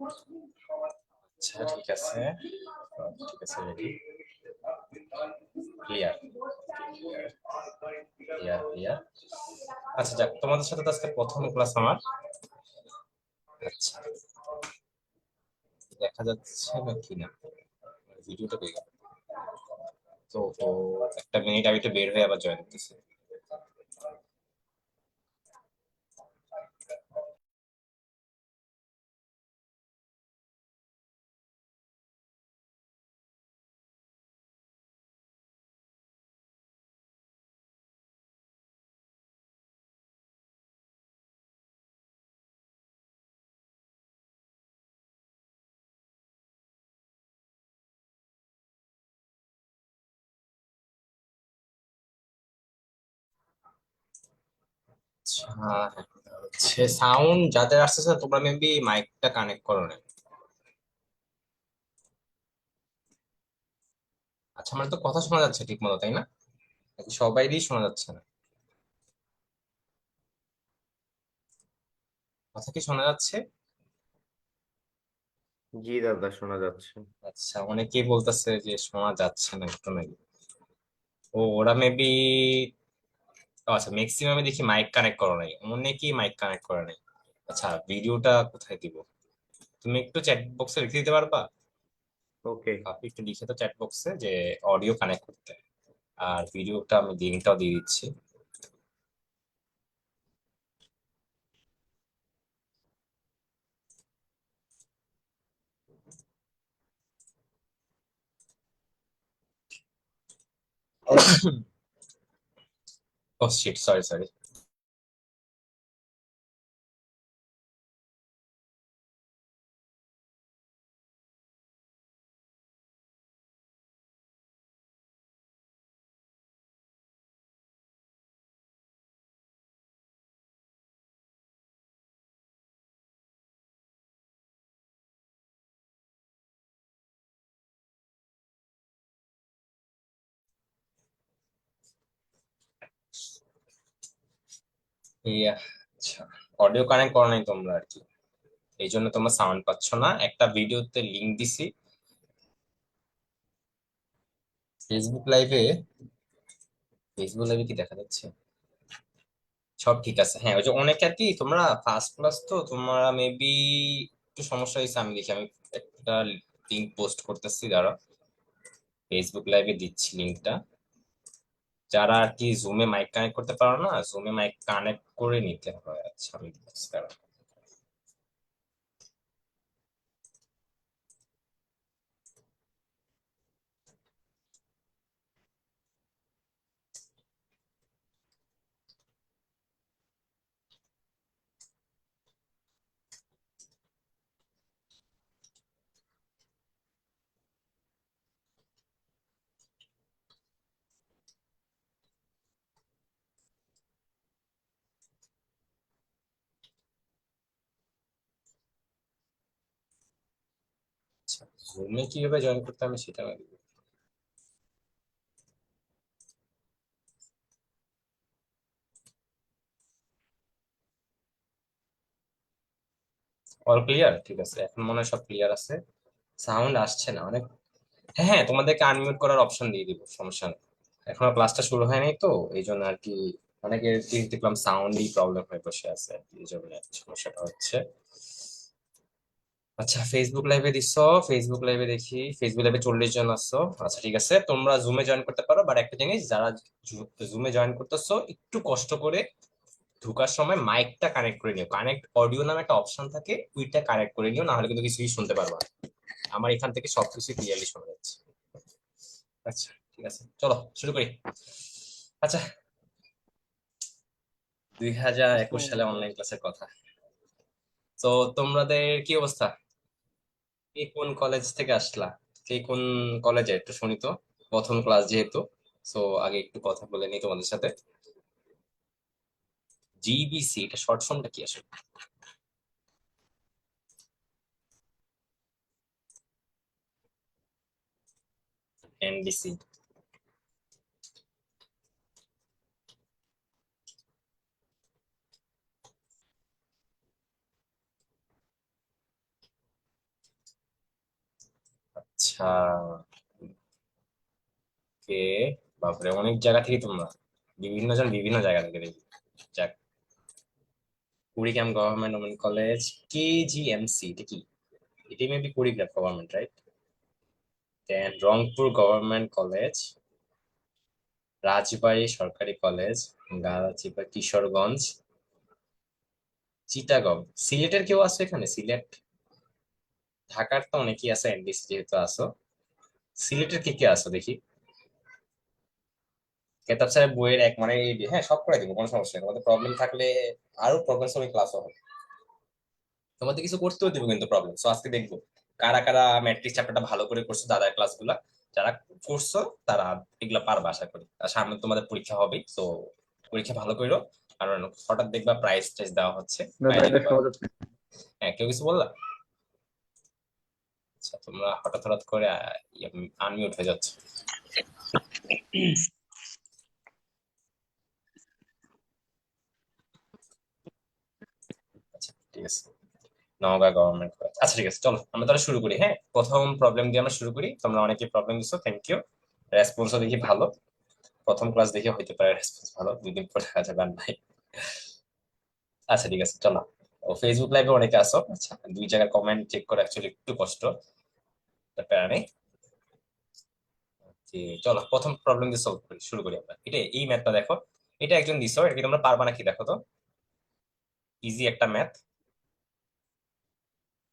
আচ্ছা ঠিক আছে, ঠিক আছে, ready, clear, clear, clear, clear. আচ্ছা যাক, তোমাদের সাথে তো আজকে প্রথম ক্লাস আমার। আচ্ছা, দেখা যাচ্ছে না কি না, ভিডিওটা পেয়ে গেল। তো তো একটা মিনিট আমি একটু বের হয়ে আবার জয়েন করতেছি। আচ্ছা হ্যাঁ, হচ্ছে সাউন্ড যাদের আসতেছে তোমরা মেবি মাইকটা কানেক্ট করো না। আচ্ছা আমার তো কথা শোনা যাচ্ছে ঠিক মতো, তাই না? নাকি সবাইরই শোনা যাচ্ছে না? কথা কি শোনা যাচ্ছে? জি দাদা, শোনা যাচ্ছে। আচ্ছা, অনেকেই বলতেছে যে শোনা যাচ্ছে না একটু নাকি। ও ওরা মেবি, আচ্ছা ম্যাক্সিমামে দেখি মাইক কানেক্ট করো নাই, অনেকেই মাইক কানেক্ট করে নাই। আচ্ছা ভিডিওটা কোথায় দিব? তুমি একটু চ্যাট বক্সে লিখে দিতে পারবা? ওকে। আপনি একটু লিখে তো চ্যাট বক্সে যে অডিও কানেক্ট করতে, আর ভিডিওটা আমি লিঙ্কটাও দিয়ে দিচ্ছি। ও শিট, সরি সরি। ইয়া, আচ্ছা অডিও কানেক্ট করো নাই তোমরা আর কি, এই জন্য তোমরা সাউন্ড পাচ্ছ না। একটা ভিডিওতে লিংক দিছি ফেসবুক লাইভে। ফেসবুক লাইভে কি দেখা যাচ্ছে? সব ঠিক আছে, হ্যাঁ। ওই যে অনেকে আর কি, তোমরা ফার্স্ট ক্লাস তো তোমরা মেবি একটু সমস্যা হয়েছে। আমি দেখি, আমি একটা লিঙ্ক পোস্ট করতেছি, দাঁড়া, ফেসবুক লাইভে দিচ্ছি লিঙ্কটা। যারা আর কি জুমে মাইক কানেক্ট করতে পারো না, জুমে মাইক কানেক্ট করে নিতে হয়। আচ্ছা আমি দিচ্ছি, দাঁড়া। আচ্ছা জুমে কিভাবে জয়েন করতে হবে সেটা আমি দিব। অল ক্লিয়ার, ঠিক আছে, এখন মনে হয় সব ক্লিয়ার আছে। সাউন্ড আসছে না অনেক। হ্যাঁ হ্যাঁ, তোমাদেরকে আনমিউট করার অপশন দিয়ে দিব, সমস্যা নেই। এখনো ক্লাসটা শুরু হয়নি তো, এই জন্য আর কি অনেকের কি দেখলাম সাউন্ডই প্রবলেম হয়ে বসে আছে আর কি, এই জন্য আর কি সমস্যাটা হচ্ছে। আচ্ছা ফেসবুক লাইভে দিছো, ফেসবুক লাইভে দেখি ফেসবুক লাইভে 40 জন আসছো। আচ্ছা ঠিক আছে, তোমরা জুমে জয়েন করতে পারো, বাট একটা জিনিস, যারা জুমে জয়েন করতেছো একটু কষ্ট করে ঢোকার সময় মাইকটা কানেক্ট করে নিও। কানেক্ট অডিও নামে একটা অপশন থাকে, ওইটা কানেক্ট করে নিও, না হলে কিন্তু কিছুই শুনতে পারবা না। আমার এখান থেকে সবকিছু ক্লিয়ারলি শোনা যাচ্ছে। আচ্ছা ঠিক আছে, চলো শুরু করি। আচ্ছা, 2021 সালে অনলাইন ক্লাসের কথা। তো তোমাদের কি অবস্থা? কে কোন কলেজ থেকে আসলা? কে কোন কলেজে একটু শুনি তো, প্রথম ক্লাস যেহেতু। তো আগে একটু কথা বলে নিই তোমাদের সাথে। জিবিসি, এটা শর্ট ফর্মটা কি আসলে? এনবিসি। আচ্ছা, কে, বাপরে অনেক জায়গা থেকে তোমরা, বিভিন্ন জন বিভিন্ন জায়গা থেকে দেখি। যাক, Kurigram government women college, KGMC, এটা কি? এটা মেবি কুড়িগ্রাম গভর্নমেন্ট, রাইট? দেন রংপুর গভর্নমেন্ট কলেজ, রাজবাড়ী সরকারি কলেজ, গালাচিপা কিশোরগঞ্জ, চিটাগং। সিলেটের কেউ আছে এখানে? সিলেট, ঢাকার তো অনেকেই আছে, এনডিসি যেহেতু আছো। সিলেটের কে কে আছো দেখি। কেতাব সাহেব বইয়ের এক মানে হ্যাঁ, সব করে দিব, কোনো সমস্যা নেই। তোমাদের প্রবলেম থাকলে আরো প্রবলেম সলভিং ক্লাসও হবে। তোমাদের কিছু করতেও দিব কিন্তু প্রবলেম। সো আজকে দেখবো কারা কারা ম্যাট্রিক্স চ্যাপ্টারটা ভালো করে করছো, দাদার ক্লাসগুলা যারা করছো তারা এগুলা পারবা আশা করি। আর সামনে তোমাদের পরীক্ষা হবে, তো পরীক্ষা ভালো করো। কারণ হঠাৎ দেখবা প্রাইজ টাইজ দেওয়া হচ্ছে, দাদা বাইরে এটা দিবা। সহজ আছে। হ্যাঁ, কেউ কিছু বললা? আচ্ছা, তোমরা হঠাৎ হঠাৎ করে আনমিউট হয়ে যাচ্ছে। আচ্ছা ঠিক আছে, নওগাঁ গভর্নমেন্ট কলেজ। আচ্ছা ঠিক আছে, চলো আমরা তাহলে শুরু করি। হ্যাঁ, প্রথম প্রবলেম দিয়ে আমরা শুরু করি। তোমরা অনেকে প্রবলেম দিছো, থ্যাংক ইউ। রেসপন্সও দেখি ভালো। প্রথম ক্লাস দেখে হইতে পারে রেসপন্স ভালো, 2 দিন পরে দেখা যাবে আর নাই। আচ্ছা ঠিক আছে, চলো। ও ফেসবুক লাইভে অনেকে আসো। আচ্ছা, 2 জায়গায় কমেন্ট চেক করে অ্যাকচুয়ালি একটু কষ্ট, প্যারা নেই। যে চলো প্রথম প্রবলেম দিয়ে সলভ করি, শুরু করি আমরা। এটা এই ম্যাথটা দেখো, এটা একজন দিছো, এটা কি তোমরা পারবা নাকি দেখো তো। ইজি একটা ম্যাথ।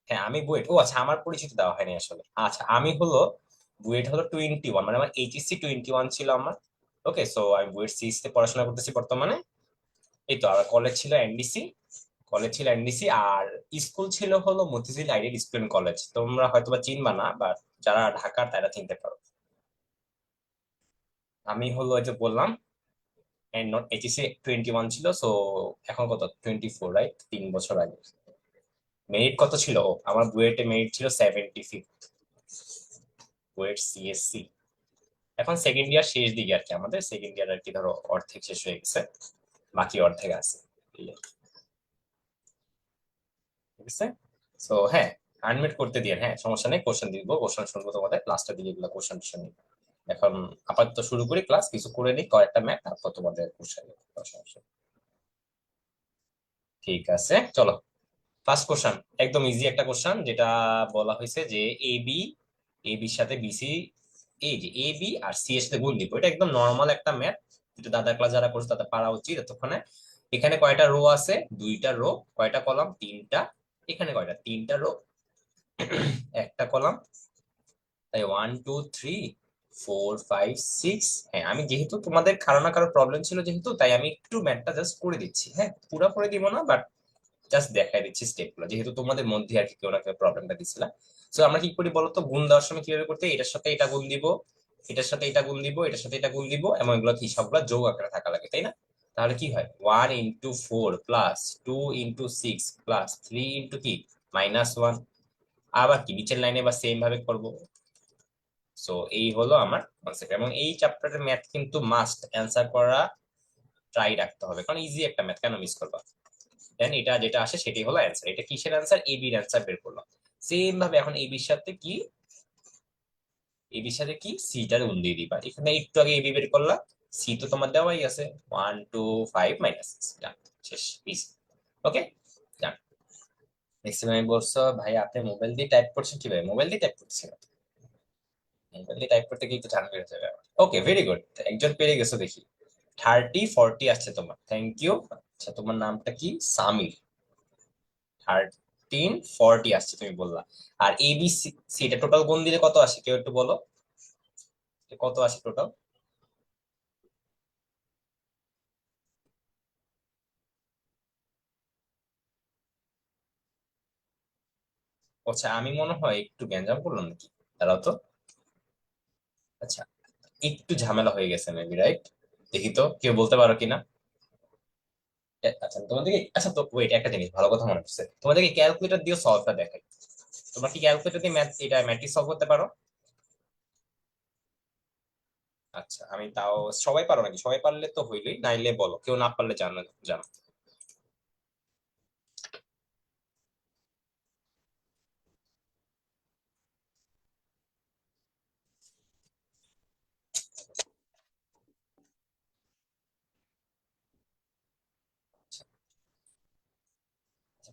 হ্যাঁ, আমি বুয়েট। ও আচ্ছা, আমার পরিচিত দেওয়া হয়নি আসলে। আচ্ছা, আমি হলো বুয়েট হলো 21, মানে আমার এইচএসসি 21 ছিল আমার। ওকে, সো আমি বুয়েট সিএস তে পড়াশোনা করতেছি বর্তমানে। এই তো, আর কলেজ ছিল এনডিসি। আর স্কুল ছিল হলো মতিঝিল আইডিয়াল স্কুল কলেজ। তোমরা হয়তো বা চিনবা না, বাট যারা ঢাকার তারা চিনতে পারো। আমি হলো এই যে বললাম, এইচএসসি 21 ছিল, সো এখন কত, 24, রাইট? 3 বছর আগে। মেরিট কত ছিল? ও, আমার বুয়েটে মেরিট ছিল 75, বুয়েট সিএসসি। এখন সেকেন্ড ইয়ার শেষ দিকে আর কি, আমাদের সেকেন্ড ইয়ার আর কি, ধরো অর্ধেক শেষ হয়ে গেছে, বাকি অর্ধেক আছে। এই আর কি, ঠিক আছে। সো হ্যাঁ, আনমিট করতে দিয়ে, হ্যাঁ সমস্যা নেই, কোশ্চেন দিব, কোশ্চেন শুনবো তোমাদের লাস্টের দিকে, এগুলো কোশ্চেন টোশ্চেন নিব। এখন আপাতত শুরু করি, ক্লাস কিছু করে নিই, কয়েকটা ম্যাথ, তারপর তোমাদের কোশ্চেন নিব, কোনো সমস্যা নেই। ঠিক আছে, চলো। ফার্স্ট কোশ্চেন, একদম ইজি একটা কোশ্চেন, যেটা বলা হয়েছে যে এ বি, এ বির সাথে বিসি, এই যে এ বি আর সি এর সাথে গুণ দিব। এটা একদম নর্মাল একটা ম্যাথ, যেটা দাদা ক্লাস যারা করছে তাদের পারা উচিত এতক্ষণে। এখানে কয়টা রো আছে? 2টা রো। কয়টা কলাম? 3টা। এখানে কয়টা? 3টা রো, একটা কলাম। তাই 1 2 3 4 5 6। হ্যাঁ, আমি যেহেতু তোমাদের কারো না কারো প্রবলেম ছিল যেহেতু, তাই আমি একটু ম্যাথটা জাস্ট করে দিচ্ছি। হ্যাঁ, পুরো করে দিব না, বাট জাস্ট দেখাই দিচ্ছি স্টেপ গুলো, যেহেতু তোমাদের মধ্যে আর কি কেউ না কেউ প্রবলেমটা দিচ্ছিল। তো আমরা কি করি বলতো, গুণ দেওয়ার সময় কিভাবে করতে হয়? এটার সাথে এটা গুণ দিব, এটার সাথে এটা গুণ দিব, এটার সাথে এটা গুণ দিব, এবং এগুলো কি সবগুলো যোগ আকারে থাকা লাগে, তাই না? তাহলে কি হয়, 1 × 4 প্লাস 2 × 6 প্লাস 3 কি -1। আবার কি নিচের লাইনে বা সেম ভাবে করব। সো এই হলো আমার কনসেপ্ট, এবং এই চ্যাপ্টারের ম্যাথ কিন্তু মাস্ট অ্যান্সার করা ট্রাই রাখতে হবে, কারণ ইজি একটা ম্যাথ, কেন মিস করবা। দেন এটা যেটা আসে সেটাই হলো অ্যান্সার। এটা কিসের অ্যান্সার? এ বির অ্যান্সার বের করলাম। সেম ভাবে এখন এ বির সাথে কি, এ বির সাথে কি সিটার গুণ দিয়ে দিবা। এখানে একটু আগে এ বি বের করলাম, সি তো তোমার দেওয়াই আছে, 1 2 5 - 6, ডান, শেষ, ইজি। ওকে, ডান। নেক্সট আমি বলছো, ভাই আপনি মোবাইল দিয়ে টাইপ করছেন কিভাবে? মোবাইল দিয়ে টাইপ করছেন? মোবাইল দিয়ে টাইপ করতে গিয়ে তো ঝামেলা হয়ে যাবে। ওকে, ভেরি গুড, একজন পেরে গেছো দেখি। 30 40 আসছে তোমার, থ্যাংক ইউ। আচ্ছা, তোমার নামটা কি? সামির। 13 40 আসছে তুমি বললা। আর এ বি সি, এটা টোটাল গুণ দিলে কত আসে, কেউ একটু বলো, যে কত আসে টোটাল? আচ্ছা, আমি মনে হয় একটু গ্যাঞ্জাম করলাম নাকি, দাঁড়াও তো। আচ্ছা, একটু ঝামেলা হয়ে গেছে মেবি, রাইট? দেখি তো কেউ বলতে পারো কিনা। আচ্ছা তোমাদেরকে, আচ্ছা তো ওয়েট, একটা জিনিস ভালো কথা মনে পড়ছে, তোমাদেরকে ক্যালকুলেটর দিয়ে সলভটা দেখাই। তোমরা কি ক্যালকুলেটর দিয়ে ম্যাথ, এটা ম্যাট্রিক্স সলভ করতে পারো? আচ্ছা, আমি তাও, সবাই পারো নাকি? সবাই পারলে তো হইলই, নাইলে বলো, কেউ না পারলে জানো, জানো।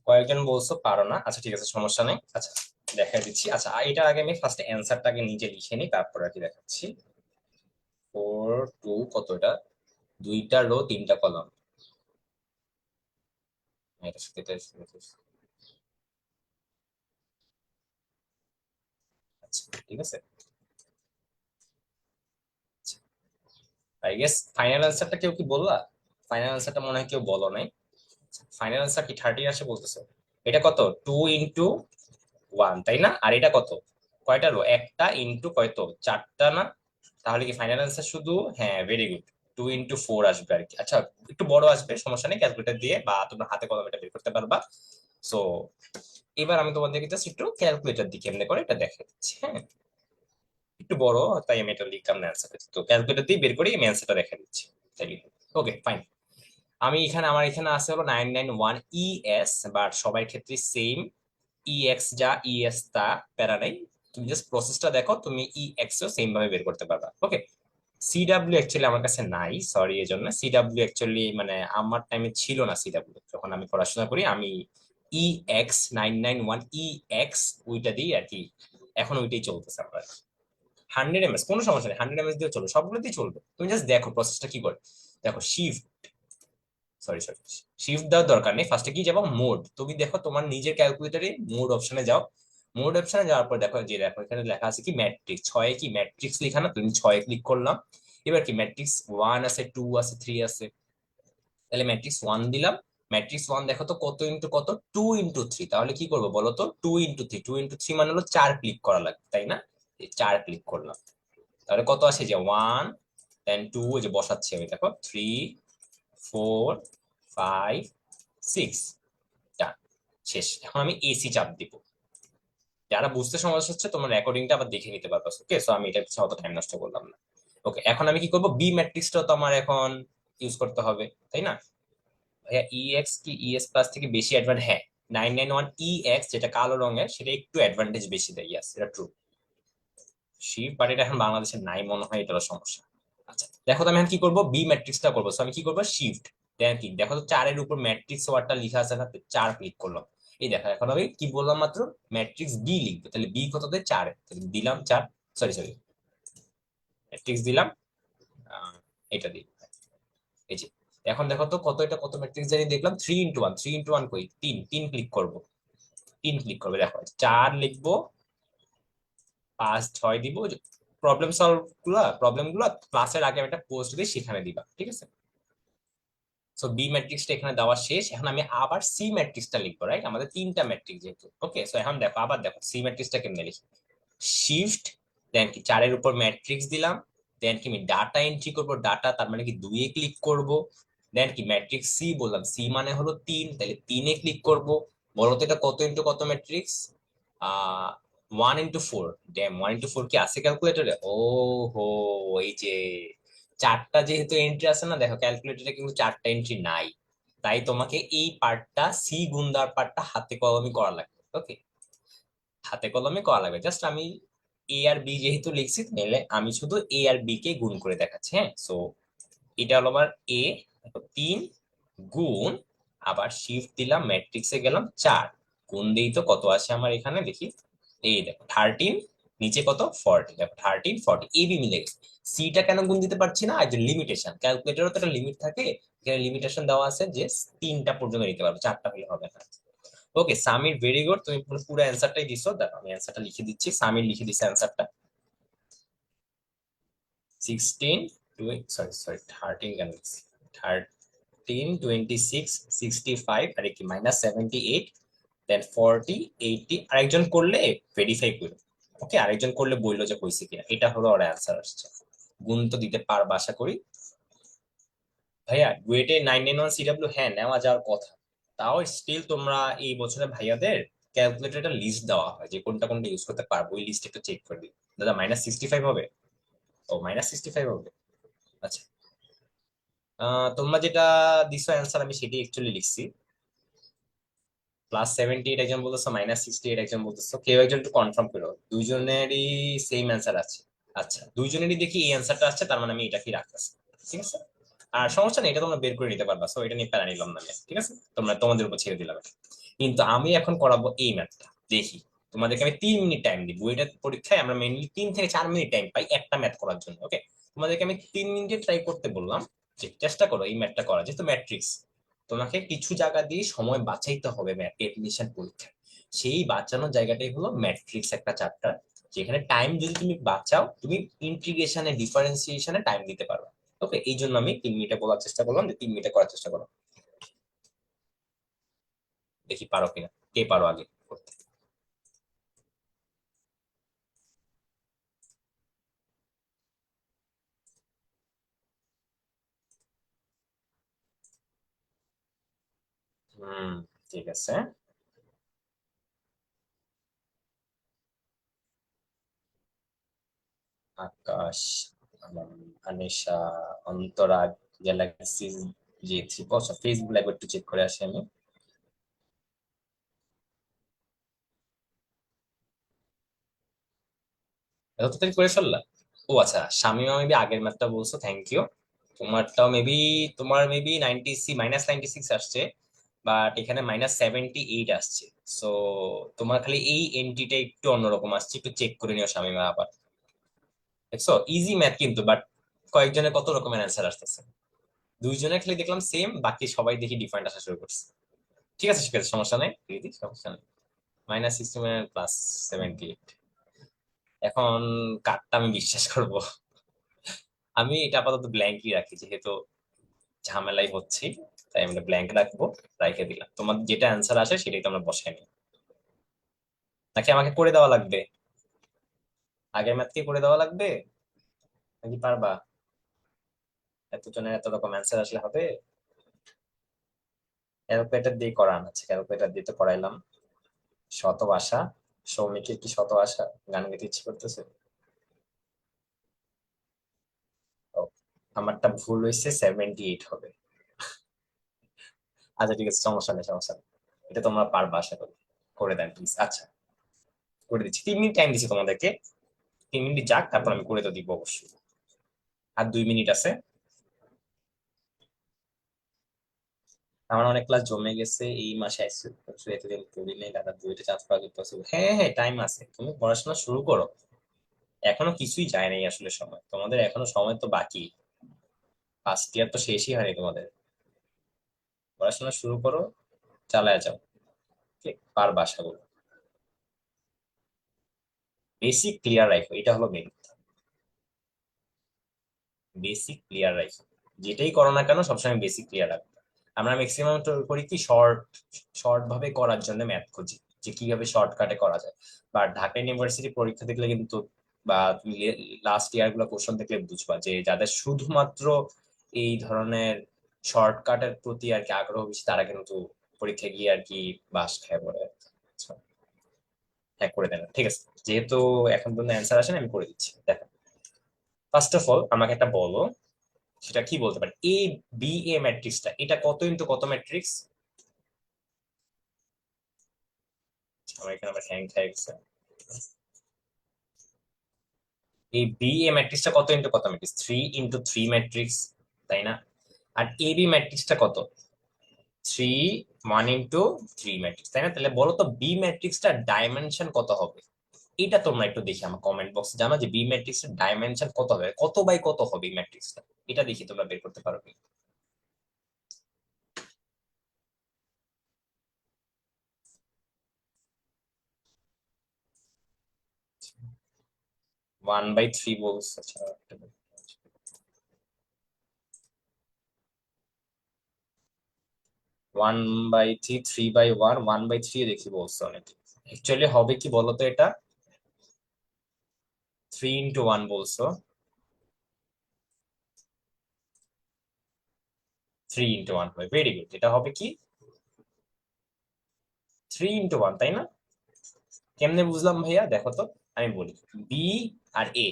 কয়েকজন বলছো পারো না, আচ্ছা ঠিক আছে সমস্যা নেই। আচ্ছা দেখা দিচ্ছি। আচ্ছা এটার আগে আমি ফার্স্ট অ্যান্সারটাকে নিজে লিখে নিই, তারপর আর কি দেখাচ্ছি। 4 2 কত এটা, দুইটা রো তিনটা কলাম। এটা সাথে আচ্ছা ঠিক আছে। আই গেস ফাইনাল অ্যান্সারটা কেউ কি বললা? ফাইনাল অ্যান্সারটা মনে হয় কেউ বলো নাই। ফাইনাল অ্যান্সার কি 30 আসে বলতেছে? এটা কত, 2 into 1 তাই না? আর এটা কত, কয়টা রো, একটা ইন্টু কয়তো, চারটা না? তাহলে কি ফাইনাল অ্যান্সার শুধু, হ্যাঁ ভেরি গুড, 2 into 4 আসবে আর কি। আচ্ছা একটু বড় আসবে, সমস্যা নেই, ক্যালকুলেটর দিয়ে বা তোমরা হাতে কলমে এটা বের করতে পারবা। সো এবার আমি তোমাদেরকে জাস্ট একটু ক্যালকুলেটর দিয়ে কেমনে করে এটা দেখে দিচ্ছি, হ্যাঁ। একটু বড়, তাই আমি এটা লিখলাম না অ্যান্সার, তো ক্যালকুলেটর দিয়ে বের করে আমি অ্যান্সারটা দেখে দিচ্ছি। তাই ওকে ফাইন। আমি এখানে, আমার এখানে আছে হলো 991 ES, বাট সবার ক্ষেত্রে সেম। EX যা ES তা প্যারা নাই, তুমি জাস্ট প্রসেসটা দেখো, তুমি EX ও সেম ভাবে বের করতে পারবা। ওকে, CW অ্যাকচুয়ালি আমার কাছে নাই, সরি এর জন্য। CW অ্যাকচুয়ালি মানে আমার টাইমে ছিল না, CW যখন আমি পড়াশোনা করি আমি EX 991 EX ওইটা দিই আর কি, এখন ওইটাই চলতেছে আমার। 100 ms কোনো সমস্যা নেই, 100 ms দিয়ে চলবে, সবগুলোতেই চলবে। তুমি জাস্ট দেখো প্রসেসটা কি করে। দেখো শিফট, সরি সরি, শিফট দেওয়ার দরকার নেই, ফার্স্টে কি যাবো, মোড। তুমি দেখো তোমার নিজের ক্যালকুলেটরে মোড অপশনে যাও। মোড অপশনে যাওয়ার পর দেখো, যে দেখো এখানে লেখা আছে কি ম্যাট্রিক্স, ছয়ে কি ম্যাট্রিক্স লেখা না, তুমি ছয়ে ক্লিক করলাম। এবার কি ম্যাট্রিক্স 1 আছে, 2 আছে, 3 আছে, তাহলে ম্যাট্রিক্স 1 দিলাম। ম্যাট্রিক্স 1 দেখো তো কত ইন্টু কত, 2 into 3, তাহলে কি করবো বলো তো, 2 into 3, 2 into 3 মানে হলো 4 ক্লিক করা লাগবে তাই না? এই 4 ক্লিক করলাম, তাহলে কত আসে, যে 1 then 2, যে বসাচ্ছি আমি, দেখো 3 4 5 6, ডান, শেষ। এখন আমি এসি চাপ দিব। যারা বুঝতে সমস্যা হচ্ছে তোমার রেকর্ডিংটা আবার দেখে নিতে পারবে। ওকে, সো আমি এটা পিছনে অত টাইম নষ্ট করলাম না। ওকে, এখন আমি কি করব, বি ম্যাট্রিক্সটা তো আমার এখন ইউজ করতে হবে তাই না? ভাইয়া EX কি ES প্লাস থেকে বেশি অ্যাডভান্স? হ্যাঁ, 991 EX যেটা কালো রঙের সেটা একটু অ্যাডভান্টেজ বেশি দেয়, ইয়াস এটা ট্রু। শিফট, বাট এটা এখন বাংলাদেশে নাই মনে হয়, এটা হলো সমস্যা। আচ্ছা দেখো তো আমি এখন কি করবো, বি ম্যাট্রিক্সটা করবো। সো আমি কি করবো, শিফট দেন কি, দেখো তো 4-এর উপর ম্যাট্রিক্স ওয়ার্ডটা লেখা আছে না, 4 ক্লিক করলাম। এই দেখো এখন আমি কি বললাম মাত্র, ম্যাট্রিক্স বি লিখবো, তাহলে বি কত দেয়, 4, তাহলে দিলাম 4, সরি সরি, ম্যাট্রিক্স দিলাম, এটা দিই, এই যে। এখন দেখো তো কত, এটা কত ম্যাট্রিক্স জানি দেখলাম, 3 into 1, 3 into 1 কই, 3, 3 ক্লিক করবো, 3 ক্লিক করবে, দেখো 4 লিখবো, 5 6 দিব। প্রবলেম গুলা ক্লাসের আগে আমি একটা পোস্ট দিই, সেখানে দিবা, ঠিক আছে? সো বি ম্যাট্রিক্সটা এখানে দেওয়া শেষ। এখন আমি আবার সি ম্যাট্রিক্সটা লিখবো, রাইট? আমাদের তিনটা ম্যাট্রিক্স যেহেতু। ওকে, সো এখন দেখো, আবার দেখো সি ম্যাট্রিক্সটা কেমনে লিখি। শিফট দেন কি 4-এর উপর ম্যাট্রিক্স দিলাম, দেন কি আমি ডাটা এন্ট্রি করবো, ডাটা তার মানে কি 2-এ ক্লিক করব। দেন কি ম্যাট্রিক্স সি বললাম, সি মানে হলো 3, তাহলে 3-এ ক্লিক করব। বলো তো এটা কত ইন্টু কত ম্যাট্রিক্স? 1 into 4। ড্যাম, 1 into 4 কি আছে ক্যালকুলেটরে? ও হো, এই যে চারটা যেহেতু এন্ট্রি আছে না, দেখো ক্যালকুলেটরে কিন্তু চারটা এন্ট্রি নাই, তাই তোমাকে এই পার্টটা, সি গুণ দেওয়ার পার্টটা হাতে কলমে করা লাগবে। ওকে, হাতে কলমে করা লাগবে। জাস্ট আমি এ আর বি যেহেতু লিখছি, তাহলে আমি শুধু এ আর বি কে গুণ করে দেখাচ্ছি, হ্যাঁ। সো এটা হলো আমার এ, 3 গুণ, আবার শিফট দিলাম, ম্যাট্রিক্সে গেলাম, 4 গুণ দিই, তো কত আসে আমার এখানে দেখি, এই দেখো 13, নিচে কত 40, দেখো 13 40, এবি মিলে গেছে। সিটা কেন গুণ দিতে পারছি না, আর যে লিমিটেশন, ক্যালকুলেটরও তো একটা লিমিট থাকে, এখানে লিমিটেশন দেওয়া আছে যে 3টা পর্যন্ত নিতে পারবে, 4টা হলে হবে না। ওকে সামির, ভেরি গুড, তুমি পুরো পুরো অ্যান্সারটাই দিছো। দেখো আমি অ্যান্সারটা লিখে দিচ্ছি, সামির লিখে দিচ্ছে অ্যান্সারটা। 16 সরি সরি 13 কেন, 13 26 65, আর কি -78, দেন 40 80, আরেকজন করলে ভেরিফাই করো। ওকে, আরেকজন করলে বললো যে হয়েছে কিনা, এটা হলো ওর অ্যান্সার আসছে। গুণ তো দিতে পারবা আশা করি। ভাইয়া বুয়েটে 991 CW, হ্যাঁ নেওয়া যাওয়ার কথা। তাও স্টিল তোমরা এই বছরে ভাইয়াদের ক্যালকুলেটরটা লিস্ট দেওয়া হয় যে কোনটা কোনটা ইউজ করতে পারবো, ওই লিস্ট একটু চেক করে দিই। দাদা -65 হবে? ও -65 হবে, আচ্ছা। তোমরা যেটা দিছো অ্যান্সার, আমি সেটাই অ্যাকচুয়ালি লিখছি। +78 একজন বলতেছো, -68 একজন বলতেছো, কেউ একজন একটু কনফার্ম করো, দুইজনেরই সেম অ্যান্সার আছে। আচ্ছা দুইজনেরই দেখি এই অ্যান্সারটা আসছে, তার মানে আমি এটাকেই রাখতেছি, ঠিক আছে। আর সমস্যা নেই, এটা তোমরা বের করে নিতে পারবা, সো এটা নিয়ে প্যারা নিলাম না আমি, ঠিক আছে, তোমরা তোমাদের উপর ছেড়ে দিলাম। কিন্তু আমি এখন করাবো এই ম্যাথটা। দেখি, তোমাদেরকে আমি 3 মিনিট টাইম দিব। এটার পরীক্ষায় আমরা মেইনলি 3 থেকে 4 মিনিট টাইম পাই একটা ম্যাথ করার জন্য। ওকে, তোমাদেরকে আমি 3 মিনিটে ট্রাই করতে বললাম, যে চেষ্টা করো এই ম্যাথটা করা, যেহেতু ম্যাট্রিক্স তোমাকে কিছু জায়গা দিয়ে সময় বাঁচাইতে হবে ম্যাথ ডেফিনিশন পরীক্ষায়। সেই বাঁচানোর জায়গাটাই হলো ম্যাট্রিক্স একটা চ্যাপ্টার, যেখানে টাইম যদি তুমি বাঁচাও, তুমি ইন্টিগ্রেশনে ডিফারেন্সিয়েশনে টাইম দিতে পারবে। ওকে, এই জন্য আমি 3 মিনিটে বলার চেষ্টা করলাম, যে 3 মিনিটে করার চেষ্টা করো। দেখি পারো কিনা, কে পারো আগে করতে। হুম, ঠিক আছে। আকাশ, আনিশা, অন্তরা, গ্যালাক্সি, জি 3। আচ্ছা, ফেসবুক লাইভ একটু চেক করে আসি আমি। এত তাড়াতাড়ি করে ফেললা? ও আচ্ছা, শামিমা মেবি আগের ম্যাথটা বলছো, থ্যাংক ইউ। তোমারটাও মেবি, তোমার মেবি -96 আসছে, বাট এখানে -78 আসছে। সো তোমার খালি এই এন্ট্রিটা একটু অন্যরকম আসছে, একটু চেক করে নিও শামিমা আবার। দেখছো, ইজি ম্যাথ কিন্তু, বাট কয়েকজনের কত রকমের অ্যান্সার আসতেছে। দুইজনের খালি দেখলাম সেম, বাকি সবাই দেখি ডিফারেন্ট আসা শুরু করছে। ঠিক আছে, ঠিক আছে, সমস্যা নেই, দিদি সমস্যা নেই। -60 +78। এখন কারটা আমি বিশ্বাস করব? আমি এটা আপাতত ব্ল্যাঙ্কই রাখি, যেহেতু ঝামেলাই হচ্ছে, তাই আমরা ব্ল্যাঙ্ক রাখবো। রেখে দিলাম, তোমার যেটা অ্যান্সার আসে সেটাই তো আমরা বসাই নিই। নাকি আমাকে করে দেওয়া লাগবে? আগের ম্যাথ কি করে দেওয়া লাগবে নাকি পারবা? এতজনের এত রকম অ্যান্সার আসলে হবে? ক্যালকুলেটর দিয়ে করান, আছে ক্যালকুলেটর দিয়ে তো করাইলাম। শত আশা, সৌমিকের কি শত আশা, গান গাইতে ইচ্ছে করতেছে? ও, আমারটা ভুল হয়েছে, 78 হবে। আচ্ছা ঠিক আছে, সমস্যা নেই, সমস্যা নেই। এটা তোমরা পারবা আশা করি। করে দেন প্লিজ। আচ্ছা, করে দিচ্ছি। 3 মিনিট টাইম দিচ্ছি তোমাদেরকে। 3 মিনিট যাক, তারপর আমি করে তো দিব অবশ্যই। আর 2 মিনিট আছে। আমার অনেক ক্লাস জমে গেছে এই মাসে, এতদিন পড়ি নাই দাদা, দুইটা চান্স পাওয়া যেত। হ্যাঁ হ্যাঁ, টাইম আছে, তুমি পড়াশোনা শুরু করো। এখনো কিছুই যায় নাই আসলে, সময় তোমাদের এখনো, সময় তো বাকি। ফার্স্ট ইয়ার তো শেষই হয়নি তোমাদের। পড়াশোনা শুরু করো, চালায় যাও। ঠিক, পারবা আশা করো। বেসিক ক্লিয়ার রাখো, এটা হলো মেন। বেসিক ক্লিয়ার রাখো, যেটাই করো না কেন সবসময় বেসিক ক্লিয়ার রাখো। আমরা ম্যাক্সিমাম করি কি, শর্ট শর্ট ভাবে করার জন্য ম্যাথ খুঁজি, যে কিভাবে শর্টকাটে করা যায়। বা ঢাকা ইউনিভার্সিটি পরীক্ষা দেখলে কিন্তু, বা তুমি লাস্ট ইয়ার গুলো কোশ্চেন দেখলে বুঝবা, যে যাদের শুধুমাত্র এই ধরনের শর্টকাটের প্রতি আর কি আগ্রহ বেশি, তারা কিন্তু পরীক্ষা গিয়ে আর কি বাস খায় পড়ে। আচ্ছা, হ্যাঁ করে দেন, ঠিক আছে। যেহেতু এখন পর্যন্ত অ্যান্সার আসেন, আমি করে দিচ্ছি, দেখো। ফার্স্ট অফ অল আমাকে একটা বলো, সেটা কি বলতে পারি, এ বি এ ম্যাট্রিক্সটা, এটা কত ইন্টু কত ম্যাট্রিক্স? আমার এখানে আবার হ্যাং খাই গেছে। এই বি এ ম্যাট্রিক্সটা কত ইন্টু কত ম্যাট্রিক্স? 3 ইন্টু 3 ম্যাট্রিক্স, তাই না? আর এ বি ম্যাট্রিক্সটা কত? 3 1 ইন্টু 3 ম্যাট্রিক্স, তাই না? তাহলে বলো তো বি ম্যাট্রিক্সটার ডাইমেনশন কত হবে? এটা তোমরা একটু দেখি আমার কমেন্ট বক্সে জানো, যে বি ম্যাট্রিক্সের ডাইমেনশন কত হবে, কত বাই কত হবে এই ম্যাট্রিক্সটা। এটা দেখি তোমরা বের করতে পারো কি। 1/3 বলছে, আচ্ছা। 1/3, 3/1, 1/3 দেখি বলছে অনেকে। অ্যাকচুয়ালি হবে কি বলতো এটা? 3 ইন্টু 1 বলছো। 3 ইন্টু 1 হবে, ভেরি গুড। এটা হবে কি 3 ইন্টু 1, তাই না? কেমনে বুঝলাম ভাইয়া, দেখো তো, আমি বলি। বি আর এ,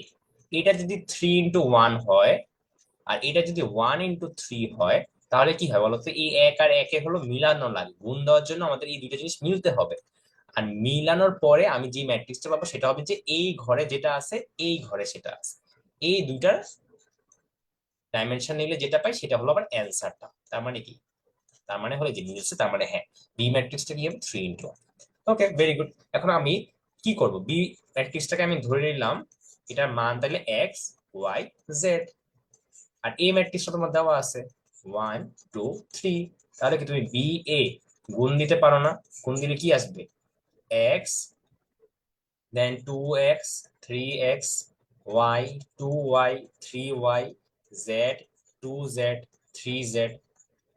এটা যদি 3 ইন্টু 1 হয়, আর এটা যদি 1 ইন্টু 3 হয়, তাহলে কি হয় বলতো? এই এক আর একে হলো মিলানো লাগে, গুণ দেওয়ার জন্য আমাদের এই দুইটা জিনিস মিলতে হবে। আর মিলানোর পরে আমি যে ম্যাট্রিক্সটা পাবো, সেটা হবে যে এই ঘরে যেটা আছে, এই ঘরে সেটা আছে। এই দুইটার ডাইমেনশন নিলে যেটা পাই, সেটা হলো আবার অ্যান্সারটা। তার মানে কি, তার মানে হলো যে মিলছে, তার মানে হ্যাঁ বি ম্যাট্রিক্সটা কি হবে 3 into 1। ওকে, ভেরি গুড। এখন আমি কি করব, বি ম্যাট্রিক্সটাকে আমি ধরে নিলাম এটার মান তাহলে এক্স ওয়াই জেড, আর এ ম্যাট্রিক্সটা তোমার দেওয়া আছে 1 2 3। তাহলে কি তুমি বি এ গুণ দিতে পারো না? গুণ দিলে কি আসবে? এক্স, দেন 2x 3x, y 2y 3y, z 2z 3z।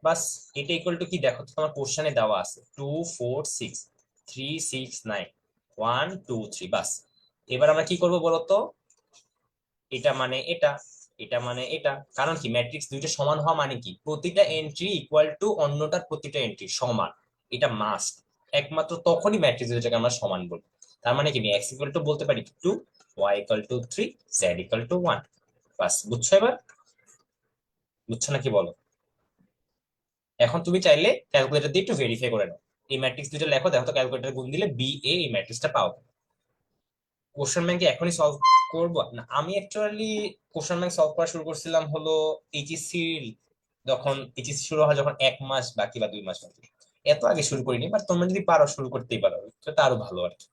বাস, এটা ইকুয়াল টু কি দেখো তো, তোমার কোশ্চেনে দেওয়া আছে 2 4 6 3 6 9 1 2 3। বাস, এবার আমরা কি করব বলো তো, এটা মানে এটা, এটা মানে এটা। কারণ কি ম্যাট্রিক্স দুইটা সমান হওয়া মানে কি প্রতিটা এন্ট্রি ইকুয়াল টু অন্যটার প্রতিটা এন্ট্রি সমান, এটা মাস্ট। একমাত্র তখনই ম্যাট্রিক্স দুইটাকে আমরা সমান বলবো। তার মানে কি আমি এক্স ইকুয়াল টু বলতে পারি 2, Y equal to 3, Z equal to 1। বাস, বুঝছো এবার? বুঝছো নাকি বলো? এখন তুমি চাইলে ক্যালকুলেটর দিয়ে একটু ভেরিফাই করে নাও, এই ম্যাট্রিক্স দুইটা লেখো, দেখো তো ক্যালকুলেটর গুণ দিলে বি এ এই ম্যাট্রিক্সটা পাও। কোশ্চেন ব্যাংকে এখনই সলভ করব না, আমি অ্যাকচুয়ালি কোশ্চেন ব্যাংক সলভ করা শুরু করছিলাম হলো এইচএসসি, যখন এইচএসসি শুরু হয়, যখন 1 মাস বাকি বা 2 মাস বাকি। এত আগে শুরু করিনি, বাট তোমরা যদি পারো শুরু করতেই পারো, এটা আরো ভালো আর কি।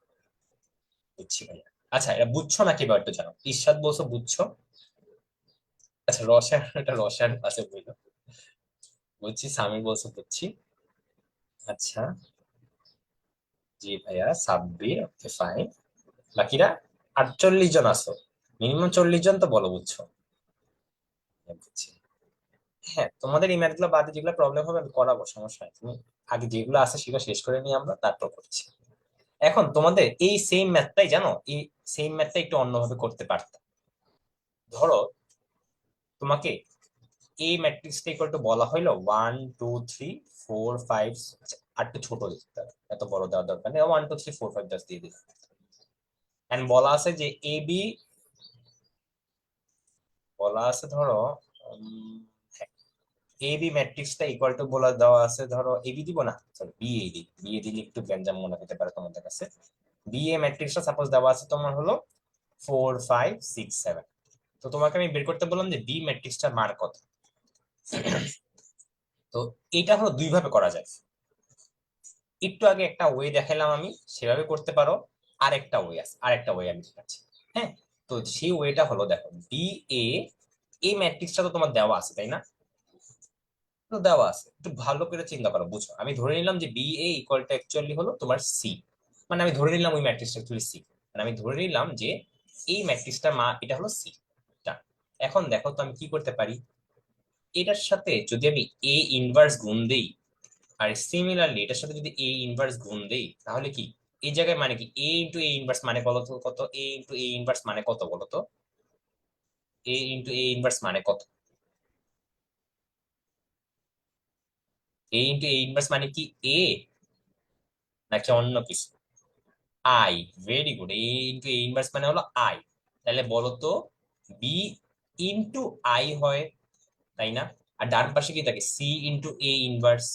বুঝছি ভাইয়া। আচ্ছা, এটা বুঝছো নাকি এবার একটু জানো। ইরশাদ বলছো বুঝছো। আচ্ছা, রসায়ন, এটা রসায়ন আছে বললো। বুঝছি, সামির বলছো বুঝছি। আচ্ছা, জি ভাইয়া, সাব্বির, ওকে ফাইন। বাকিরা 48 জন আছো, মিনিমাম 40 জন তো বলো বুঝছো। হ্যাঁ, বুঝছি। হ্যাঁ, তোমাদের এই ম্যাথ গুলো বাদে যেগুলো প্রবলেম হবে আমি করাবো, সমস্যা নেই। তুমি আগে যেগুলো আছে সেগুলো শেষ করে নিয়ে আমরা তারপর করছি। এখন তোমাদের এই সেম ম্যাথটাই জানো, এই সেম ম্যাথটা একটু অন্যভাবে করতে পারতাম। ধরো তোমাকে এই ম্যাট্রিক্সটা ইকুয়াল টু বলা হইলো 1 2 3 4 5। আর একটু ছোট দিতে হবে, এত বড় দেওয়ার দরকার নেই, 1 2 3 4 5 জাস্ট দিয়ে দিই। এন্ড বলা আছে যে এ বি, বলা আছে ধরো এ বি ম্যাট্রিক্সটা ইকুয়াল টু বলে দেওয়া আছে, ধরো এ বি দিব না, sorry B A the, B A দিলে একটু গ্যাঞ্জাম মনে হতে পারে তোমাদের কাছে। বি এ ম্যাট্রিক্সটা সাপোজ দেওয়া আছে তোমার হলো 4 5 6 7। তো তোমাকে আমি বের করতে বললাম যে বি ম্যাট্রিক্সটার মান কত। তো এটা হলো দুই ভাবে করা যায়। একটু আগে একটা ওয়ে দেখালাম আমি, সেভাবে করতে পারো। আরেকটা ওয়ে আছে, আরেকটা ওয়ে আমি দেখাচ্ছি। হ্যাঁ, তো সেই ওয়েটা হলো দেখো বি এ, এই ম্যাট্রিক্সটা তো তোমার দেওয়া আছে তাই না? তো দেওয়া আছে, একটু ভালো করে চিন্তা করো, বুঝো। আমি ধরে নিলাম যে B A equal to actually হলো তোমার সি, মানে আমি ধরে নিলাম ওই ম্যাট্রিক্সটা অ্যাকচুয়ালি সি, মানে আমি ধরে নিলাম যে এই ম্যাট্রিক্সটার মা এটা হলো সি। এখন দেখো তো আমি কি করতে পারি, এটার সাথে যদি আমি এ ইনভার্স গুণ দেই, আর সিমিলারলি এটার সাথে যদি এ ইনভার্স গুণ দেই, তাহলে কি এই জায়গায় মানে কি এ ইন্টু এ ইনভার্স মানে কত কত, এ ইন্টু এ ইনভার্স মানে কত বলো তো, এ ইন্টু এ ইনভার্স মানে কত? এ ইন্টু এ ইনভার্স মানে কি এ, নাকি অন্য কিছু? I, very good. A into A inverse মানে হলো আই। তাহলে বলো তো বি ইন্টু আই হয়, তাই না? আর ডান পাশে কি থাকে, সি ইন্টু এ ইনভার্স,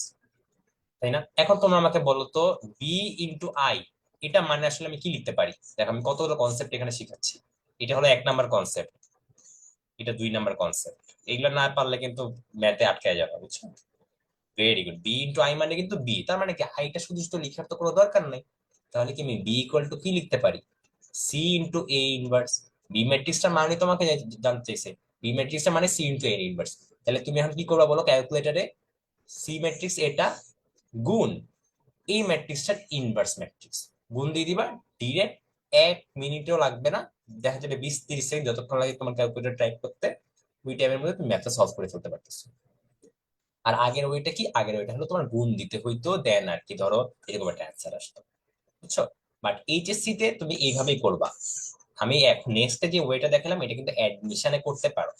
তাই না? এখন তোমরা আমাকে বলো তো বি ইন্টু আই, এটা মানে আসলে আমি কি লিখতে পারি? দেখো আমি কতগুলো কনসেপ্ট এখানে শিখাচ্ছি। এটা হলো 1 নাম্বার কনসেপ্ট, এটা 2 নাম্বার কনসেপ্ট। এগুলো না পারলে কিন্তু ম্যাথে আটকে যাবে, বুঝছো? Very good. B into I মানে কিন্তু বি, তার মানে কি আইটা শুধু শুধু লিখার তো কোনো দরকার নেই। তাহলে কি আমি বি ইকুয়াল টু কি লিখতে পারি, C into A inverse. B ম্যাট্রিক্সটা মানে তোমাকে জানতে চাইছে, বি ম্যাট্রিক্সটা মানে সি ইন্টু এ ইনভার্স। তাহলে তুমি এখন কি করবা বলো ক্যালকুলেটারে, সি ম্যাট্রিক্স এটা গুণ এই ম্যাট্রিক্সটার ইনভার্স ম্যাট্রিক্স, গুণ দিয়ে দিবা ডিরেক্ট। 1 মিনিটও লাগবে না, দেখা যাবে 20 30 সেকেন্ড যতক্ষণ লাগে তোমার ক্যালকুলেটর টাইপ করতে, ওই টাইমের মধ্যে তুমি ম্যাথটা সলভ করে ফেলতে পারতেছো। আর আগের ওইটা কি, আগের ওইটা হলো তোমার গুণ দিতে হইতো, দেন আর কি ধরো এরকম একটা অ্যান্সার আসতো, বুঝছো? বাট এইচএসসি তে তুমি এইভাবেই করবা। আমি এখন নেক্সটে যে ওয়েটা দেখালাম এটা কিন্তু অ্যাডমিশনে করতে পারো,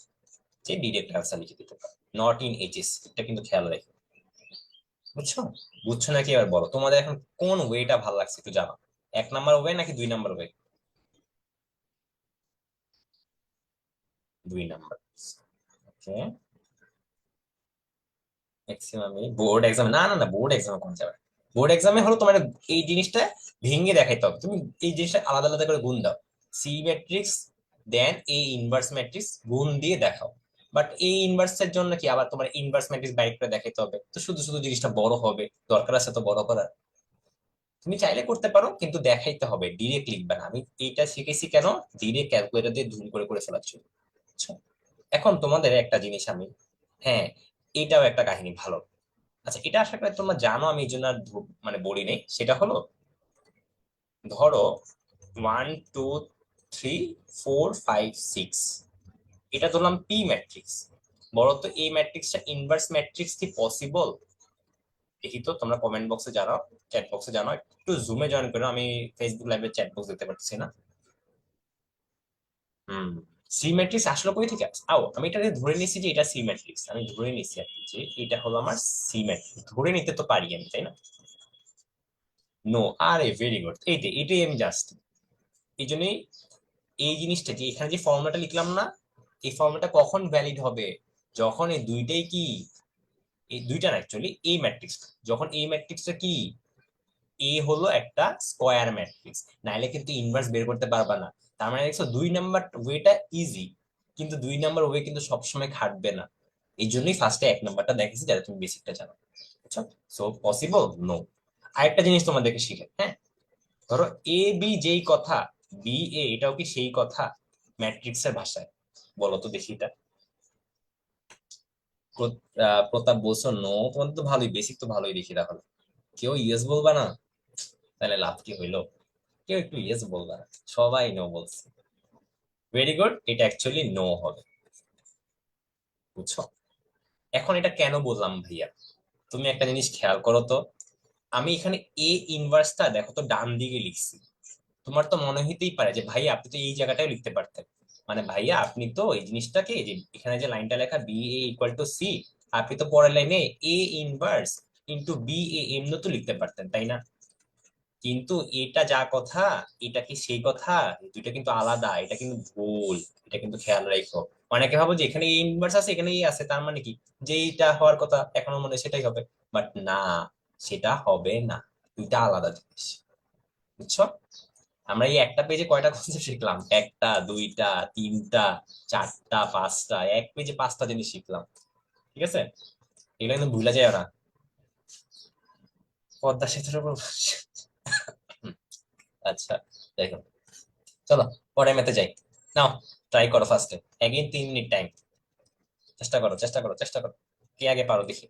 যে ডিরেক্ট অ্যান্সার লিখে দিতে পারো, নট ইন এইচএসসি, এটা কিন্তু খেয়াল রেখো। বুঝছো? বুঝছো নাকি এবার বলো তোমাদের এখন কোন ওয়েটা ভালো লাগছে একটু জানো, 1 নাম্বার ওয়ে নাকি 2 নাম্বার ওয়ে? 2 নাম্বার। ওকে, ম্যাক্সিমাম বোর্ড এক্সাম, না না না, বোর্ড এক্সামে কোন যাবে? বোর্ড এক্সামে হলো তোমার এই জিনিসটা ভেঙে দেখাইতে হবে, তুমি এই জিনিসটা আলাদা আলাদা করে গুণ দাও। C matrix then A inverse matrix গুণ দিয়ে দেখাও, বাট এই ইনভার্সের জন্য কি আবার তোমার ইনভার্স ম্যাট্রিক্স বাইর করে দেখাইতে হবে, তো শুধু শুধু জিনিসটা বড় হবে, দরকার আছে তো বড় করার? তুমি চাইলে করতে পারো, কিন্তু দেখাইতে হবে, ডিরেক্ট লিখবে না। আমি এইটা শিখেছি কেন, ডিরেক্ট ক্যালকুলেটর দিয়ে ধুম করে করে ফেলার জন্য। বুঝছো? এখন তোমাদের একটা জিনিস আমি, হ্যাঁ, এটাও একটা কাহিনী ভালো। আচ্ছা, এটা আশা করি তোমরা জানো, আমি এই জন্য আর মানে বলি নেই। সেটা হলো, ধরো 1 2 3 4 5 6, এটা ধরলাম পি ম্যাট্রিক্স। বলো তো এই ম্যাট্রিক্সটা ইনভার্স ম্যাট্রিক্স কি পসিবল? দেখি তো, তোমরা কমেন্ট বক্সে জানাও, চ্যাট বক্সে জানাও। একটু জুমে জয়েন করো, আমি ফেসবুক লাইভে চ্যাট বক্স দিতে পারছি না। হুম। সি ম্যাট্রিক্স আসলে কই থেকে আসে? আমি এটা ধরে নিছি যে এটা সি ম্যাট্রিক্স, আমি ধরে নিছি আর কি যে এটা হলো আমার সি ম্যাট্রিক্স, ধরে নিতে তো পারি আমি, তাই না? নো, আরে ভেরি গুড, এটাই আমি জাস্ট, এই জন্যই এই জিনিসটা যে এখানে যে ফর্মুলাটা লিখলাম না, এই ফর্মুলাটা কখন ভ্যালিড হবে? যখন এই দুইটাই কি, এই দুইটা না অ্যাকচুয়ালি এই ম্যাট্রিক্স, যখন এই ম্যাট্রিক্সটা কি, এ হলো একটা স্কোয়ার ম্যাট্রিক্স, নাইলে কিন্তু ইনভার্স বের করতে পারবা না। তার মানে দেখছো 2 নাম্বার ওয়েটা ইজি, কিন্তু 2 নাম্বার ওয়ে কিন্তু সবসময় খাটবে না। এই জন্যই ফার্স্টে 1 নাম্বারটা দেখেছি, যাতে তুমি বেসিকটা জানো। বুঝছো? So possible no. আরেকটা জিনিস তোমাদেরকে শিখে, হ্যাঁ, ধরো এ বি যেই কথা, বি এ এটাও কি সেই কথা ম্যাট্রিক্সের ভাষায়? বলো তো দেখি এটা। প্রতাপ বলছো নো, তোমাদের তো ভালোই, বেসিক তো ভালোই দেখি তাহলে। কেউ ইয়েস বলবা না? তাহলে লাভ কি হইলো? কেউ একটু ইয়েস বলবা না, সবাই নো বলছে। ভেরি গুড, এটা অ্যাকচুয়ালি নো হবে। বুঝছো? এখন এটা কেন বললাম ভাইয়া, তুমি একটা জিনিস খেয়াল করো তো। আমি এখানে এ ইনভার্সটা দেখো তো ডান দিকে লিখছি। তোমার তো মনে হইতেই পারে যে ভাইয়া আপনি তো এই জায়গাটায় লিখতে পারতেন, মানে ভাইয়া আপনি তো এই জিনিসটাকে, যে এখানে যে লাইনটা লেখা B A equal to C, আপনি তো পরের লাইনে A inverse into B A এমনি তো লিখতে পারতেন, তাই না? কিন্তু এটা যা কথা, এটা কি সেই কথা? এই দুইটা কিন্তু আলাদা, এটা কিন্তু ভুল, এটা কিন্তু খেয়াল রাখো। অনেকে ভাবো যে এখানে ইনভার্স আছে এখানে আছে, তার মানে কি যেটা হওয়ার কথা এখনো মনে হয় সেটাই হবে। বাট না, সেটা হবে না, দুইটা আলাদা জিনিস। বুঝছো? আমরা এই একটা পেজে কয়টা কনসেপ্ট শিখলাম? একটা, দুইটা, তিনটা, চারটা, পাঁচটা, এক পেজে 5টা জিনিস শিখলাম। ঠিক আছে? এগুলো কিন্তু ভুলে যায় ওরা। পদ্মা সেতুর উপর হুম, আচ্ছা, দেখো, চলো পরে মেতে যাই। নাও, ট্রাই করো ফার্স্টে, এগেইন 3 মিনিট টাইম। চেষ্টা করো, চেষ্টা করো, চেষ্টা করো। কে আগে পারো দেখি।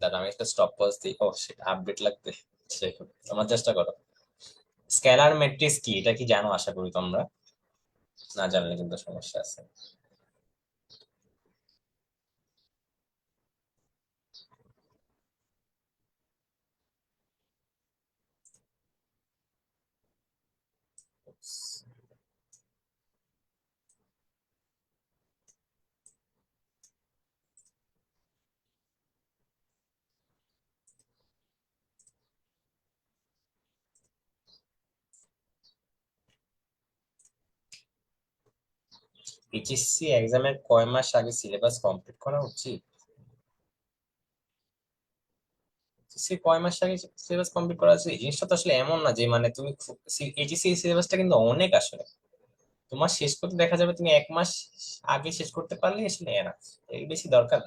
দাদা আমি একটা স্টপ পজ দিই, ও সেটা আপডেট লাগবে। দেখো, তোমার চেষ্টা করো। স্কেলার ম্যাট্রিক্স কি এটা কি জানো? আশা করি তোমরা, না জানলে কিন্তু সমস্যা আছে। এইচএসসি এক্সামের কয় মাস আগে সিলেবাস কমপ্লিট করা উচিত? সে কয় মাস আগে সিলেবাস কমপ্লিট করা আছে, এই জিনিসটা তো আসলে এমন না যে মানে তুমি, এইচএসসি সিলেবাসটা কিন্তু অনেক আসলে, তোমার শেষ করতে দেখা যাবে তুমি 1 মাস আগে শেষ করতে পারলে আসলে এরা, এর বেশি দরকার।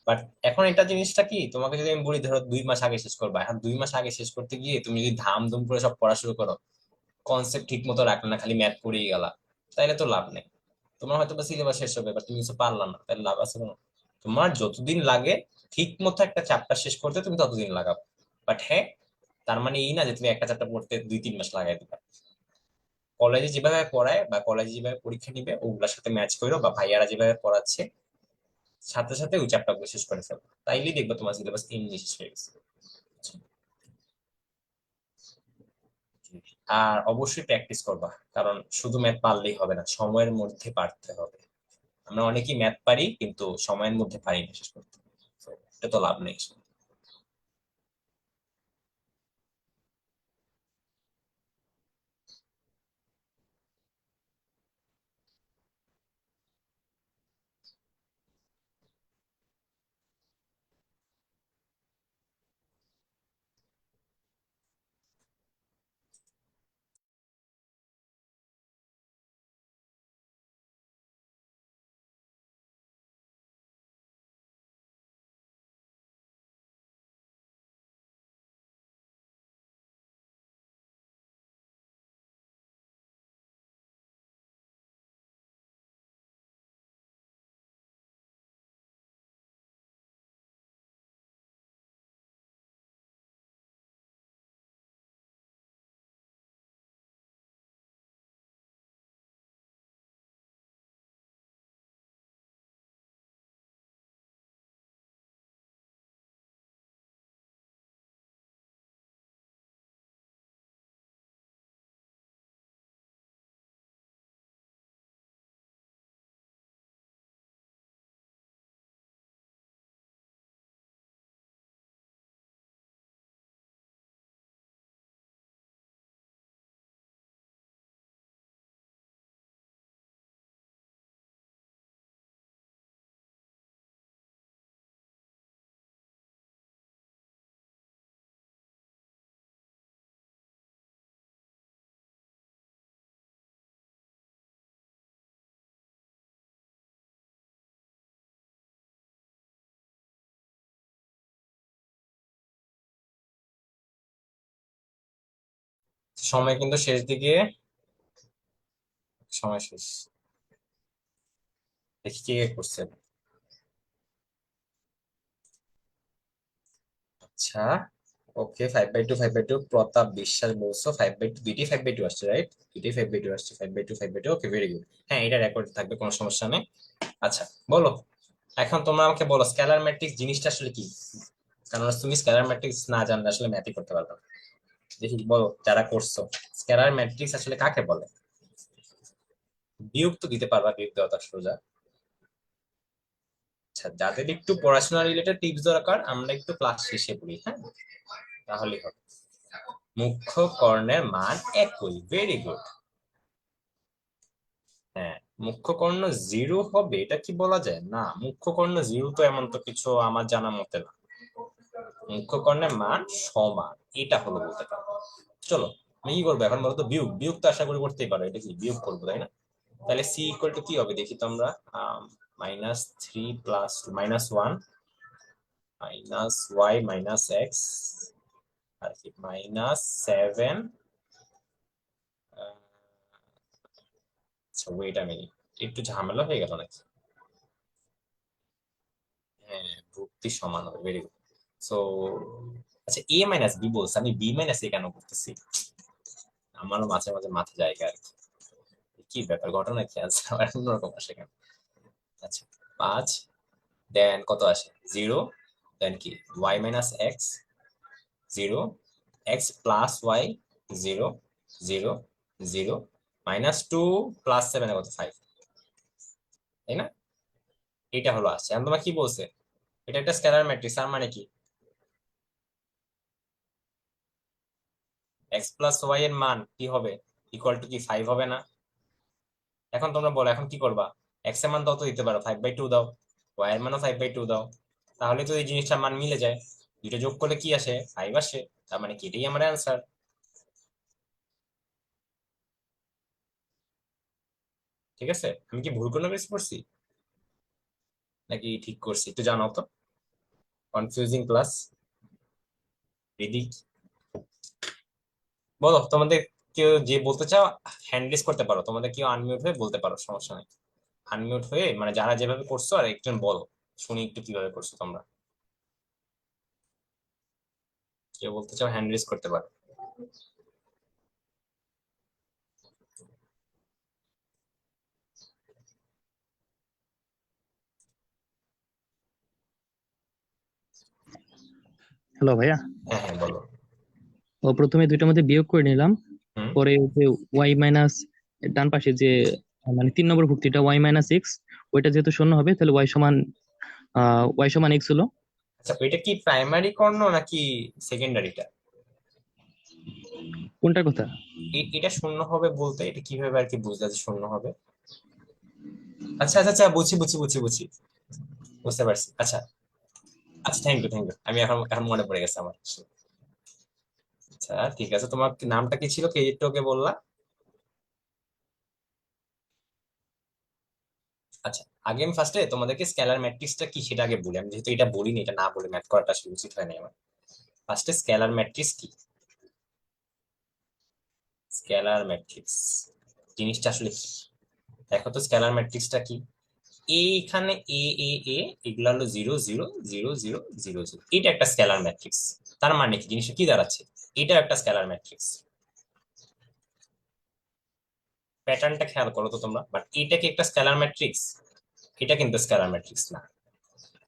বাট এখন এটা জিনিসটা কি, তোমাকে যদি আমি বলি ধরো 2 মাস আগে শেষ করবা, এখন 2 মাস আগে শেষ করতে গিয়ে তুমি যদি ধাম ধুম করে সব পড়া শুরু করো, কনসেপ্ট ঠিক মতো রাখলে না, খালি ম্যাথ পড়েই গেলা, তাইলে তো লাভ নেই। তোমার হয়তো বা সিলেবাস শেষ হবে, এবার তুমি কিছু পারলা না, তাহলে লাভ আছে কোনো? তোমার যতদিন লাগে ঠিক মতো একটা চ্যাপ্টার শেষ করতে, তুমি ততদিন লাগাও। বাট হ্যাঁ, তার মানে এই না যে তুমি একটা চ্যাপ্টার পড়তে 2 3 মাস লাগাই দিবে। কলেজে যেভাবে পড়ায় বা কলেজে যেভাবে পরীক্ষা নিবে ওগুলোর সাথে ম্যাচ করো, বা ভাইয়ারা যেভাবে পড়াচ্ছে সাথে সাথে ওই চ্যাপ্টার গুলো শেষ করে ফেলো, তাইলেই দেখবে তোমার সিলেবাস এমনি শেষ হয়ে গেছে। আর অবশ্যই প্র্যাকটিস করবা, কারণ শুধু ম্যাথ পারলেই হবে না, সময়ের মধ্যে পারতে হবে। আমরা অনেকেই ম্যাথ পারি কিন্তু সময়ের মধ্যে পারি না শেষ করতে। তো এটা তো লাভ নেই। সময় কিন্তু শেষ দিকে, সময় শেষ। দেখি কে করছে। আচ্ছা, ওকে, 5/2 5/2 প্রতাপ বিশ্বাস বলছো, 5/2 দুইটি 5/2 আসছে, রাইট? দুইটি 5/2 আসছে, 5/2 5/2, ওকে, ভেরি গুড। হ্যাঁ, এটা রেকর্ড থাকবে, কোনো সমস্যা নেই। আচ্ছা, বলো, এখন তোমরা আমাকে বলো স্কেলার ম্যাট্রিক্স জিনিসটা আসলে কি। কারণ তুমি স্কেলার ম্যাট্রিক্স না জানলে আসলে ম্যাথই করতে পারবে না। দেখি বলো যারা করছো, স্কেলার ম্যাট্রিক্স আসলে কাকে বলে। বিয়োগ তো দিতে পারবা, বিয়োগ দেওয়া সোজা। আচ্ছা, যাদের একটু পড়াশোনা রিলেটেড টিপস দরকার আমরা একটু ক্লাস শেষে বলি, হ্যাঁ, তাহলেই হবে। মুখ্য কর্ণের মান একই, ভেরি গুড। হ্যাঁ, মুখ্য কর্ণ জিরো হবে এটা কি বলা যায়? না, মুখ্য কর্ণ জিরো তো এমন তো কিছু আমার জানা মতে না। মুখ্য কর্ণের মান সমান, এটা হলো বলতে পারবো। চলো, আমি কি করবো এখন, বলতো বিয়োগ, বিয়োগ তো আশা করি করতেই পারো, এটা কি বিয়োগ করবো তাই না? তাহলে সি ইকুয়াল টু কি হবে দেখি তো আমরা। -3 plus -1 minus Y minus X, আর কি -7। আচ্ছা, ওয়েট আমি, একটু ঝামেলা হয়ে গেল নাকি? হ্যাঁ, ভুক্তি সমান হবে, ভেরি গুড। সো আচ্ছা, এ মাইনাস বি বলছে, আমি বি মাইনাস এ কেন করতেছি? আমারও মাঝে মাঝে মাথা জায়গা আর কি। কি ব্যাপার, ঘটনা কি আছে আবার অন্যরকম আসে কেন? আচ্ছা, 5, দেন কত আসে, 0, দেন কি Y minus X, 0, X plus Y, 0, 0, 0, -2 plus 7 কত, 5, তাই না? এটা হলো আসছে। এখন তোমার কি বলছে, এটা একটা স্কেলার ম্যাট্রিক্স, তার মানে কি এক্স প্লাস ওয়াই এর মান কি হবে, ইকুয়াল টু কি 5 হবে না? এখন তোমরা বলো এখন কি করবা। এক্স এর মান তত দিতে পারো, 5/2 দাও, ওয়াই এর মানও 5/2 দাও, তাহলে তো এই জিনিসটার মান মিলে যায়। দুইটা যোগ করলে কি আসে, 5 আসে। তার মানে কি এটাই আমার অ্যান্সার। ঠিক আছে, আমি কি ভুল কোনো কিছু করছি নাকি ঠিক করছি একটু জানাও তো। কনফিউজিং ক্লাস এদিক। বলো তোমাদের কেউ যে বলতে চাও, হ্যান্ড রেজ করতে পারো, তোমাদের কেউ আনমিউট হয়ে বলতে পারো, সমস্যা নেই। আনমিউট হয়ে মানে যারা যেভাবে করছো আর একজন বলো, শুনি একটু কিভাবে করছো তোমরা। কেউ বলতে চাও হ্যান্ড রেজ করতে পারো। হ্যালো ভাইয়া। হ্যাঁ হ্যাঁ, বলো। ও প্রথমে দুইটার মধ্যে বিয়োগ করে নিলাম। হুম। পরে যে ওয়াই মাইনাস ডান পাশে যে মানে 3 নম্বর ভুক্তিটা ওয়াই মাইনাস এক্স, ওইটা যেহেতু শূন্য হবে তাহলে ওয়াই সমান এক্স হলো। আচ্ছা, এটা কি প্রাইমারি কর্ণ নাকি সেকেন্ডারিটা? কোনটার কথা? এটা শূন্য হবে বলতে এটা কিভাবে আর কি বুঝলা যে শূন্য হবে? আচ্ছা আচ্ছা আচ্ছা, বুঝছি বুঝছি বুঝছি বুঝছি, বুঝতে পারছি। আচ্ছা আচ্ছা, থ্যাংক ইউ থ্যাংক ইউ, আমি এখন এখন মনে পড়ে গেছে আমার। আচ্ছা ঠিক আছে, তোমার নামটা কি ছিল, কে একটু ওকে বললা? আচ্ছা, আগে আমি ফার্স্টে তোমাদেরকে স্কেলার ম্যাট্রিক্সটা কি সেটা আগে বলি, আমি যেহেতু এটা বলিনি, এটা না বলে ম্যাথ করাটা আসলে উচিত হয়নি আমার। ফার্স্টে স্কেলার ম্যাট্রিক্স কি, স্কেলার ম্যাট্রিক্স জিনিসটা আসলে কি। দেখো তো স্কেলার ম্যাট্রিক্সটা কি। এইখানে এ এ এ এগুলো হলো 0 0 0 0 0 0, এটা একটা স্কেলার ম্যাট্রিক্স। তার মানে কি জিনিসটা কি দাঁড়াচ্ছে, এটা একটা স্কেলার ম্যাট্রিক্স। প্যাটার্নটা খেয়াল করো তো তোমরা, বাট এটা কি একটা স্কেলার ম্যাট্রিক্স? এটা কিন্তু স্কেলার ম্যাট্রিক্স না।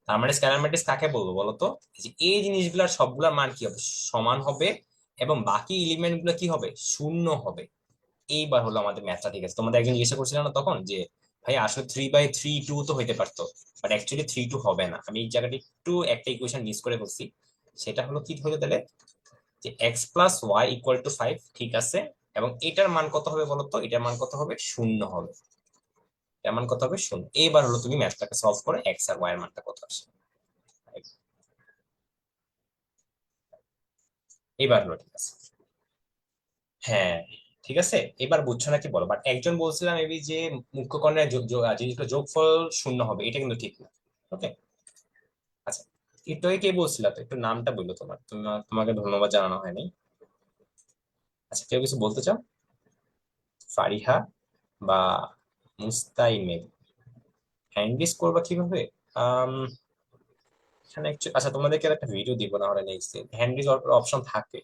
তার মানে স্কেলার ম্যাট্রিক্স কাকে বলবো বলো তো, এই যে এই জিনিসগুলোর সবগুলোর মান কি হবে, সমান হবে, এবং বাকি এলিমেন্ট গুলো কি হবে, শূন্য হবে। এইবার হলো আমাদের ম্যাথটা ঠিক আছে। তোমাদের একজন জিজ্ঞাসা করছিল না তখন যে ভাই আসলে 3/3 2 তো হইতে পারতো, বাট অ্যাকচুয়ালি 3 2 হবে না। আমি এই জায়গাটা একটু একটা ইকুয়েশন মিস করে বলছি। সেটা হলো কি হলো তাহলে, যে X plus Y equal to 5, ঠিক আছে, এবং এটার মান কত হবে বলতো, এটার মান কত হবে, শূন্য হবে। এটার মান কত হবে, শূন্য। এইবার হলো তুমি ম্যাথটাকে সলভ করে এক্স আর ওয়াই এর মানটা কত আসে। এইবার হলো ঠিক আছে। হ্যাঁ ঠিক আছে, এবার বুঝছো নাকি বলো। বাট একজন বলছিলাম এবি যে মুখ্য কর্ণের জিনিসগুলো যোগফল শূন্য হবে, এটা কিন্তু ঠিক না। ওকে। আচ্ছা, একটু আগে কে বলছিল, তো একটু নামটা বললো তোমার, তোমাকে ধন্যবাদ জানানো হয়নি। আচ্ছা, কেউ কিছু বলতে চাও? ফারিহা বা মুস্তাইমের হ্যান্ড রেজ করবা কিভাবে? আম, এখানে আচ্ছা, তোমাদেরকে একটা ভিডিও দিব না হলে নেক্সট দিন। হ্যান্ড রেজ অপশন থাকে,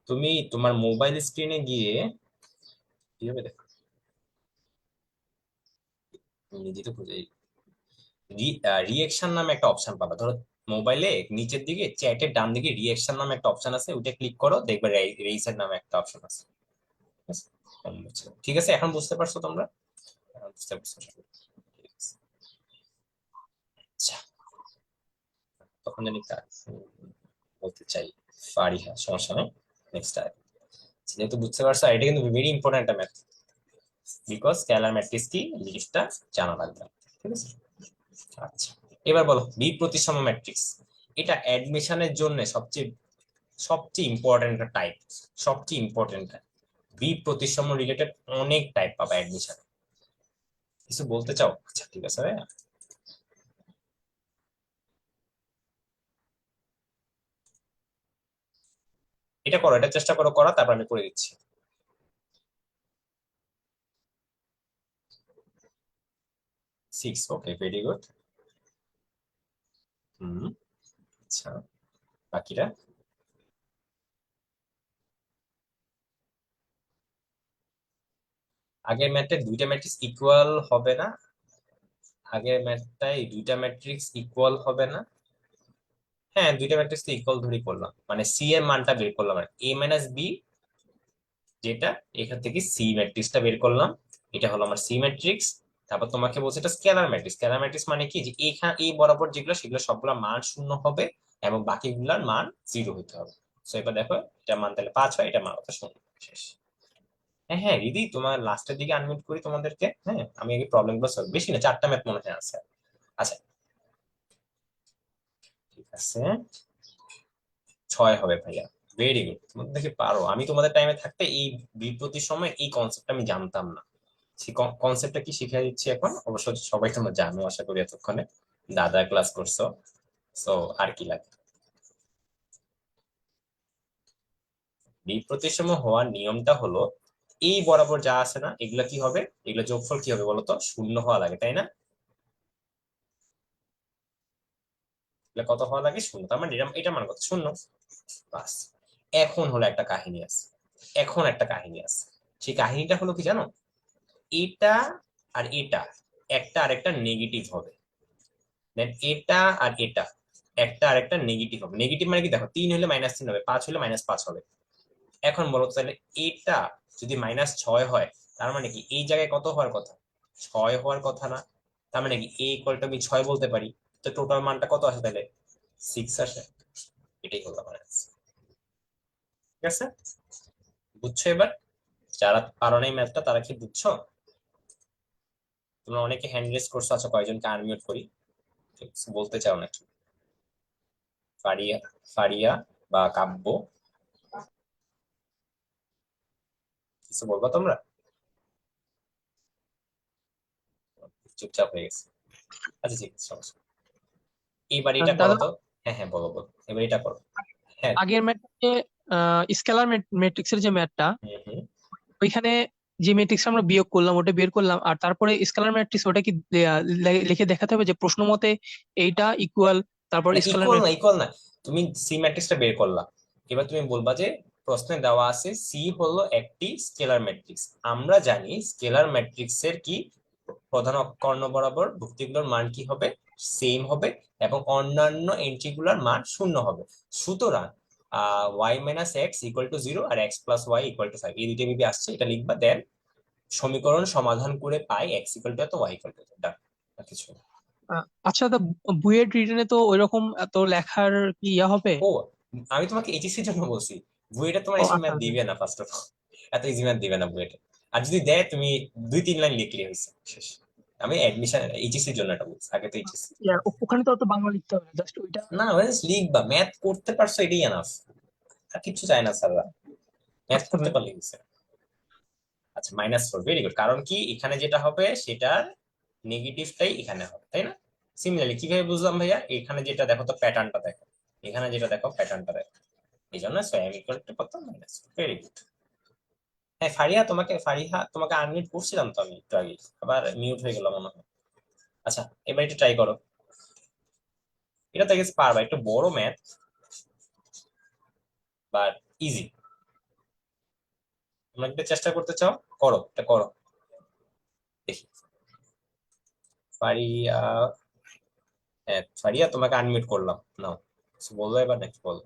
তুমি তোমার মোবাইল স্ক্রিনে গিয়ে কিভাবে দেখো, তুমি নিজে তো খুঁজে রিয়েকশন নামে একটা অপশন পাবা। ধরো মোবাইলে নিচের দিকে চ্যাটের ডান দিকে রিয়েকশন নামে একটা অপশন আছে, ওইটা ক্লিক করো, দেখবে রেইসের নামে একটা অপশন আছে। ঠিক আছে? ঠিক আছে, এখন বুঝতে পারছো তোমরা? এখন বুঝতে পারছো? ঠিক আছে। আচ্ছা, তখন জানি বলতে চাই ফারিহা, সমস্যা নেই। নেক্সট টাইম যেহেতু বুঝতে পারছো, আর এটা কিন্তু ভেরি ইম্পর্টেন্ট একটা ম্যাথ, বিকজ স্কেলার ম্যাট্রিক্স কি জিনিসটা জানা লাগবে। ঠিক আছে? আচ্ছা, এবার বলো বি প্রতিসম ম্যাট্রিক্স। এটা অ্যাডমিশনের জন্য সবচেয়ে সবচেয়ে ইম্পর্টেন্ট একটা টাইপ, সবচেয়ে ইম্পর্টেন্ট। বি প্রতিসম রিলেটেড অনেক টাইপ পাবা অ্যাডমিশন। কিছু বলতে চাও? আচ্ছা ঠিক আছে ভাইয়া। এটা করো, এটা চেষ্টা করো করা, তারপর আমি করে দিচ্ছি। 6, ওকে, ভেরি গুড। হুম, আচ্ছা, বাকিরা? আগের ম্যাথে দুইটা ম্যাট্রিক্স ইকুয়াল হবে না? আগের ম্যাথটাই দুইটা ম্যাট্রিক্স ইকুয়াল হবে না? হ্যাঁ, দুইটা ম্যাট্রিক্স ইকুয়াল ধরেই করলাম, মানে সি এর মানটা বের করলাম, আর এ মাইনাস বি, যেটা এখান থেকে সি ম্যাট্রিক্সটা বের করলাম, এটা হলো আমার সি ম্যাট্রিক্স। তারপর তোমাকে বলছে এটা স্কেলার ম্যাট্রিক্স। স্কেলার ম্যাট্রিক্স মানে কি, যে এইখানে এই বরাবর যেগুলো সেগুলো সবগুলা মান শূন্য হবে এবং বাকিগুলার মান জিরো হতে হবে। তো এবার দেখো, এটা মান তাহলে 5 হয়, এটা মান হচ্ছে শূন্য। শেষ। হ্যাঁ হ্যাঁ দিদি, তোমার লাস্টের দিকে আনমিউট করি তোমাদেরকে। হ্যাঁ, আমি আগে প্রবলেম গুলো solve- বেশি না, 4টা ম্যাথ মনে হয় আছে। আচ্ছা, ঠিক আছে, 6 হবে ভাইয়া। ভেরি গুড, তোমাদের দেখে পারো। আমি তোমাদের টাইমে থাকতে এই বিপ্রতির সময় এই কনসেপ্ট আমি জানতাম না। সেই কনসেপ্টটা কি শিখিয়ে দিচ্ছি এখন, অবশ্য সবাই তোমরা জানো আশা করি এতক্ষণে, দাদা ক্লাস করছো। সো আর কি লাগে। বিপ্রতিসম হওয়ার নিয়মটা হলো, এই বরাবর যা আছে না, এগুলা কি হবে, এগুলো যোগফল কি হবে বলতো, শূন্য হওয়া লাগে, তাই না? এগুলা কত হওয়া লাগে? শূন্য। তার মানে এটা মান কত? শূন্য। বাস। এখন হলো একটা কাহিনী আছে, এখন একটা কাহিনী আছে। সেই কাহিনীটা হলো কি জানো, এটা আর এটা একটা আরেকটা নেগেটিভ হবে, দেন এটা আর এটা একটা আরেকটা নেগেটিভ হবে। নেগেটিভ মানে কি, দেখো 3 হলে -3 হবে, 5 হলে -5 হবে। এখন বলো তো, তাহলে এটা যদি -6 হয়, তার মানে কি এই জায়গায় কত হওয়ার কথা? 6 হওয়ার কথা না? তার মানে কি এ ইকুয়াল টু আমি 6 বলতে পারি। তো টোটাল মানটা কত আসে তাহলে? 6 আসে। এটাই হলো আমার answer। ঠিক আছে, বুঝছো এবার? যারা পারো না এই ম্যাথটা, তারা কি বুঝছো? তোমরা অনেকে হ্যান্ড রেজ করছো, আচ্ছা কয়জনকে আনমিউট করি। ঠিক আছে, বলতে চাও নাকি? ফারিয়া, ফারিয়া বা কাব্য, কিছু বলবা তোমরা? চুপচাপ হয়ে গেছে। আচ্ছা ঠিক আছে, সমস্যা নেই। এইবার এটা করো দাদা, তো। হ্যাঁ হ্যাঁ, বলো বলো, এবার এটা করো। হ্যাঁ। আগের ম্যাটে স্কেলার ম্যাট্রিক্সের যে ম্যাথটা, হুম হুম। ওইখানে যে ম্যাট্রিক্স আমরা বিয়োগ করলাম ওটা বের করলাম, আর তারপরে স্কেলার ম্যাট্রিক্স ওটা কি লিখে দেখাতে হবে যে প্রশ্ন মতে এইটা ইকুয়াল, তারপর না, স্কেলার ইকুয়াল না, ম্যাট্রিক্স। ইকুয়াল না। তুমি সি ম্যাট্রিক্সটা বের করলা, এবার তুমি বলবা যে প্রশ্নে দেওয়া আছে সি হলো একটি স্কেলার ম্যাট্রিক্স। আমরা জানি স্কেলার ম্যাট্রিক্সের কি, প্রধান কর্ণ বরাবর ভুক্তিগুলোর মান কি হবে? সেম হবে, এবং অন্যান্য এন্ট্রিগুলোর মান শূন্য হবে। সুতরাং Y minus X equal to 0 আর X plus Y equal to 5, এই দুইটা বিবি আসছে, এটা লিখবা। দেন সমীকরণ সমাধান করে পাই এক্স ইকুয়াল টু এত, ওয়াই ইকুয়াল টু এত। ডান। আর কিছু না। আচ্ছা দাদা, বুয়েট রিটেনে তো ওইরকম এত লেখার কি ইয়া হবে? ও, আমি তোমাকে এইচএসসির জন্য বলছি, বুয়েটে তোমার ও এসব আচ্ছা ম্যাথ আচ্ছা। দিবে না ফার্স্ট অফ অল। এত ইজি ম্যাথ দিবে না বুয়েটে। আর যদি দেয়, তুমি 2-3 লাইন লিখলে হয়েছে, শেষ। আমি অ্যাডমিশন এইচএসসির জন্য এটা বলছি, আগে তো এইচএসসি। ইয়া, ওখানে তো অত বাংলা লিখতে হবে না, জাস্ট ওইটা। না, জাস্ট লিখবা, ম্যাথ করতে পারছো এটাই এনাফ। আর কিছু চায় না স্যাররা, ম্যাথ আচ্ছা করতে ভাই। পারলে হয়েছে। আচ্ছা, -4, ভেরি গুড। কারণ কি, এখানে যেটা হবে সেটার নেগেটিভটাই এখানে হবে, তাই না? সিমিলারলি কিভাবে বুঝলাম ভাইয়া, এখানে যেটা দেখো তো প্যাটার্নটা দেখো, এখানে যেটা দেখো প্যাটার্নটা দেখো, এই জন্য সোয়াম ইকুয়াল টু কত? -4, ভেরি গুড। হ্যাঁ ফারিহা তোমাকে আনমিউট করছিলাম তো আমি একটু আগে, আবার মিউট হয়ে গেল মনে হয়। আচ্ছা, এবার একটু ট্রাই করো। এটা তো গেছে পারবা, একটু বড় ম্যাথ বাট ইজি। তোমরা একটু চেষ্টা করতে চাও, করো, এটা করো দেখি। ফারিয়া, হ্যাঁ ফারিয়া তোমাকে আনমিউট করলাম, নাও কিছু বলবো এবার নাকি বলো?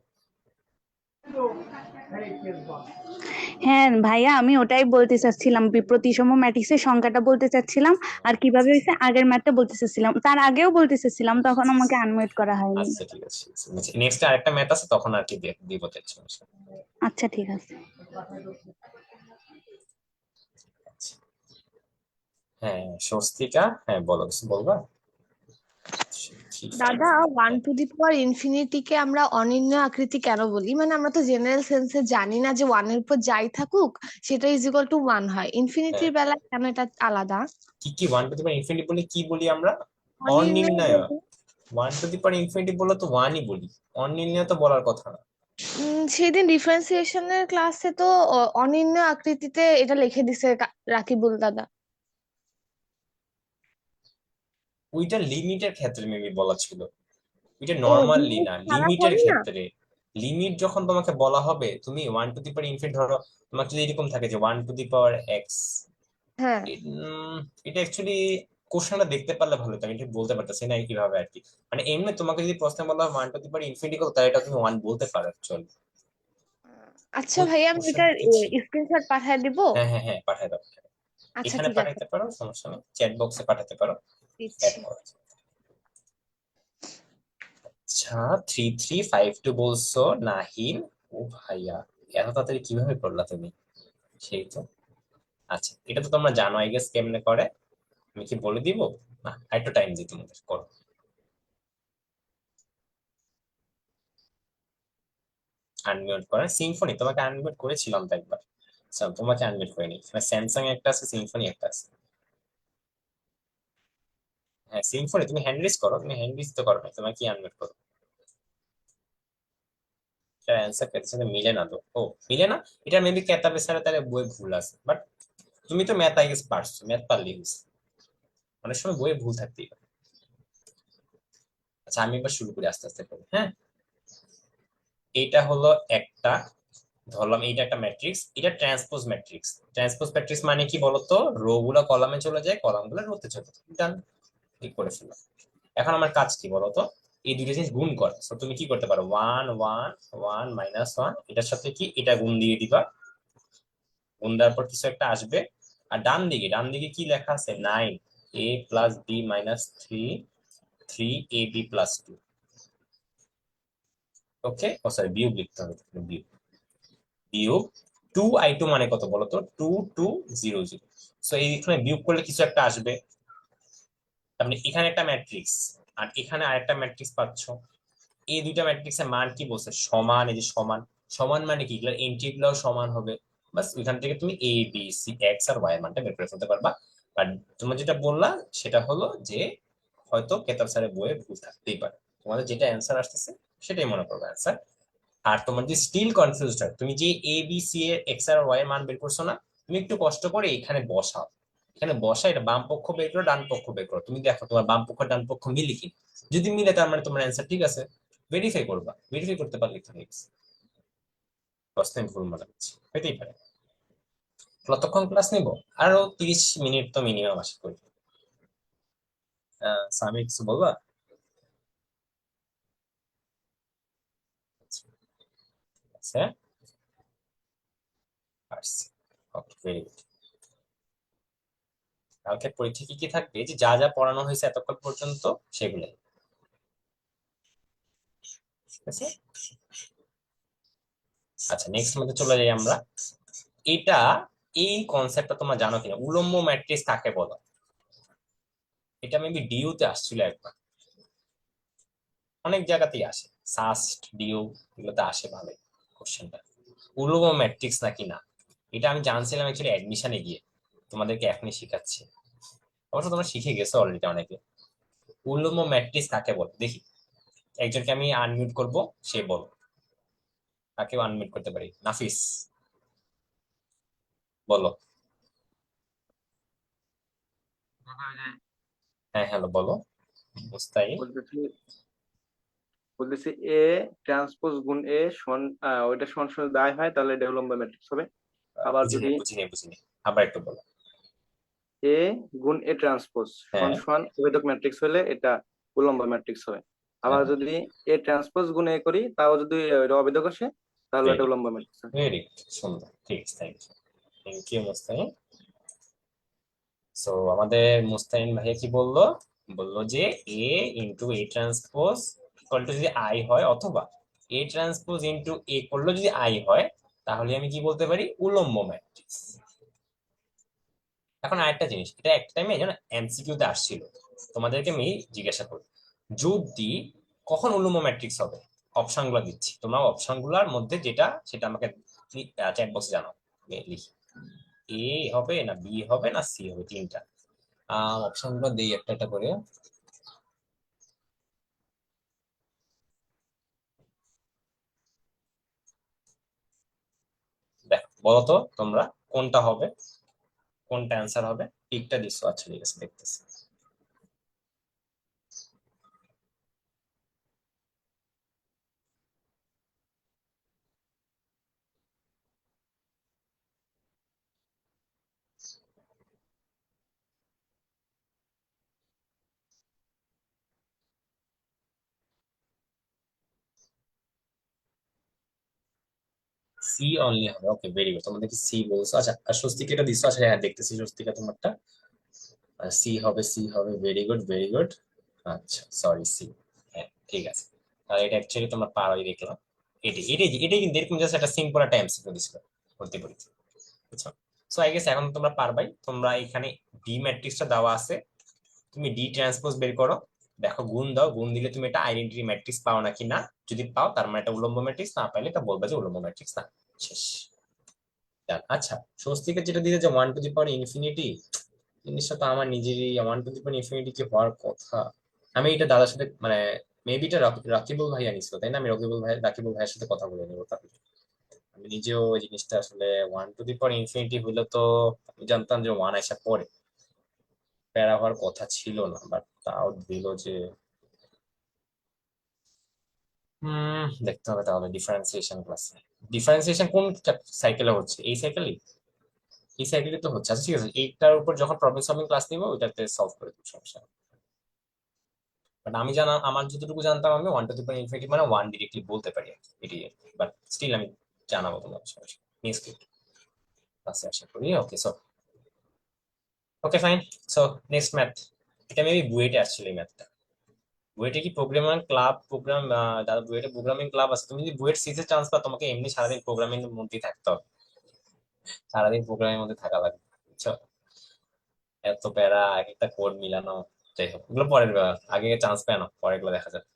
হ্যাঁ ভাইয়া, আমি ওটাই বলতে চাচ্ছিলাম, প্রতিসম ম্যাট্রিক্সের সংখ্যাটা বলতে চাচ্ছিলাম, আর কিভাবে হয়েছে আগের ম্যাথটা বলতে চাচ্ছিলাম, তার আগেও বলতে চাচ্ছিলাম, তখন আমাকে আনমিউট করা হয়নি। আচ্ছা ঠিক আছে, নেক্সট আরেকটা ম্যাথ আছে তখন আর কি দিব দেখছি। আচ্ছা ঠিক আছে। হ্যাঁ স্বস্তিকা, হ্যাঁ বলো, কিছু বলবা? দাদা, 1 টু দি পাওয়ার ইনফিনিটিকে আমরা অনির্ণয় আকৃতি কেন বলি? মানে আমরা তো জেনারেল সেন্সে জানি না যে 1 এর উপর যাই থাকুক সেটা ইজিক্যাল টু 1 হয়, ইনফিনিটির বেলায় কেন এটা আলাদা? কি 1 টু দি পাওয়ার ইনফিনিটি বলে কি বলি আমরা? অনির্ণয় অনির্ণয়। বলি। 1 টু দি পাওয়ার ইনফিনিটি বলে তো 1ই বলি, অনির্ণয় তো বলার কথা না। সেদিন ডিফারেন্সিয়েশনের ক্লাসে তো অনির্ণয় আকৃতিতে এটা লিখে দিছে রাকিবুল দাদা। ওইটা লিমিটের ক্ষেত্রে মেবি বলা ছিল, ওইটা ও, নর্মালি জিনিস না, খারাপ লিমিটের হবে না? ক্ষেত্রে। লিমিট যখন তোমাকে বলা হবে, তুমি 1 টু দি পাওয়ার ইনফিনিটি ধরো, তোমাকে যদি এরকম থাকে যে 1 টু দি পাওয়ার x, হ্যাঁ। এটা অ্যাকচুয়ালি কোশ্চেনটা দেখতে পারলে ভালো হতো, আমি ঠিক বলতে পারতেছি না কিভাবে আর কি। মানে এমনি তোমাকে যদি প্রশ্ন বলা হয় 1 টু দি পাওয়ার ইনফিনিটি কত, তাহলে এটা তুমি 1 বলতে পারো অ্যাকচুয়ালি। আচ্ছা ভাইয়া, আমি কোশ্চেনটা এটার কি ছিল? স্ক্রিনশট পাঠিয়ে দিব। হ্যাঁ হ্যাঁ হ্যাঁ, পাঠাই দাও। আচ্ছা এখানে ঠিক আছে, পাঠাইতে পারো, সমস্যা নেই, চ্যাট বক্সে পাঠাতে পারো, অ্যাড দিচ্ছি। করা যায়। আচ্ছা 3352 বলছো নাহিন। ও ভাইয়া, এত তাড়াতাড়ি কিভাবে করলা তুমি? সেই তো। আচ্ছা এটা তো তোমরা জানো আই গেস কেমনে করে, আমি কি বলে দিব? না, একটু টাইম দিই তোমাদের, করো। আনমিউট করে সিম্ফনি, তোমাকে আনমিউট করেছিলাম তো একবার। আচ্ছা, তোমাকে আনমিউট করিনি, স্যামসাং একটা আছে, সিম্ফনি একটা আছে। হ্যাঁ সিম্ফনি, তুমি হ্যান্ড রেজ করো, তুমি হ্যান্ড রেজ তো করো না, তোমাকে কি আনমিউট করো? এটা অ্যান্সার পেতে সাথে মিলে না তো, ও মিলে না। এটা মেবি কেতাবে স্যার তাহলে বই ভুল আছে, বাট তুমি তো ম্যাথ আই গেস পারছো, ম্যাথ পারলেই হয়েছে। অনেক সময় বইয়ে ভুল থাকতেই পারে। আচ্ছা আমি এবার শুরু করি আস্তে আস্তে করে, হ্যাঁ। এইটা হলো একটা, ধরলাম এইটা একটা ম্যাট্রিক্স, এটা ট্রান্সপোজ ম্যাট্রিক্স। ট্রান্সপোজ ম্যাট্রিক্স মানে কি বলতো, রো গুলো কলামে চলে যায়, কলাম গুলো রোতে চলে যায়, ডান, ঠিক করে ফেললাম। এখন আমার কাজ কি বলতো, এই দুটো জিনিস গুণ করা। তো তুমি কি করতে পারো, 1 1 1 - 1, এটার সাথে কি এটা গুণ দিয়ে দিবা, গুণ দেওয়ার পর কিছু একটা আসবে। আর ডান দিকে কি লেখা আছে, 9a + b - 3 3ab+2। ওকে, ও সরি বিয়োগ লিখতে হবে, বিয়োগ, বিয়োগ 2i2 মানে কত বলতো, 2200। সো এইখানে বিয়োগ করলে কিছু একটা আসবে। তার মানে এখানে একটা ম্যাট্রিক্স আর এখানে আরেকটা ম্যাট্রিক্স পাচ্ছ। এই দুইটা ম্যাট্রিক্সের মান কি বলছে, সমান। এই যে সমান, সমান মানে কি, এগুলোর এন্ট্রি গুলো সমান হবে। বাস ওইখান থেকে তুমি A B C x R Y এর মানটা বের করে ফেলতে পারবা। আর তোমরা যেটা বললা সেটা হলো যে হয়তো কেতাব স্যারের বইয়ে ভুল থাকতেই পারে, তোমাদের যেটা অ্যান্সার আসতেছে সেটাই মনে করবে অ্যান্সার। আর তোমার যে স্টিল কনফিউজড হয়, তুমি যে এ বি সি এর এক্স আর ওয়াই এর মান বের করছো না, তুমি একটু কষ্ট করে এখানে বসাও। এখানে বসা, এটা বাম পক্ষ বের করো, ডান পক্ষ বের করো, তুমি দেখো তোমার বাম পক্ষ ডান পক্ষ মিলে কি। যদি মিলে তার মানে তোমার অ্যান্সার ঠিক আছে, ভেরিফাই করবা, ভেরিফাই করতে পারলে তো হয়ে গেছে। প্রশ্ন ভুল মানে হচ্ছে, হইতেই পারে। কতক্ষণ ক্লাস নিব? আরো 30 মিনিট তো মিনিমাম আশা করি। সামি কিছু বলবা? আচ্ছা পারছি, ওকে ভেরি গুড। কালকে পরীক্ষা কি কি থাকবে, যে যা যা পড়ানো হয়েছে এতক্ষণ পর্যন্ত সেগুলাই, ঠিক আছে। আচ্ছা নেক্সট মধ্যে চলে যাই আমরা। এটা, এই কনসেপ্টটা তোমরা জানো কিনা, উলম্ব ম্যাট্রিক্স কাকে বলো? এটা মেবি ডিইউ তে আসছিল একবার, অনেক জায়গাতেই আসে, সাস্ট ডিইউ এগুলোতে আসে ভালো কোশ্চেনটা। উলম্ব ম্যাট্রিক্স নাকি না, এটা আমি জানছিলাম অ্যাকচুয়ালি অ্যাডমিশনে গিয়ে, তোমাদেরকে এখনই শিখাচ্ছি। অবশ্য তোমরা শিখে গেছো অলরেডি অনেকে। উলম্ব ম্যাট্রিক্স কাকে বলে দেখি, একজনকে আমি আনমিউট করব, সে বল। তাকেও আনমিউট করতে পারি, নাফিস। বলো। দাদা ওই যে হ্যাঁ হ্যালো বলো মুস্তাহিন। বলতেছি বলতেছি এ ট্রান্সপোজ গুণ এ সমান ওইটা সমান সমান দায় হয় তাহলে এটা উলম্ব ম্যাট্রিক্স হবে। আবার বুঝিনি যদি বুঝিনি বুঝিনি, আবার একটু বলো। এ গুণ এ ট্রান্সপোজ সমান হ্যাঁ সমান অভেদক ম্যাট্রিক্স হলে এটা উলম্ব ম্যাট্রিক্স হবে। আবার হ্যাঁ, যদি এ ট্রান্সপোজ গুণ এ করি তাও যদি ওইটা অভেদক আসে তাহলে এটা ভেরি উলম্ব ম্যাট্রিক্স হবে। ভেরি সুন্দর, ঠিক আছে, থ্যাংক ইউ মুস্তাহিন। সো আমাদের মুস্তাহিন ভাইয়া কি বললো, বললো যে A into A transpose equal to যদি আই হয়, অথবা এ ট্রান্সপোজ ইন্টু এ করলে যদি আই হয়, তাহলে আমি কি বলতে পারি, উলম্ব ম্যাট্রিক্স। এখন আরেকটা জিনিস, এটা একটা টাইমে যেন এমসিকিউ তে আসছিল, তোমাদেরকে আমি জিজ্ঞাসা করি, যদি কখন উলম্ব ম্যাট্রিক্স হবে, অপশন গুলো দিচ্ছি, তোমরা অপশন গুলার মধ্যে যেটা সেটা আমাকে চ্যাট বক্সে জানাও, আমি লিখি এ হবে না বি হবে না সি হবে, তিনটা অপশন গুলো দিই একটা একটা করে। দেখো বলো তো তোমরা কোনটা হবে, কোনটা অ্যান্সার হবে, টিকটা দিচ্ছ, আচ্ছা ঠিক আছে দেখতেছি। সি অনলি হবে, ওকে ভেরি গুড, তোমাদের কি সি বলছো, আচ্ছা আর স্বস্তিকা এটা দিচ্ছ, আচ্ছা হ্যাঁ দেখতেছি স্বস্তিকা তোমারটা, সি হবে, সি হবে, ভেরি গুড ভেরি গুড। আচ্ছা সরি সি, হ্যাঁ ঠিক আছে, তাহলে এটা অ্যাকচুয়ালি তোমরা পারোই দেখলাম। এটি এটাই এটাই কিন্তু এরকম জাস্ট একটা সিম্পল একটা এমসিকিউ দিছিল বলতে পারি, বুঝছো। সো আই গেস এখন তোমরা পারবাই, তোমরা এখানে ডি ম্যাট্রিক্সটা দেওয়া আছে, তুমি ডি ট্রান্সপোজ বের করো, দেখো গুণ দাও, গুণ দিলে তুমি এটা আইডেন্টিটি ম্যাট্রিক্স পাও নাকি না, যদি পাও তার মানে এটা উলম্ব ম্যাট্রিক্স, না পাইলে এটা বলবা যে উলম্ব ম্যাট্রিক্স না, শেষ। Done. আচ্ছা স্বস্তিকের যেটা দিতে যে one to the power infinity, জিনিসটা তো আমার নিজেরই, one to the power infinity কি হওয়ার কথা, আমি এটা দাদার সাথে মানে মেবি এটা রাকিবুল ভাইয়া নিছিল তাই না, আমি রাকিবুল ভাইয়ের সাথে কথা বলে নেবো তাহলে। আমি নিজেও ওই জিনিসটা আসলে one to the power infinity হলে তো আমি জানতাম যে ওয়ান আসা পরে, প্যারা হওয়ার কথা ছিল না, বাট তাও দিল যে, দেখতে হবে তাহলে ডিফারেন্সিয়েশন ক্লাসে। ডিফারেন্সিয়েশন কোন সাইকেলে হচ্ছে, এই সাইকেলে, এই সাইকেলে তো হচ্ছে, আচ্ছা ঠিক আছে, এইটার উপর যখন প্রবলেম সলভিং ক্লাস নিবো ওইটাতে সলভ করে দেবো, সমস্যা নেই। বাট আমি জানা, আমার যতটুকু জানতাম আমি one to the power infinity মানে ওয়ান ডিরেক্টলি বলতে পারি আর কি, এটি, বাট স্টিল আমি জানাবো তোমার, সমস্যা নেক্সট ক্লাসে আশা করি। Okay so, okay fine. So next math, এটা মেবি বুয়েটে আসছিল এই ম্যাথটা। বুয়েটে কি প্রোগ্রামিং ক্লাব প্রোগ্রাম, দাদা বুয়েটে প্রোগ্রামিং ক্লাব আছে, তুমি যদি বুয়েট সিসে চান্স পাও তোমাকে এমনি সারাদিন প্রোগ্রামিং এর মধ্যেই থাকতে হবে, সারাদিন প্রোগ্রামের মধ্যে থাকা লাগবে, বুঝছো, এত প্যারা, এক একটা কোড মিলানো, যাই হোক ওগুলো পরের ব্যাপার, আগে চান্স পায় না, পরে এগুলো দেখা যাবে।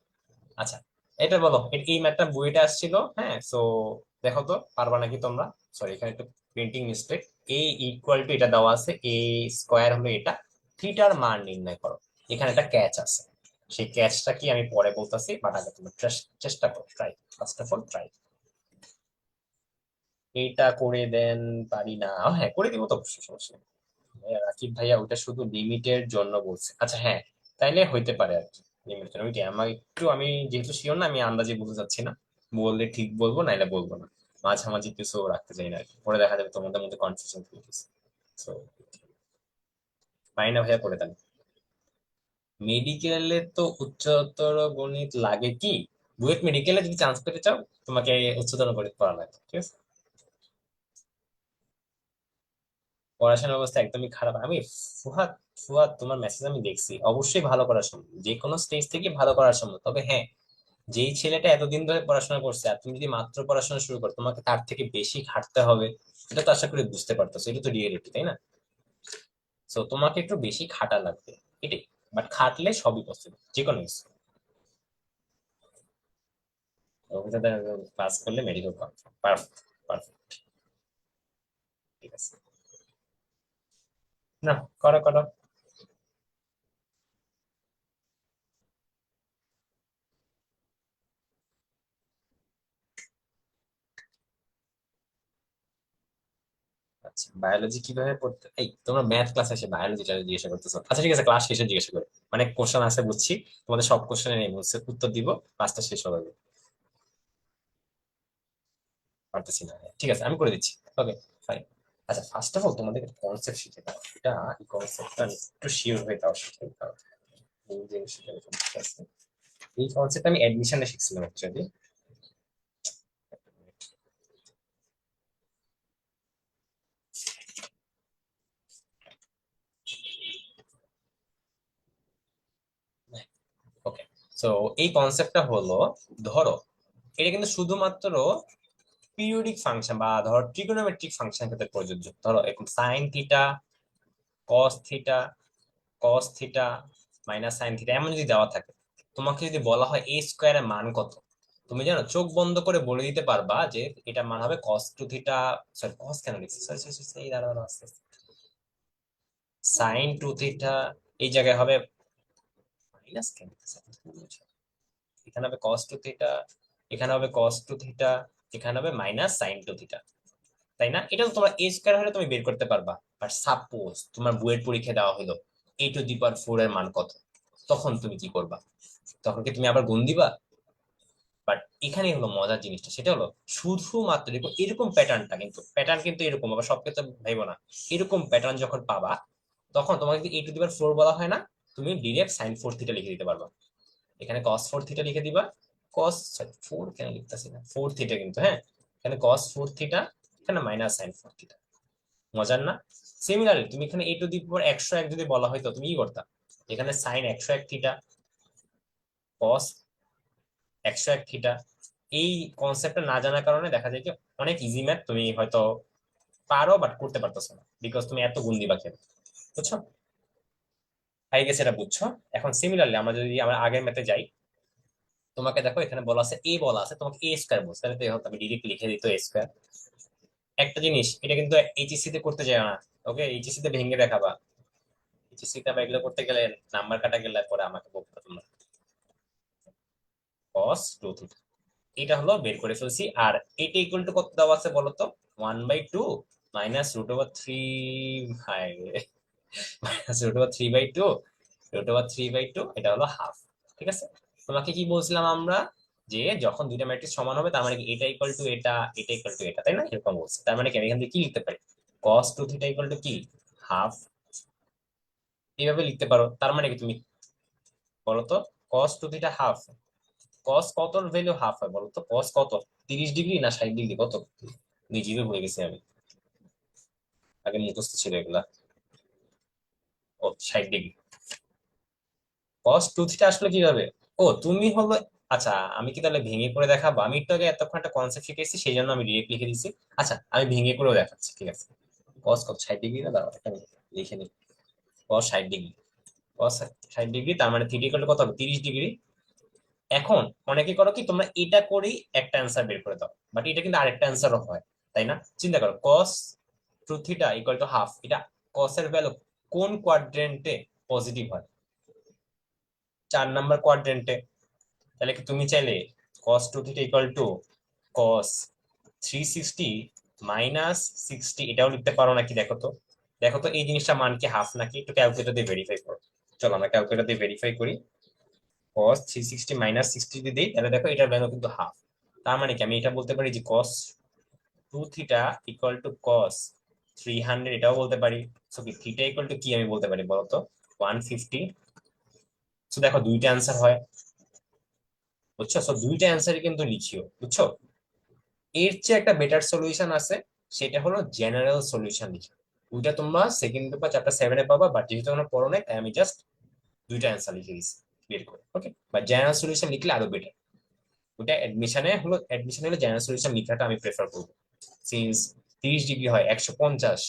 আচ্ছা এটা বলো, এই ম্যাথটা বুয়েটে আসছিল, হ্যাঁ সো দেখো তো পারবা নাকি তোমরা, সরি এখানে একটু printing mistake, A equal to এটা দেওয়া আছে, এ স্কোয়ার হলো এটা, থিটার মান নির্ণয় করো, এখানে একটা ক্যাচ আছে, সেই ক্যাচটা কি আমি পরে বলতেছি, বাট আগে তুমি চেষ্টা করো, try, first of all try, এইটা করে দেন, পারি না, হ্যাঁ করে দিব তো অবশ্যই, সমস্যা নেই। রাকিব ভাইয়া ওটা শুধু লিমিটের জন্য বলছে, আচ্ছা হ্যাঁ তাইলে হইতে পারে আর কি, লিমিটের জন্য ওইটাই, আমার একটু আমি যেহেতু শিওর না, আমি আন্দাজে বলতে চাচ্ছি না, বললে ঠিক বলবো নাইলে বলবো না, মাঝামাঝি কিছু রাখতে চাই না আর কি, পরে দেখা যাবে তোমাদের মধ্যে কনফিউশন ফিল হয়েছে। তো পারি না ভাইয়া করে দেন। মেডিকেলে তো উচ্চতর গণিত লাগে কি, বুয়েট মেডিকেলে যদি চান্স পেতে চাও তোমাকে উচ্চতর গণিত পড়া লাগে, ঠিক আছে। পড়াশোনার অবস্থা একদমই খারাপ, আমি ফুহাদ, ফুহাদ তোমার মেসেজ আমি দেখছি, অবশ্যই ভালো করার সম্ভব, যে কোনো স্টেজ থেকে ভালো করার সম্ভব, তবে হ্যাঁ যেই ছেলেটা এতদিন ধরে পড়াশোনা করছে আর তুমি যদি মাত্র পড়াশোনা শুরু করো, তোমাকে তার থেকে বেশি খাটতে হবে, এটা তো আশা করি বুঝতে পারতেছো, এটা তো রিয়েলিটি তাই না, তো তোমাকে একটু বেশি খাটা লাগবে, এটাই, বাট খাটলে সবই পসিবল, যে কোনো কিছু। অভিজ্ঞতা পাস করলে মেডিকেল কনফার্ম, পারফেক্ট পারফেক্ট, ঠিক আছে, না করো করো। আচ্ছা বায়োলজি কিভাবে পড়তে, এই তোমরা ম্যাথ ক্লাসে এসে বায়োলজিটা জিজ্ঞাসা করতেছো? আচ্ছা ঠিক আছে, ক্লাস শেষে জিজ্ঞাসা করো, মানে কোশ্চেন আছে বুঝছি, তোমাদের সব কোশ্চেনের উত্তর দিব, ক্লাসটা শেষ হবে। পারতেছি না, ঠিক আছে আমি করে দিচ্ছি। Okay fine. আচ্ছা ফার্স্ট অফ অল তোমাদের কনসেপ্ট শিখে দাও, এটা এই কনসেপ্টটা একটু শিওর হয়ে দাও, শিখে দাও। এই জিনিসটা এরকম ঠিক আছে। এই কনসেপ্ট আমি অ্যাডমিশনে শিখছিলাম অ্যাকচুয়ালি। ওকে, সো এই কনসেপ্টটা হলো, ধরো এটা কিন্তু শুধুমাত্র পিরিয়ডিক ফাংশন বা ধরো ট্রিগোনোমেট্রিক ফাংশন ক্ষেত্রে প্রযোজ্য। ধরো এখন sign theta, cos theta, cos theta minus sine theta এমন যদি দেওয়া থাকে, তোমাকে যদি বলা হয় এ স্কোয়ারের মান কত, তুমি জানো চোখ বন্ধ করে বলে দিতে পারবা যে এটা মান হবে কস টু থিটা, সরি কস কেন লিখছি, সরি সরি সরি দাঁড়া, সাইন টু থিটা, এই জায়গায় হবে মাইনাস কেন লিখছি? এখানে হবে কস টু থিটা, এখানে হবে কস টু থিটা, এখানে হবে মাইনাস সাইন টু থিটা, তাই না? এটা তো তোমার এ স্কয়ার হলে তুমি বের করতে পারবা। বাট সাপোজ তোমার বুয়েট পরীক্ষা দেওয়া হলো a⁴ এর মান কত, তখন তুমি কি করবা? তখন কি তুমি আবার গুণ দিবা? বাট এখানে হলো মজার জিনিসটা, সেটা হলো শুধুমাত্র দেখো এরকম প্যাটার্নটা, কিন্তু প্যাটার্ন কিন্তু এরকম, আবার সব ক্ষেত্রে ভাইবো না, এরকম প্যাটার্ন যখন পাবা তখন তোমাকে যদি a⁴ বলা হয় না, তুমি ডিরেক্ট sin4 থিটা লিখে দিতে পারবা। এখানে cos4 থিটা লিখে দিবা, cos সরি 4 কেন লিখতেছি না, 4 থিটা কিন্তু, হ্যাঁ এখানে cos4 থিটা, এখানে মাইনাস sin4 থিটা। মজার না? সিমিলারলি তুমি এখানে a⁴ 101 যদি বলা হয়তো তুমি কি করতা? এখানে sin 101 থিটা, cos 101 থিটা। এই কনসেপ্টটা না জানার কারণে দেখা যায় কি অনেক ইজি ম্যাথ তুমি হয়তো পারো বাট করতে পারতেছো না, বিকজ তুমি এত গুণ দিবা কেন, বুঝছো? আই গেস এটা বুঝছো। এখন সিমিলারলি আমরা আগের ম্যাথে যাই, তোমাকে দেখো এখানে বলা আছে এ, বলা আছে তোমাকে a স্কয়ার বলছে, তাহলে তো এই হতো আমি ডিরেক্ট লিখে দিত a স্কয়ার। একটা জিনিস, এটা কিন্তু এইচএসসি তে করতে যায় না, ওকে এইচএসসি তে ভেঙে দেখাবা, এইচএসসি তে আবার এগুলো করতে গেলে নাম্বার কাটা গেলে পরে আমাকে বলতে তোমরা। cos 2 থিটা, এটা হলো বের করে ফেলছি। আর এটা ইকুয়াল টু কত দেওয়া আছে বলো তো? 1/2 মাইনাস √3, ভাই মাইনাস √3/2, √3/2, এটা হলো হাফ। ঠিক আছে, তোমাকে কি বলছিলাম আমরা, যে যখন দুইটা ম্যাট্রিক্স সমান হবে তার মানে কি এটা ইকুয়াল টু এটা, এটা ইকুয়াল টু এটা, তাই না? এরকম বলছে, তার মানে কি আমি এখান থেকে কি লিখতে পারি? cos 2 থিটা ইকুয়াল টু কি হাফ, এইভাবে লিখতে পারো। তার মানে কি তুমি বলো তো, cos 2 থিটা হাফ, cos কতর ভ্যালু হাফ হয় বলো তো? cos কত, 30 ডিগ্রি না 60 ডিগ্রি, কত নিজেই ভুলে গেছি আমি, আগে মুখস্থ ছিল এগুলা। ও 60 ডিগ্রি। cos 2 থিটা আসলে কিভাবে, ও তুমি হলো, আচ্ছা আমি কি তাহলে ভেঙে করে দেখাবো? আমি একটু আগে এতক্ষণ একটা কনসেপ্ট শিখেছি সেই জন্য আমি ডিরেক্ট লিখে দিচ্ছি। আচ্ছা আমি ভেঙে করেও দেখাচ্ছি, ঠিক আছে? cos কত, 60 ডিগ্রি না, দাঁড়াও একটা মিনিট, লিখে নিই। cos 60 ডিগ্রি, cos 60 ডিগ্রি, তার মানে থিটা ইকুয়াল টু কত হবে? 30 ডিগ্রি। এখন অনেকে করো কি, তোমরা এটা করেই একটা অ্যান্সার বের করে দাও, বাট এটা কিন্তু আরেকটা অ্যান্সারও হয়, তাই না? চিন্তা করো, cos 2 theta equal to half, এটা cos এর ভ্যালু কোন কোয়াড্রেন্টে পজিটিভ হয়? 4 নাম্বার কোয়াড্রেন্টে। তাহলে কি তুমি চাইলে cos 2 theta equal to cos 360 minus 60 এটাও লিখতে পারো নাকি? দেখো তো, দেখো তো এই জিনিসটা মান কি হাফ নাকি, একটু ক্যালকুলেটর দিয়ে ভেরিফাই করো। চলো আমরা ক্যালকুলেটর দিয়ে ভেরিফাই করি। cos 360 মাইনাস 60 যদি দিই, তাহলে দেখো এটার ভ্যালু কিন্তু হাফ। তার মানে কি আমি এটা বলতে পারি যে cos 2 theta equal to cos 300, এটাও বলতে পারি। সো কি থিটা ইকুয়াল টু কি আমি বলতে পারি বলো তো? 150। সো দেখো দুইটা অ্যান্সার হয়, বুঝছো? সো দুইটা অ্যান্সারই কিন্তু লিখিও, বুঝছো? এর চেয়ে একটা বেটার সলিউশন আছে, সেটা হলো জেনারেল সলিউশন লিখা। ওইটা তোমরা সেকেন্ড পেপার চ্যাপ্টার 7-এ পাবা, বাট যেহেতু তোমরা পড়ো নাই তাই আমি জাস্ট দুইটা অ্যান্সার লিখে দিচ্ছি বের করে, ওকে? বা জেনারেল সলিউশন লিখলে আরো বেটার। ওটা অ্যাডমিশনে হলে জেনারেল সলিউশন লিখাটা আমি প্রেফার করবো, সিন্স 30 ডিগ্রি হয় 150,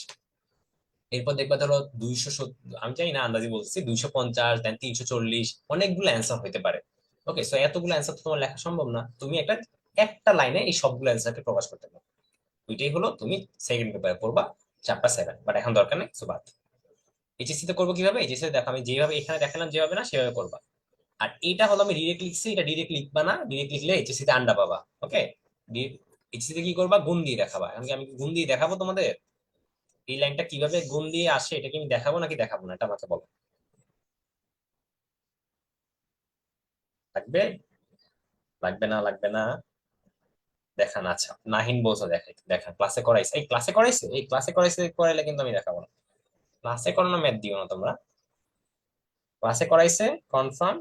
এরপর দেখবা ধরো 270, আমি জানি না আন্দাজি বলছি, 250, দেন 340, অনেকগুলো অ্যান্সার হতে পারে। ওকে, সো এতগুলো অ্যান্সার তো তোমার লেখা সম্ভব না, তুমি একটা একটা লাইনে এই সবগুলো অ্যান্সারকে প্রকাশ করতে পারো। ওইটাই হলো তুমি সেকেন্ড পেপারে পড়বা চ্যাপ্টার 7, বাট এখন দরকার নেই, সো বাদ। এইচএসসি তে করবো কিভাবে? এইচএসসি দেখো আমি যেভাবে এখানে দেখালাম যেভাবে না সেভাবে করবা। আর এটা হলো আমি ডিরেক্ট লিখছি, এটা ডিরেক্ট লিখবা না, ডিরেক্ট লিখলে এইচএসসি তে আন্ডা পাবা, ওকে? এইচএসসি তে কি করবা? গুণ দিয়ে দেখাবা। এখন কি আমি গুণ দিয়ে দেখাবো তোমাদের? এই লাইনটা কিভাবে গুণ দিয়ে আসে এটা কি আমি দেখাবো নাকি দেখাবো না, এটা আমাকে বলো। লাগবে? লাগবে না, লাগবে না? দেখান, আচ্ছা নাহিন বলছো দেখাই, দেখান ক্লাসে করাইছে, এই ক্লাসে করাইছে, এই ক্লাসে করাইছে করাইলে কিন্তু আমি দেখাবো না। ক্লাসে করানো ম্যাথ দিও না তোমরা, ক্লাসে করাইছে কনফার্ম,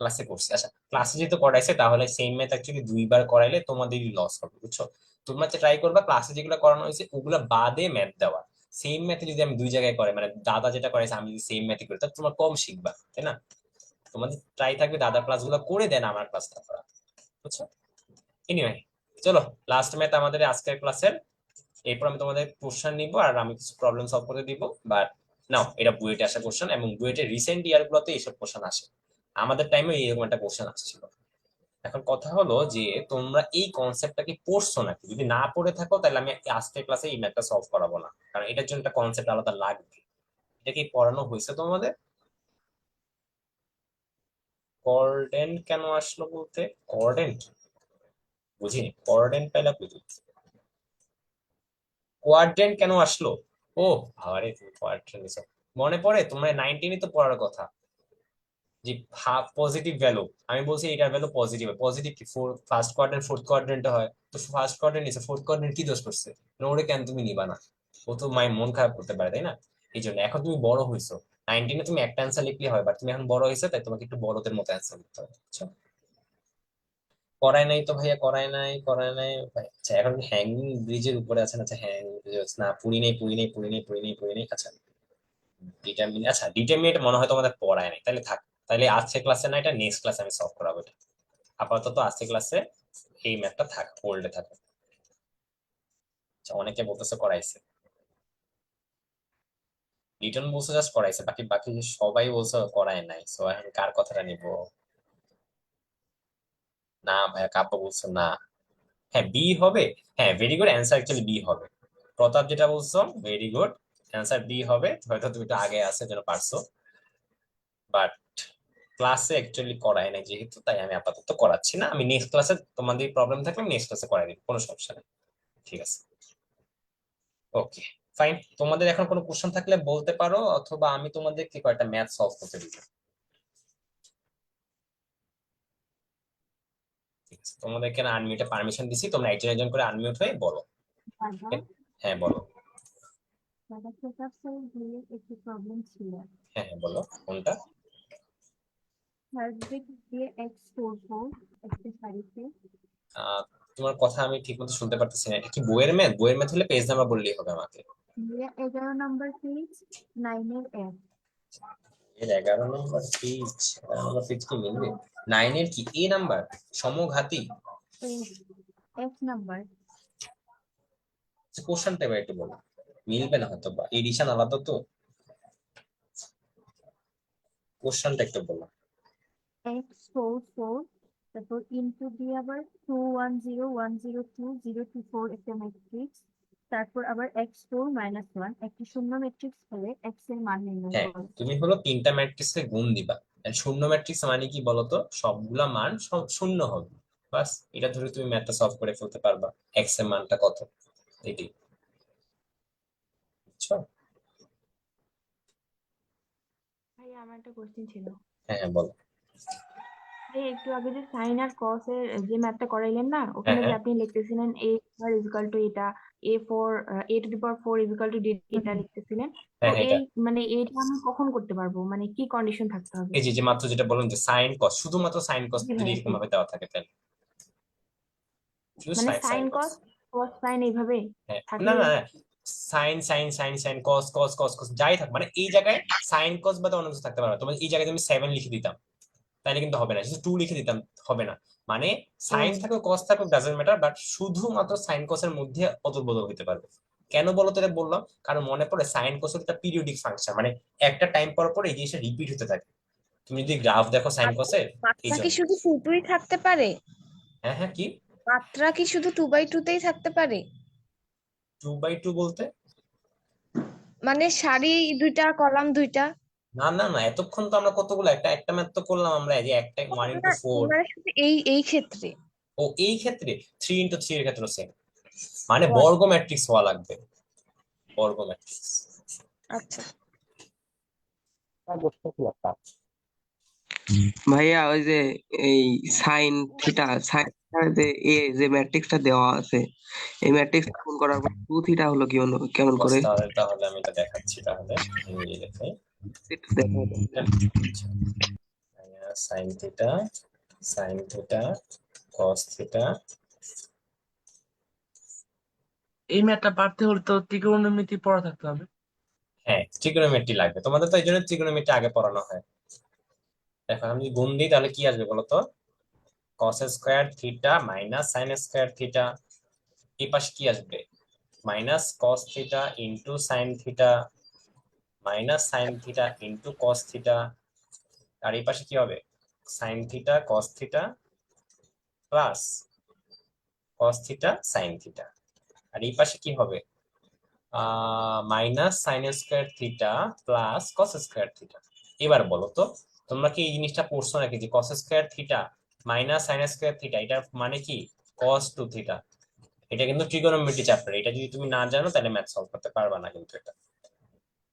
ক্লাসে করছে। আচ্ছা ক্লাসে যেহেতু করাইছে তাহলে সেম ম্যাথ অ্যাকচুয়ালি দুইবার করাইলে তোমাদেরই লস হবে, বুঝছো? তোমরা যে ট্রাই করবা ক্লাসে যেগুলো করানো হয়েছে ওগুলো বাদে ম্যাথ দেওয়া। সেম ম্যাথে যদি আমি দুই জায়গায় করাই, মানে দাদা যেটা করাইছে আমি যদি সেম ম্যাথে করি, তাহলে তোমরা কম শিখবা, তাই না? তোমাদের ট্রাই থাকবে দাদার ক্লাসগুলো করে দেন আমার ক্লাসটা করা, বুঝছো? এনিওয়ে, চলো লাস্ট ম্যাথ আমাদের আজকের ক্লাসের। এরপর আমি তোমাদের কোশ্চেন নিব আর আমি কিছু প্রবলেম সলভ করে দিব। বাট নাও, এটা বুয়েটে আসা কোশ্চেন এবং বুয়েটের রিসেন্ট ইয়ার গুলোতে এইসব কোশ্চেন আসে, আমাদের টাইমে এরকম একটা কোশ্চেন আসছিল। এখন কথা হলো যে তোমরা এই কনসেপ্টটা কি পড়ছো নাকি? যদি না পড়ে থাকো তাহলে আমি আজকের ক্লাসে এই ম্যাথটা সলভ করাবো না, কারণ এটার জন্য একটা কনসেপ্ট আলাদা লাগবে। এটা কি পড়ানো হয়েছে তোমাদের? কোঅর্ডিনেট কেন আসলো বলতে, কোঅর্ডিনেট বুঝিনি, কোঅর্ডিনেট পাইলা বুঝি, কোয়াড্রেন্ট কেন আসলো? ও আরে তুমি কোয়াড্রেন্ট, মনে পড়ে তোমরা 19 তো পড়ার কথা, যে পজিটিভ ভ্যালু। আমি বলছি এটার ভ্যালু পজিটিভ, পজিটিভ কি ফার্স্ট কোয়াড্রেন্ট ফোর্থ কোয়াড্রেন্টে হয়, তো ফার্স্ট কোয়াড্রেন্ট নিছে, ফোর্থ কোয়াড্রেন্ট কি দোষ করছে? ওরে কেন তুমি নিবা না? ও তো মন খারাপ করতে পারে, তাই না? এই জন্য এখন তুমি বড় হইছো, 19 তুমি একটা অ্যান্সার লিখলে হয়, বাট তুমি এখন বড় হয়েছো তাই তোমাকে একটু বড়দের মতো অ্যান্সার লিখতে হবে, বুঝছো? করায় নাই তো ভাইয়া, করায় নাই, করায় নাই ভাই। আচ্ছা এখন হ্যাঙ্গিং ব্রিজের উপরে আছেন, আচ্ছা হ্যাঙ্গিং ব্রিজ না, পুরি নেই, পুরি নেই, পুরি নেই, পুরি নেই, পুরি নেই। আচ্ছা ডিটারমিনেট, আচ্ছা ডিটারমিনেট মনে হয় তোমাদের পড়ায় নাই, তাহলে থাক, তাহলে আজকে ক্লাসে না, এটা নেক্সট ক্লাসে আমি সলভ করাবো এটা। আপাতত আজকে ক্লাসে এই ম্যাথটা থাক, হোল্ডে থাকো। আচ্ছা অনেকে বলতেছে করাইছে, রিটার্ন বলছে জাস্ট করাইছে, বাকি বাকি সবাই বলছে করায় নাই, সো এখন কার কথাটা নিব? না ভাইয়া কাব্য বলছো না, হ্যাঁ বি হবে। হ্যাঁ very good, answer actually B হবে। প্রতাপ যেটা বলছো ভেরি গুড, অ্যান্সার বি হবে। হয়তো তুমি একটু আগে আসে জন্য পারছো, বাট ক্লাসে অ্যাকচুয়ালি করায় নাই যেহেতু, তাই আমি আপাতত করাচ্ছি না। আমি নেক্সট ক্লাসে তোমাদের প্রবলেম থাকলে নেক্সট ক্লাসে করাই দিব, কোনো সমস্যা নেই, ঠিক আছে? ওকে ফাইন, তোমাদের এখন কোনো কোশ্চেন থাকলে বলতে পারো, অথবা আমি তোমাদেরকে কয়েকটা ম্যাথ সলভ করতে দিব। ঠিক আছে, তোমাদেরকে না আনমিউটে পারমিশন দিছি, তোমরা একজন একজন করে আনমিউট হয়ে বলো। দাদা হ্যাঁ বলো। দাদা সেটআপ সেল দিয়ে একটি প্রবলেম ছিল। হ্যাঁ হ্যাঁ বলো, কোনটা? থার্ড ব্রিক দিয়ে x44 একটা সারিতে আহ, তোমার কথা আমি ঠিক মতো শুনতে পারতেছি না, এটা কি বইয়ের ম্যাথ? বইয়ের ম্যাথ হলে পেজ নাম্বার বললেই হবে আমাকে। দিয়ে 11 নম্বর পেজ 9 এর f এর 11 নম্বর পেজ, 11 নম্বর পেজ কি মিলবে? 9 এর কি এ নাম্বার, সমঘাতী? f নাম্বার কোশ্চেনটা এবার একটু বলো, মিলবে না হয়তো, বা এডিশন আলাদা তো, কোশ্চেনটা একটু বলো। x44 তারপর ইনটু দিয়ে আবার 210102 একটা ম্যাট্রিক্স, তারপর আবার x4 -1 একটি শূন্য ম্যাট্রিক্স হলে x এর মান নির্ণয় হ্যাঁ করো। তুমি হলো তিনটা ম্যাট্রিক্সে গুণ দিবা, আর শূন্য ম্যাট্রিক্স মানে কি বলতো, সবগুলা মান শূন্য হবে, বাস এটা ধরে তুমি ম্যাথটা সলভ করে ফেলতে পারবা, এক্স এর মানটা কত, এটাই, বুঝছো? ভাই আমার একটা কোশ্চেন ছিল। হ্যাঁ হ্যাঁ বলো। ভাই একটু আগে যে সাইন আর কস এর যে ম্যাথটা করাইলেন না, হ্যাঁ ওখানে যে হ্যাঁ আপনি লিখতেছিলেন a স্কয়ার ইকুয়াল টু এটা, a to the power 4 equal to এটা লিখতেছিলেন, তো হ্যাঁ হ্যাঁ এটা এই মানে এইটা আমি কখন করতে পারবো, মানে কি কন্ডিশন থাকতে হবে? এই যে যে মাত্র যেটা বললাম যে সাইন কস, শুধুমাত্র সাইন কস জি যদি ভাইয়া এরকম জি, ভাবে দেওয়া থাকে তাহলে শুধু মানে sine sine cos. Cos cos sine এইভাবে হ্যাঁ না থাকলে। না, sine sine sine sine cos cos cos cos যাই থাক, মানে এই জায়গায় সাইন কস বাদে অন্য কিছু থাকতে পারবে, তোমার এই জায়গায় তুমি 7 লিখে দিতাম তাহলে কিন্তু হবে না, শুধু 2 লিখে দিতাম হবে না, মানে ও সাইন থাকুক কস থাকুক ডাজন্ট ম্যাটার, বাট শুধুমাত্র সাইন কসের মধ্যে অদল বদল হতে পারবে। কেন বলো তো এটা বললাম, কারণ মনে পড়ে সাইন কস একটা পিরিয়ডিক ফাংশন, মানে একটা টাইম পর পর এই জিনিসটা রিপিট হতে থাকে, তুমি যদি গ্রাফ দেখো সাইন কসের, এই মাত্রা কি জন্য। শুধু 2 থাকতে পারে? হ্যাঁ হ্যাঁ কি মাত্রা কি শুধু 2/2 থাকতে পারে? 2/2 বলতে? মানে সারি 2টা কলাম 2টা? না না না, এতক্ষণ তো আমরা কতগুলো একটা একটা ম্যাথ তো করলাম আমরা, এই যে একটা 1 into 4। মানে শুধু এই ক্ষেত্রে? ও এই ক্ষেত্রে 3 into 3 এর ক্ষেত্রে সেম, মানে ও বর্গ ম্যাট্রিক্স হওয়া লাগবে, বর্গ ম্যাট্রিক্স। আচ্ছা। ভাইয়া ওই যে এই সাইন থিটা, যে যে ম্যাট্রিক্সটা দেওয়া আছে, এই ম্যাট্রিক্স গুণ করার পর 2θ হলো কি কেমন করে? তাহলে আমি এটা দেখাচ্ছি, তাহলে এই দেখাই। একটু দেখাও তো। Sine theta, sine theta, cos theta. এই ম্যাথটা পারতে হলে তো ত্রিকোণমিতি পড়া থাকতে হবে। হ্যাঁ, ট্রিগোনোমেট্রি লাগবে তোমাদের, তো এই জন্য ট্রিগোনোমেট্রি আগে পড়ানো হয়। দেখো আমি যদি গুণ দিই তাহলে কি আসবে বলো তো? Cos square theta minus sine square theta. এই পাশে কি আসবে? Minus cos theta into sine theta, minus sine theta into cos theta. আর এই পাশে কি হবে? Sine theta cos theta plus cos theta sine theta. আর এই পাশে কি হবে? Minus sine square theta plus cos square theta. এবার বলো তো, তোমরা কি এই জিনিসটা পড়ছো নাকি যে কস square theta minus sine square theta, এটার মানে কি কস টু থিটা? এটা কিন্তু ট্রিগোনোমেট্রি চ্যাপ্টার, এটা যদি তুমি না জানো তাহলে ম্যাথ সলভ করতে পারবা না কিন্তু এটা।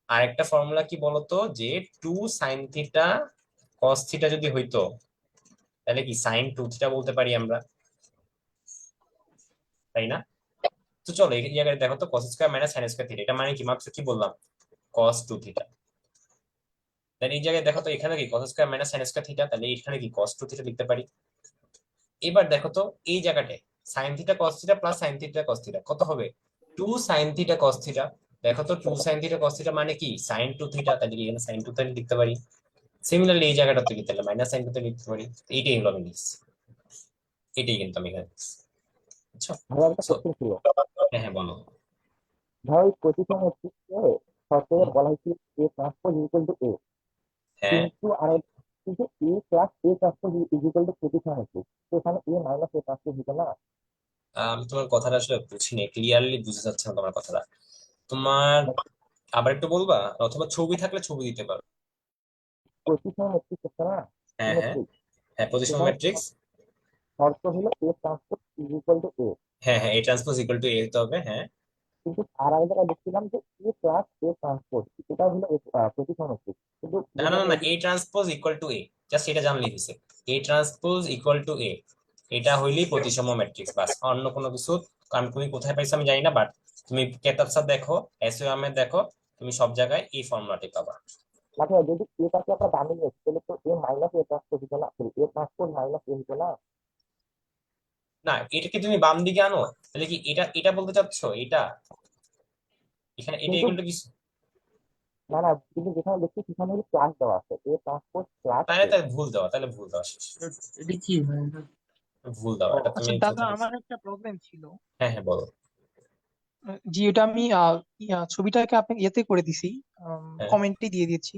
আরেকটা ফর্মুলা কি বলতো, যে 2 সাইন থিটা কস থিটা যদি হইতো তাহলে কি সাইন 2 থিটা বলতে পারি আমরা, তাই না? তো চলো এই জায়গায় দেখো তো, cos square minus sine square theta, এটা মানে কি মাত্র কি বললাম? কস 2 থিটা। তাহলে এই জায়গায় দেখো তো, এখানে কি cos square minus sine square theta, তাহলে এখানে কি কস 2 থিটা লিখতে পারি। এবার দেখো তো এই জায়গাটায় sign theta cos theta plus sign theta cos theta কত হবে? 2 সাইন থিটা কস থিটা। দেখো তো 2 সাইন থিটা কস থিটা মানে কি সাইন 2 থিটা, তাহলে কি এখানে সাইন 2 থিটা লিখতে পারি। সিমিলারলি এই জায়গাটা থেকে তাহলে মাইনাস সাইন 2 থিটা লিখতে পারি। এইটাই হলো আমি লিখছি, এটাই কিন্তু আমি এখানে লিখছি। বুঝছো? ভাইয়া একটা So, কোশ্চেন ছিল। হ্যাঁ হ্যাঁ বলো। ভাই প্রতিটা ম্যাট্রিক্সে শর্তে বলা হয়েছিল A transpose equal to A, হ্যাঁ, কিন্তু A plus A transpose equal to প্রতিটা ম্যাট্রিক্স, তো এখানে এ মাইনাস এ ট্রান্সপোজ হতো না? আমি তোমার কথাটা আসলে বুঝিনি, ক্লিয়ারলি বুঝতে যাচ্ছে না তোমার কথাটা। তোমার আবার একটু বলবা, অথবা ছবি থাকলে ছবি দিতে পারো। প্রতিটা ম্যাট্রিক্স হচ্ছে না, হ্যাঁ হ্যাঁ সিমেট্রিক, হ্যাঁ, প্রতিসম সেখানে ম্যাট্রিক্স। শর্ত হলো এ ট্রান্সপোজ ইকুয়াল টু এ, হ্যাঁ হ্যাঁ, এ ট্রান্সপোজ ইকুয়াল টু এ হতে হবে, হ্যাঁ। কিন্তু আর আগে জায়গায় দেখছিলাম যে এ প্লাস এ ট্রান্সপোজ, এটা হলো প্রতিটা ম্যাট্রিক্স, কিন্তু না না না না, যেখানে এ transpose equal to A, just এটা জানলেই হয়েছে। এ ট্রান্সপোজ ইকুয়াল টু এ, এটা হইলেই প্রতিসম ম্যাট্রিক্স, বাস। অন্য কোনো কিছু কারণ তুমি কোথায় পাইছো আমি জানি না, বাট তুমি কেতাব সাথ দেখো, এসইও আহমেদ দেখো, তুমি সব জায়গায় এই ফর্মুলাটি পাবা। মানে যদি এটাকে আমরা দামি নিয়ে তাহলে তো এ মাইনাস এ ট্রান্সপোজ হতো না, এ ট্রান্সপোজ মাইনাস এ হতো না? না, এটাকে তুমি বাম দিকে আনো, তাহলে কি এটা এটা বলতে চাচ্ছ? এটা এখানে এটা কিন্তু ইকুয়াল টু কিছু, না না, কিন্তু যেখানে দেখছি সেখানে হলো প্লাস দেওয়া আছে, এ ট্রান্সপোজ প্লাস তাহলে এ। তাহলে ভুল দেওয়া, তাহলে ভুল দেওয়া শেষ। এটা কি ভাই? ভুল দেওয়া, ও এটা আচ্ছা তুমি দাদা, কোথায় আমার দেখছো? একটা প্রবলেম ছিল। হ্যাঁ হ্যাঁ বলো। জি, ওটা আমি ছবিটাকে আপনি ইয়েতে করে দিছি, হ্যাঁ, কমেন্টে দিয়ে দিয়েছি।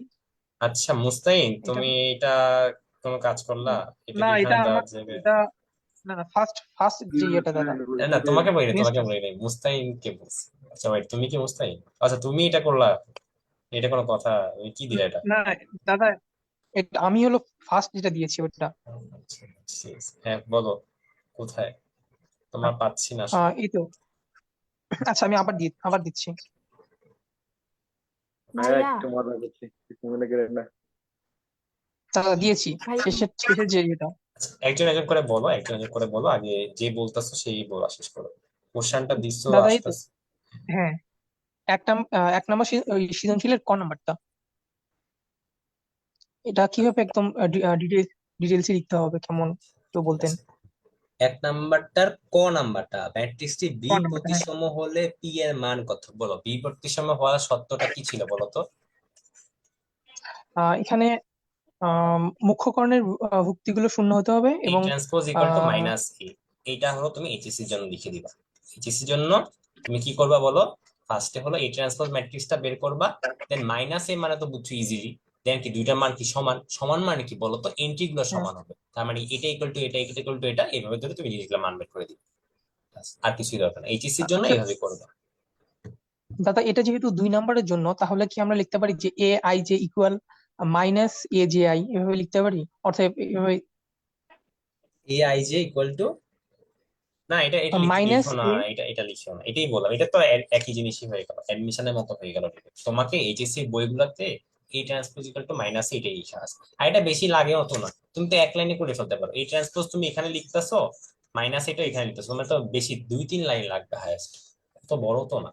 আচ্ছা মুস্তাহিন, এটা তুমি এটা কোনো কাজ করলা? এটা না, কি এটা এখানে দেওয়ার আমার, জায়গায়? এটা না না, ফার্স্ট ফার্স্ট যে ইয়েটা দাদা, না না, তোমাকে বলি নাই, নেক্সট। তোমাকে বলি নাই, মুস্তাহিনকে বলছি। আচ্ছা ভাই, তুমি কি মুস্তাহিন? আচ্ছা তুমি এটা করলা, এটা কোনো কথা? তুমি কি দিলা এটা? না দাদা, এটা আমি হলো ফার্স্ট যেটা দিয়েছি ওটা। আচ্ছা, ঠিক আছে। হ্যাঁ বলো, কোথায়? তোমার পাচ্ছি না আসলে। এই তো। আচ্ছা, আমি আবার দিচ্ছি। ভাইয়া ভাইয়া একটু মজা করছি, কিছু মনে করেন না। দাদা দিয়েছি, ভাইয়া শেষের যে ইয়েটা। আচ্ছা, একজন একজন করে বলো, একজন একজন করে বলো, আগে যে বলতেছো সেই বলা শেষ করো। কোশ্চেনটা দিছো দাদা এই তো, আসতেছে। হ্যাঁ, এক নম্বর ওই সৃজনশীলের ক নাম্বারটা, এটা কিভাবে একদম ডিটেলসে লিখতে হবে কেমন তো বলতেন? আচ্ছা, এক নাম্বারটার ক নাম্বারটা, ম্যাট্রিক্সটি ক বি নাম্বারটা, হ্যাঁ। প্রতিসম হলে পি এর মান কত? বলো, বি প্রতিসম হওয়ার সত্যটা কি ছিল বলো তো? এখানে মুখ্য কর্ণের ভুক্তিগুলো শূন্য হতে হবে এ এবং transpose equal to uh minus A. এইটা হলো তুমি এইচএসসি এর জন্য লিখে দিবা। এইচএসসি এর জন্য তুমি কি করবা বলো? ফার্স্টে হলো এই ট্রান্সপোজ ম্যাট্রিক্সটা বের করবা, দেন মাইনাস এ মানে তো বুঝছো ইজিলি, দেন কি দুইটা মান কি সমান, সমান মানে কি বলো তো? এন্ট্রি গুলো হ্যাঁ, সমান হবে, তার মানে এটা ইকুয়াল টু এটা, এটা ইকুয়াল টু এটা, এইভাবে ধরে তুমি জিনিসগুলো মান বের করে দিবে। ব্যাস, আর কিছুই দরকার না, এইচএসসি এর জন্য আচ্ছা এইভাবে করবা। দাদা, এটা যেহেতু 2 নম্বরের জন্য, তাহলে কি আমরা লিখতে পারি যে A I J equal minus A J I, এভাবে লিখতে পারি? অর্থাৎ এভাবে A I J equal to না, এটা এটা মাইনাস লিখো না, এ। এটা লিখো না, এটাই বললাম, এটা তো একই জিনিসই হয়ে গেল, অ্যাডমিশনের মতো হয়ে গেল। তোমাকে এইচএসসি বইগুলোতে এই ট্রান্সপোজ ইকুয়াল টু মাইনাস এটাই লিখা আছে, আর এটা বেশি লাগে মতো না, তুমি তো এক লাইনে করে ফেলতে পারো। এই ট্রান্সপোজ তুমি এখানে লিখতেছো, মাইনাস এটা এখানে লিখতেছো, তোমার তো বেশি 2-3 লাইন লাগবে হায়েস্ট, তো বড় তো না।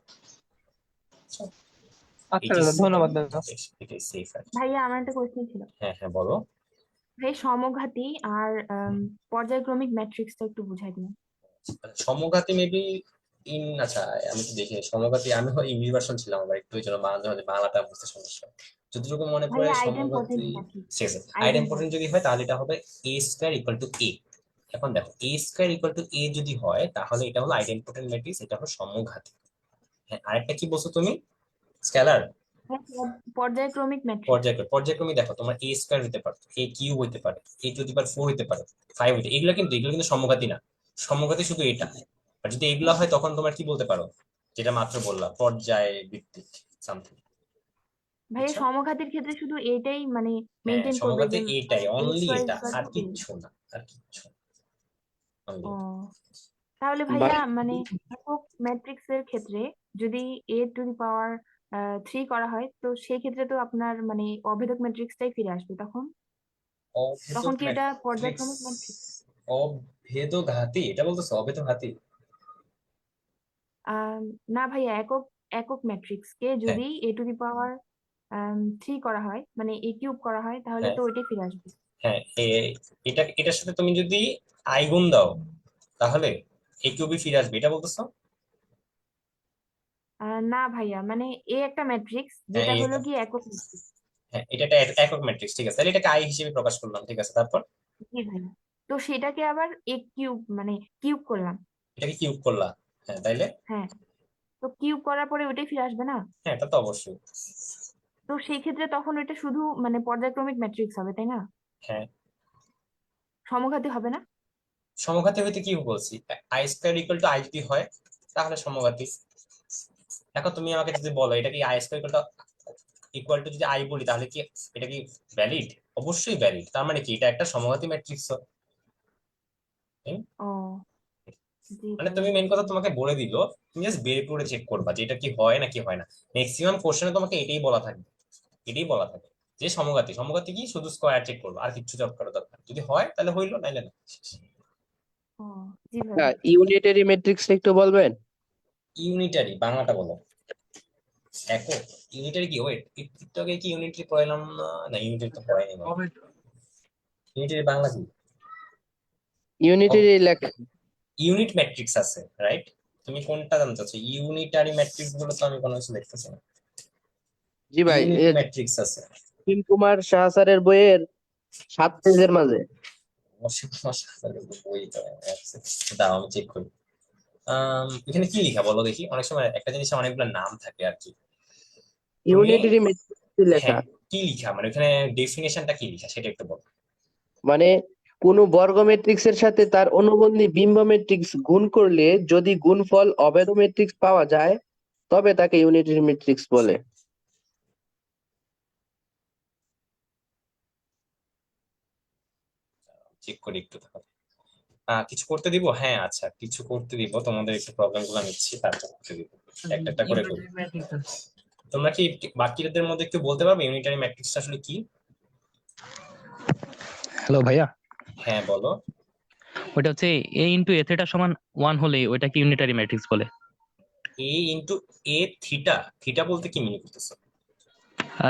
আচ্ছা দাদা, এইচএসসি ধন্যবাদ দাদা। এটাই সেফ আর কি। ভাইয়া আমার একটা কোয়েশ্চেন ছিল। হ্যাঁ হ্যাঁ বলো। ভাই সমঘাতী আর পর্যায়ক্রমিক ম্যাট্রিক্সটা একটু বুঝাই দিন। সমঘাতী মেবি আচ্ছা, আমি তো দেখি সমঘাতী, আমি হয় ইংলিশ ভার্সন ছিলাম, আবার একটু এই জন্য মাঝে মাঝে বাংলাটা বুঝতে সমস্যা হয়। যতটুকু মনে পড়ে ভাইয়া সমঘাতী আইডেম্পোটেন্টটা কি? শেষ, আইডেম্পোটেন্ট আইডেম্পোটেন্ট যদি হয় তাহলে এটা হবে এ স্কোয়ার ইকুয়াল টু এ। এখন দেখো এ স্কোয়ার ইকুয়াল টু এ যদি হয় তাহলে এটা হলো আইডেম্পোটেন্ট ম্যাট্রিক্স, এটা হলো সমঘাতী। হ্যাঁ, আরেকটা কি বলছো তুমি? স্কেলার পর্যায়ক্রমিক ম্যাট্রিক্স। পর্যায়ক্রমিক দেখো, তোমার এ স্কোয়ার হতে পারে, এ কিউব হতে পারে, এ টু দি পাওয়ার 4 হতে পারে, 5 হতে, এগুলো কিন্তু সমঘাতী না, সমঘাতী শুধু এটা। আর যদি এগুলো হয় তখন তোমার কি বলতে পারো, যেটা মাত্র বললাম পর্যায় ভিত্তিক সামথিং। ভাইয়া সমঘাতের ক্ষেত্রে শুধু এইটাই মানে হ্যাঁ, মেনটেন করবে সমঘাতী যে এটাই, এ অনলি স্কোয়ার এটা, ইকুয়াল আর টু এ। কিচ্ছু না, আর কিচ্ছু না, only ও, এটা। তাহলে ভাইয়া মানে একক ম্যাট্রিক্স এর ক্ষেত্রে যদি এ টু দি পাওয়ার 3 করা হয়, তো সেই ক্ষেত্রে তো আপনার মানে অভেদক ম্যাট্রিক্সটাই ফিরে আসবে তখন। তখন অভেদক কি এটা ম্যাট্রিক্স, পর্যায়ক্রমিক ম্যাট্রিক্স? অভেদঘাতী এটা বলতেছো, অভেদঘাতী? না ভাইয়া, একক একক ম্যাট্রিক্স কে হ্যাঁ যদি এ টু দি পাওয়ার 3 করা হয়, মানে এ কিউব করা হয়, তাহলে হ্যাঁ তো ওইটাই ফিরে আসবে। হ্যাঁ, এটার সাথে তুমি যদি আই গুণ দাও তাহলে এ কিউবই ফিরে আসবে, এটা বলতেছো? না ভাইয়া, মানে এ একটা ম্যাট্রিক্স হ্যাঁ যেটা হলো কি একক ম্যাট্রিক্স। হ্যাঁ, এটা একটা একক ম্যাট্রিক্স, ঠিক আছে, তাহলে এটাকে আই হিসেবে প্রকাশ করলাম, ঠিক আছে, তারপর জি ভাইয়া, তো সেটাকে আবার এ কিউব মানে কিউব করলাম। এটাকে কিউব করলা, হ্যাঁ তাইলে, হ্যাঁ, তো কিউব করার পরে ওইটাই ফিরে আসবে না? হ্যাঁ এটা তো অবশ্যই। তো সেই ক্ষেত্রে তখন এটা শুধু মানে পর্যায়ক্রমিক ম্যাট্রিক্স হবে, তাই না? হ্যাঁ, সমঘাতী হবে না? সমঘাতী হইতে কি বলছি, I square equal to I যদি হয় তাহলে সমঘাতী। দেখো তুমি আমাকে যদি বলো এটা কি আই স্কোয়ার ইকুয়াল টু যদি আই বলি তাহলে কি এটা কি ভ্যালিড? অবশ্যই ভ্যালিড, তার মানে কি এটা একটা সমঘাতী ম্যাট্রিক্স। ও, জি মানে তুমি ভাইয়া। মেন কথা তোমাকে বলে দিল, তুমি জাস্ট বের করে চেক করবা যে এটা কি হয় নাকি হয় না। ম্যাক্সিমাম কোশ্চেনে তোমাকে এটাই বলা থাকবে, এটাই বলা থাকে যে সমঘাতী, সমঘাতী কি শুধু স্কোয়ার চেক করবো, আর কিছু চেক করার দরকার নেই। যদি হয় তাহলে হইলো, নাইলে না। ও, জি ভাইয়া। ইউনিটারি ম্যাট্রিক্সটা একটু বলবেন? ইউনিটারি বাংলাটা বলো। একক ইউনিটারি কি, ওয়েট একটু আগে কি ইউনিটারি পড়াইলাম না? না ইউনিটারি তো পড়াইনি, ইউনিটারি বাংলা কি? ইউনিটারি লেখা ইউনিট ম্যাট্রিক্স আছে, রাইট? তুমি কোনটা জানতে চাচ্ছো? ইউনিটারি ম্যাট্রিক্স গুলো তো আমি কোনো কিছু দেখতেছি না। জি ভাই, ইউনিট ম্যাট্রিক্স আছে তিন কুমার শাহ স্যারের বইয়ের 7 পেজের মাঝে। অবশ্যই, বই তো আছে। দাঁড়াও আমি চেক করি। এখানে কি লেখা বলো দেখি, অনেক সময় একটা জিনিসে অনেকগুলো নাম থাকে আর কি। তুমি ইউনিটারি ম্যাট্রিক্স লেখা হ্যাঁ, কি লিখা মানে ওখানে ডেফিনেশনটা কি লিখা সেটা একটু বলো। মানে কোন বর্গ ম্যাট্রিক্সের সাথে তার অনুবন্ধী বিম্ব ম্যাট্রিক্স গুণ করলে যদি গুণফল অভেদ ম্যাট্রিক্স পাওয়া যায় তবে তাকে ইউনিটারি ম্যাট্রিক্স বলে। চেক করি একটু তাহলে। কিছু করতে দিব? হ্যাঁ আচ্ছা, কিছু করতে দিব, তোমাদের একটু প্রবলেম গুলো নিচ্ছি, তারপর করতে দিব, একটা একটা করে করি। তোমরা কি বাকিদের মধ্যে একটু বলতে পারবে ইউনিটারি ম্যাট্রিক্সটা আসলে কি? হ্যালো ভাইয়া, হ্যাঁ বলো। ওটা হচ্ছে এ ইন্টু এ থিটা সমান 1 হলে ওইটাকে ইউনিটারি ম্যাট্রিক্স বলে। এ ইন্টু এ থিটা, থিটা বলতে কি মিন করতেছো?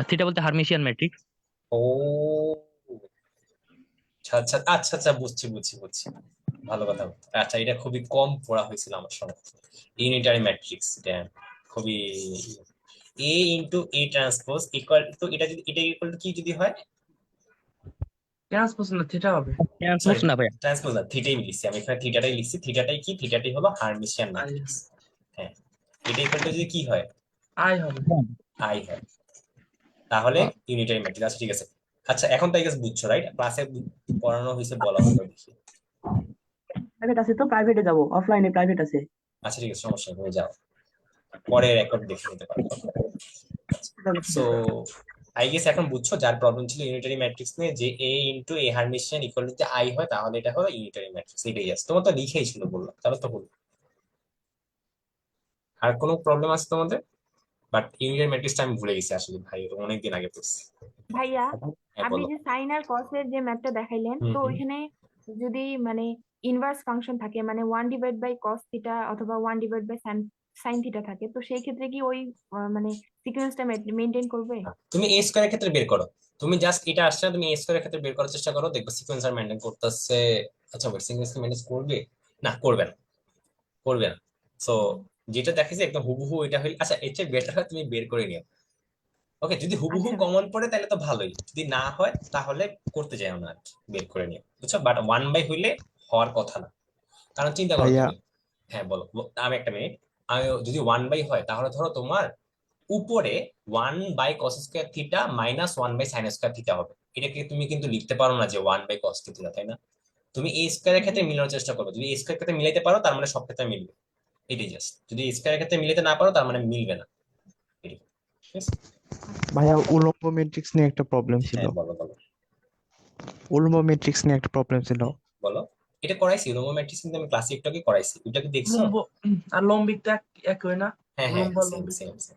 থিটা বলতে হার্মিশিয়ান ম্যাট্রিক্স। ও আচ্ছা আচ্ছা আচ্ছা আচ্ছা, বুঝছি বুঝছি বুঝছি, ভালো কথা। আচ্ছা, এটা খুবই কম পড়া হয়েছিল আমার সময়, ইউনিটারি ম্যাট্রিক্স। এটা খুবই, A into A transpose equal to, এটা যদি এটা ইকুয়াল টু কি যদি হয়, ট্রান্সপোজ না থিটা হবে। ট্রান্সপোজ না ভাইয়া। ট্রান্সপোজ না, থিটাই লিখছি আমি এখানে, থিটাটাই লিখছি। থিটাটাই কি, থিটাটাই হলো হার্মিশিয়ান ম্যাট্রিক্স। হ্যাঁ, এটা ইকুয়াল টু যদি কি হয়, আই হবে। আই হয়, তাহলে ইউনিটারি ম্যাট্রিক্স। আচ্ছা ঠিক আছে। আচ্ছা এখন তাই গেছে বুঝছো, রাইট? ক্লাসে পড়ানো হয়েছে, বলা হলো দেখি। প্রাইভেট আছে তো প্রাইভেটে যাব, অফলাইনে প্রাইভেট আছে। আচ্ছা ঠিক আছে, সমস্যা নেই, তুমি যাও, পরে রেকর্ড দেখে নিতে পারবো। সো আই গেস এখন বুঝছো যার প্রবলেম ছিল ইউনিটারি ম্যাট্রিক্স নিয়ে, যে A into A Hermitian equal to I হয়, তাহলে এটা হলো ইউনিটারি ম্যাট্রিক্স। এটাই জাস্ট তোমার তো লিখেই ছিল, বললাম তাহলে তো হলো। আর কোনো প্রবলেম আছে তোমাদের? বাট ইউনিটারি ম্যাট্রিক্সটা আমি ভুলে গেছি আসলে ভাই, এটা অনেকদিন আগে পড়ছি। ভাইয়া হ্যাঁ আপনি বলো। যে সাইন আর কসের যে ম্যাথটা দেখাইলেন, হুম তো হুম। ওইখানে যদি মানে ইনভার্স ফাংশন থাকে, মানে 1/, cos থিটা অথবা 1/, সাইন থিটা থাকে, তো সেই ক্ষেত্রে কি ওই মানে সিকোয়েন্সটা মেনটেন করবে? তুমি এ স্কোয়ারের ক্ষেত্রে বের করো। তুমি জাস্ট এটা আসছে না, তুমি এ স্কোয়ারের ক্ষেত্রে বের করার চেষ্টা করো, দেখবে সিকোয়েন্স আর মেনটেন করতেছে। আচ্ছা ওয়েট, সিকোয়েন্স মেনটেন করবে না, করবে না, করবে না। সো যেটা দেখেছি একদম হুবহু এটা হইলে, আচ্ছা এর চেয়ে বেটার হয় তুমি বের করে নিও। ওকে, যদি হুবহু আচ্ছা কমন পড়ে তাহলে তো ভালোই, যদি না হয় তাহলে করতে যাও না আর কি, বের করে নিও, বুঝছো? বাট 1/, হইলে হওয়ার কথা না। কারণ চিন্তা করো ভাইয়া তুমি। হ্যাঁ বলো, আমি একটা মিনিট। আমি যদি 1/, হয় তাহলে ধরো তোমার উপরে 1/cos² theta minus 1/sin² theta হবে। এটাকে তুমি কিন্তু লিখতে পারো না যে 1/cos থিটা, তাই না? তুমি এই স্কোয়ারের জি। ক্ষেত্রে মিলানোর চেষ্টা করবে, যদি এই স্কোয়ারের ক্ষেত্রে মিলাইতে পারো তার মানে সব ক্ষেত্রে মিলবে। এটাই জাস্ট, যদি এই স্কোয়ারের ক্ষেত্রে মিলাতে না পারো তার মানে মিলবে না। এটাই। ঠিক আছে? ভাইয়া উলম্ব ম্যাট্রিক্স নিয়ে একটা প্রবলেম ছিল। হ্যাঁ বলো বলো উলম্ব ম্যাট্রিক্স নিয়ে একটা প্রবলেম ছিল। বলো। এটা করাইছি, রোমো ম্যাট্রিক্স কিন্তু আমি ক্লাসে একটু আগে করাইছি, ওটা কি দেখছো? উলম্ব আর লম্বিকটা এক হয় না? হ্যাঁ হ্যাঁ, উলম্ব আর সেম লম্বিক। Same same.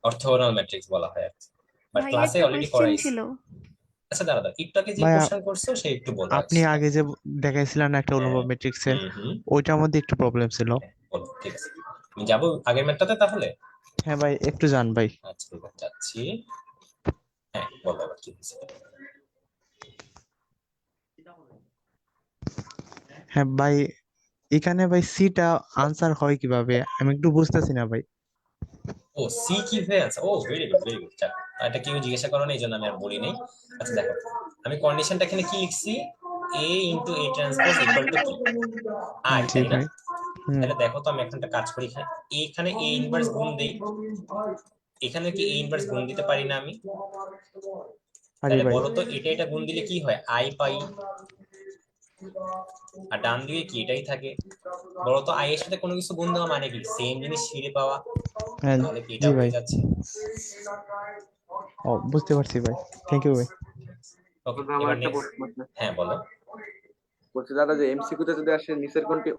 অর্থোগোনাল ম্যাট্রিক্স বলা হয় আর কি, বাট ভাইয়া ক্লাসে একটা অলরেডি কোয়েশ্চেন করাইছি। ছিল। আচ্ছা দাঁড়া দাঁড়া, একটু আগে যে ভাইয়া কোশ্চেন করছো সে একটু বলো আপনি actually। আগে যে দেখাইছিলেন একটা উলম্ব হ্যাঁ। ম্যাট্রিক্সের, হুম হুম। ওইটার মধ্যে একটু প্রবলেম ছিল। হ্যাঁ, বলো, ঠিক আছে। আমি যাবো আগের ম্যাটটাতে তাহলে। হ্যাঁ ভাই একটু জান ভাই। আচ্ছা ঠিক আছে, যাচ্ছি। হ্যাঁ বলো আবার কি হয়েছে। হ্যাঁ ভাই, এখানে ভাই সিটা আনসার হয় কিভাবে আমি একটু বুঝতেছি না ভাই। ও সি কিভাবে আছে, ও ভেরি গুড ভেরি গুড। এটা কেউ জিজ্ঞাসা করো না, এই জন্য আমি আর বলি নাই। আচ্ছা দেখো, আমি কন্ডিশনটা এখানে কি লিখছি, A into A transpose equal to কি, আই, জি তাই না? ভাই। হুম। তাহলে দেখো তো আমি এখন একটা কাজ করি, এখানে এ ইনভার্স গুণ দেই, এখানে কি এ ইনভার্স গুণ দিতে পারি না আমি? আরে তাহলে ভাই। বলো তো এটা গুণ দিলে কি হয়, আই পাই, আর ডান দিকে কি এটাই থাকে। বলো তো আই এর সাথে কোনো কিছু গুণ দেওয়া মানে কি, সেম জিনিস ফিরে পাওয়া, হ্যাঁ তাহলে কি এটা জি ভাই। হয়ে যাচ্ছে। ও বুঝতে পারছি ভাই, থ্যাংক ইউ ভাই। ওকে তবে আমার এবার একটা নেক্সট। প্রশ্ন আছে। হ্যাঁ বলো। বলছে দাদা যে এমসিকিউ তে যদি আসে নিচের কোনটি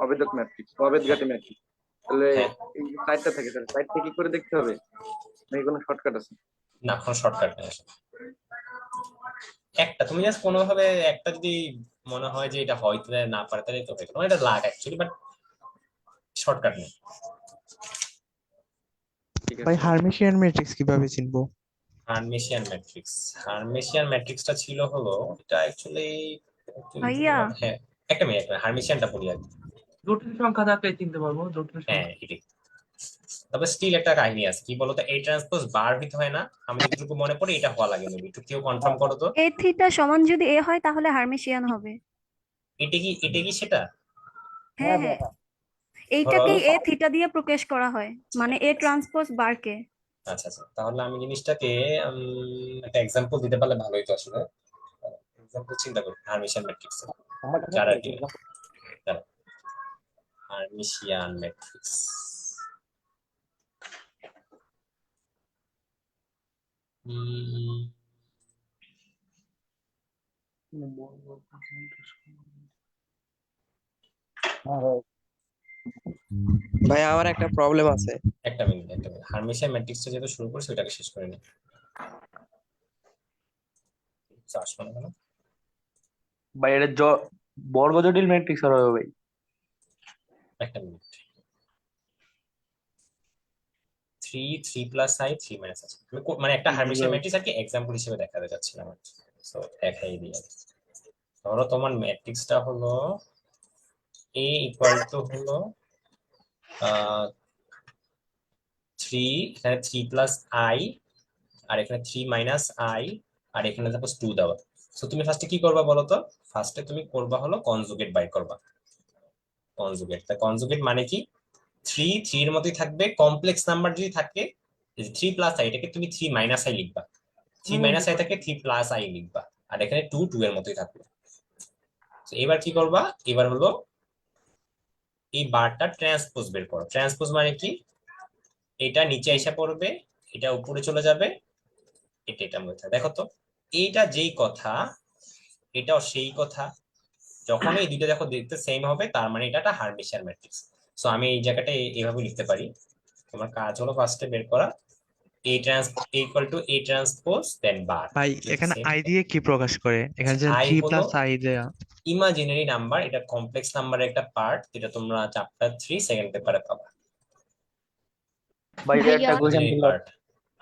অবেদক ম্যাট্রিক্স, অবেদঘাতী ম্যাট্রিক্স, তাহলে হ্যাঁ এই সাইডটা থাকে, তাহলে সাইড থেকে কি করে দেখতে হবে, নাকি কোনো শর্টকাট আছে? না, কোনো শর্টকাট নেই আসলে। একটা তুমি জাস্ট কোনোভাবে একটা যদি মনে হয় যে এটা হয়তো না পারে তাহলে তো হয়তো এটা লাগ অ্যাকচুয়ালি, বাট শর্টকাট নেই। ঠিক ভাই আছে। হার্মিশিয়ান ম্যাট্রিক্স কিভাবে চিনবো? হার্মিশিয়ান ম্যাট্রিক্সটা ছিল হলো, এটা অ্যাকচুয়ালি ভাইয়া হ্যাঁ, একটা মিনিট হার্মিশিয়ানটা বলি আর কি। জটিল সংখ্যা থাকলে চিনতে পারবো জটিল হ্যাঁ সংখ্যা। এটাই। তবে স্টিল একটা কাহিনী আছে, কি বলতো, এই ট্রান্সপোজ বার হইতে হয় না, আমি যতটুকু মনে পড়ে এটা হওয়া লাগে, মেবি একটু কেউ কনফার্ম করো তো। এ থিটা সমান যদি এ হয় তাহলে হার্মিশিয়ান হবে। এটা কি সেটা? হ্যাঁ হ্যাঁ, ধরো এইটাকেই এ থিটা দিয়ে প্রকাশ করা হয়, মানে এ ট্রান্সপোজ বারকে। আচ্ছা আচ্ছা, তাহলে আমি জিনিসটাকে একটা এক্সাম্পল দিতে পারলে ভালোই তো আসলে। এক্সাম্পল চিন্তা করি হার্মিশিয়ান ম্যাট্রিক্স, আমার কাছে যারা একটা কি example হার্মিশিয়ান ম্যাট্রিক্স। হ্যাঁ ভাই। ভাই আমার একটা প্রবলেম আছে। একটা মিনিট হার্মিশিয়ান ম্যাট্রিক্সটা যেহেতু শুরু করছি ওটাকে শেষ করে নিই। আসবো না কেন? ভাই এটা বর্গ জটিল ম্যাট্রিক্স আর হবে ভাই। একটা মিনিট, 3 + i 3 - i, মানে একটা হার্মিশিয়ান ম্যাট্রিক্স আর কি এক্সাম্পল হিসেবে দেখাতে যাচ্ছিলাম আর কি। সো দেখাই দিই আমি। ধরো তোমার ম্যাট্রিক্সটা হলো a ইকুয়াল টু হলো 3, এখানে 3 + i, আর এখানে 3 - i, আর এখানে সাপোজ 2 দেওয়া। সো তুমি ফার্স্টে কি করবা বলো তো, ফার্স্টে তুমি করবা হলো কনজুগেট বাই করবা। কনজুগেট মানে কি, 3 এর মতোই থাকবে, কমপ্লেক্স নাম্বার যদি থাকে 3 + i, এটাকে তুমি 3 - i লিখবা, 3 - i থাকে 3 + i লিখবা, আর এখানে 2 এর মতোই থাকবে। তো এবার কি করবা, এবার হলো এই বারটা ট্রান্সপোজ বের করো। ট্রান্সপোজ মানে কি, এটা নিচে এসে পড়বে, এটা উপরে চলে যাবে, এটা মনে থাকে। দেখো তো এইটা যেই কথা, এটাও সেই কথা। যখন এই দুইটা দেখো দেখতে সেম হবে, তার মানে এটা একটা হার্মিশিয়ান ম্যাট্রিক্স। সো আমি এই জায়গাটা এইভাবে লিখতে পারি। তোমার কাজ হলো ফার্স্টে বের করা A equal to A transpose then বার। ভাই এখানে আই দিয়ে কি প্রকাশ করে? এখানে যে আই জি হলো প্লাস আই দেয়া। ইমাজিনারি নাম্বার, এটা কমপ্লেক্স নাম্বারের একটা পার্ট, যেটা তোমরা চ্যাপ্টার 3 সেকেন্ড পেপারে পাবা। ভাই একটা ভাইয়া কোয়েশ্চেন ইমাজিনারি ছিল, পার্ট।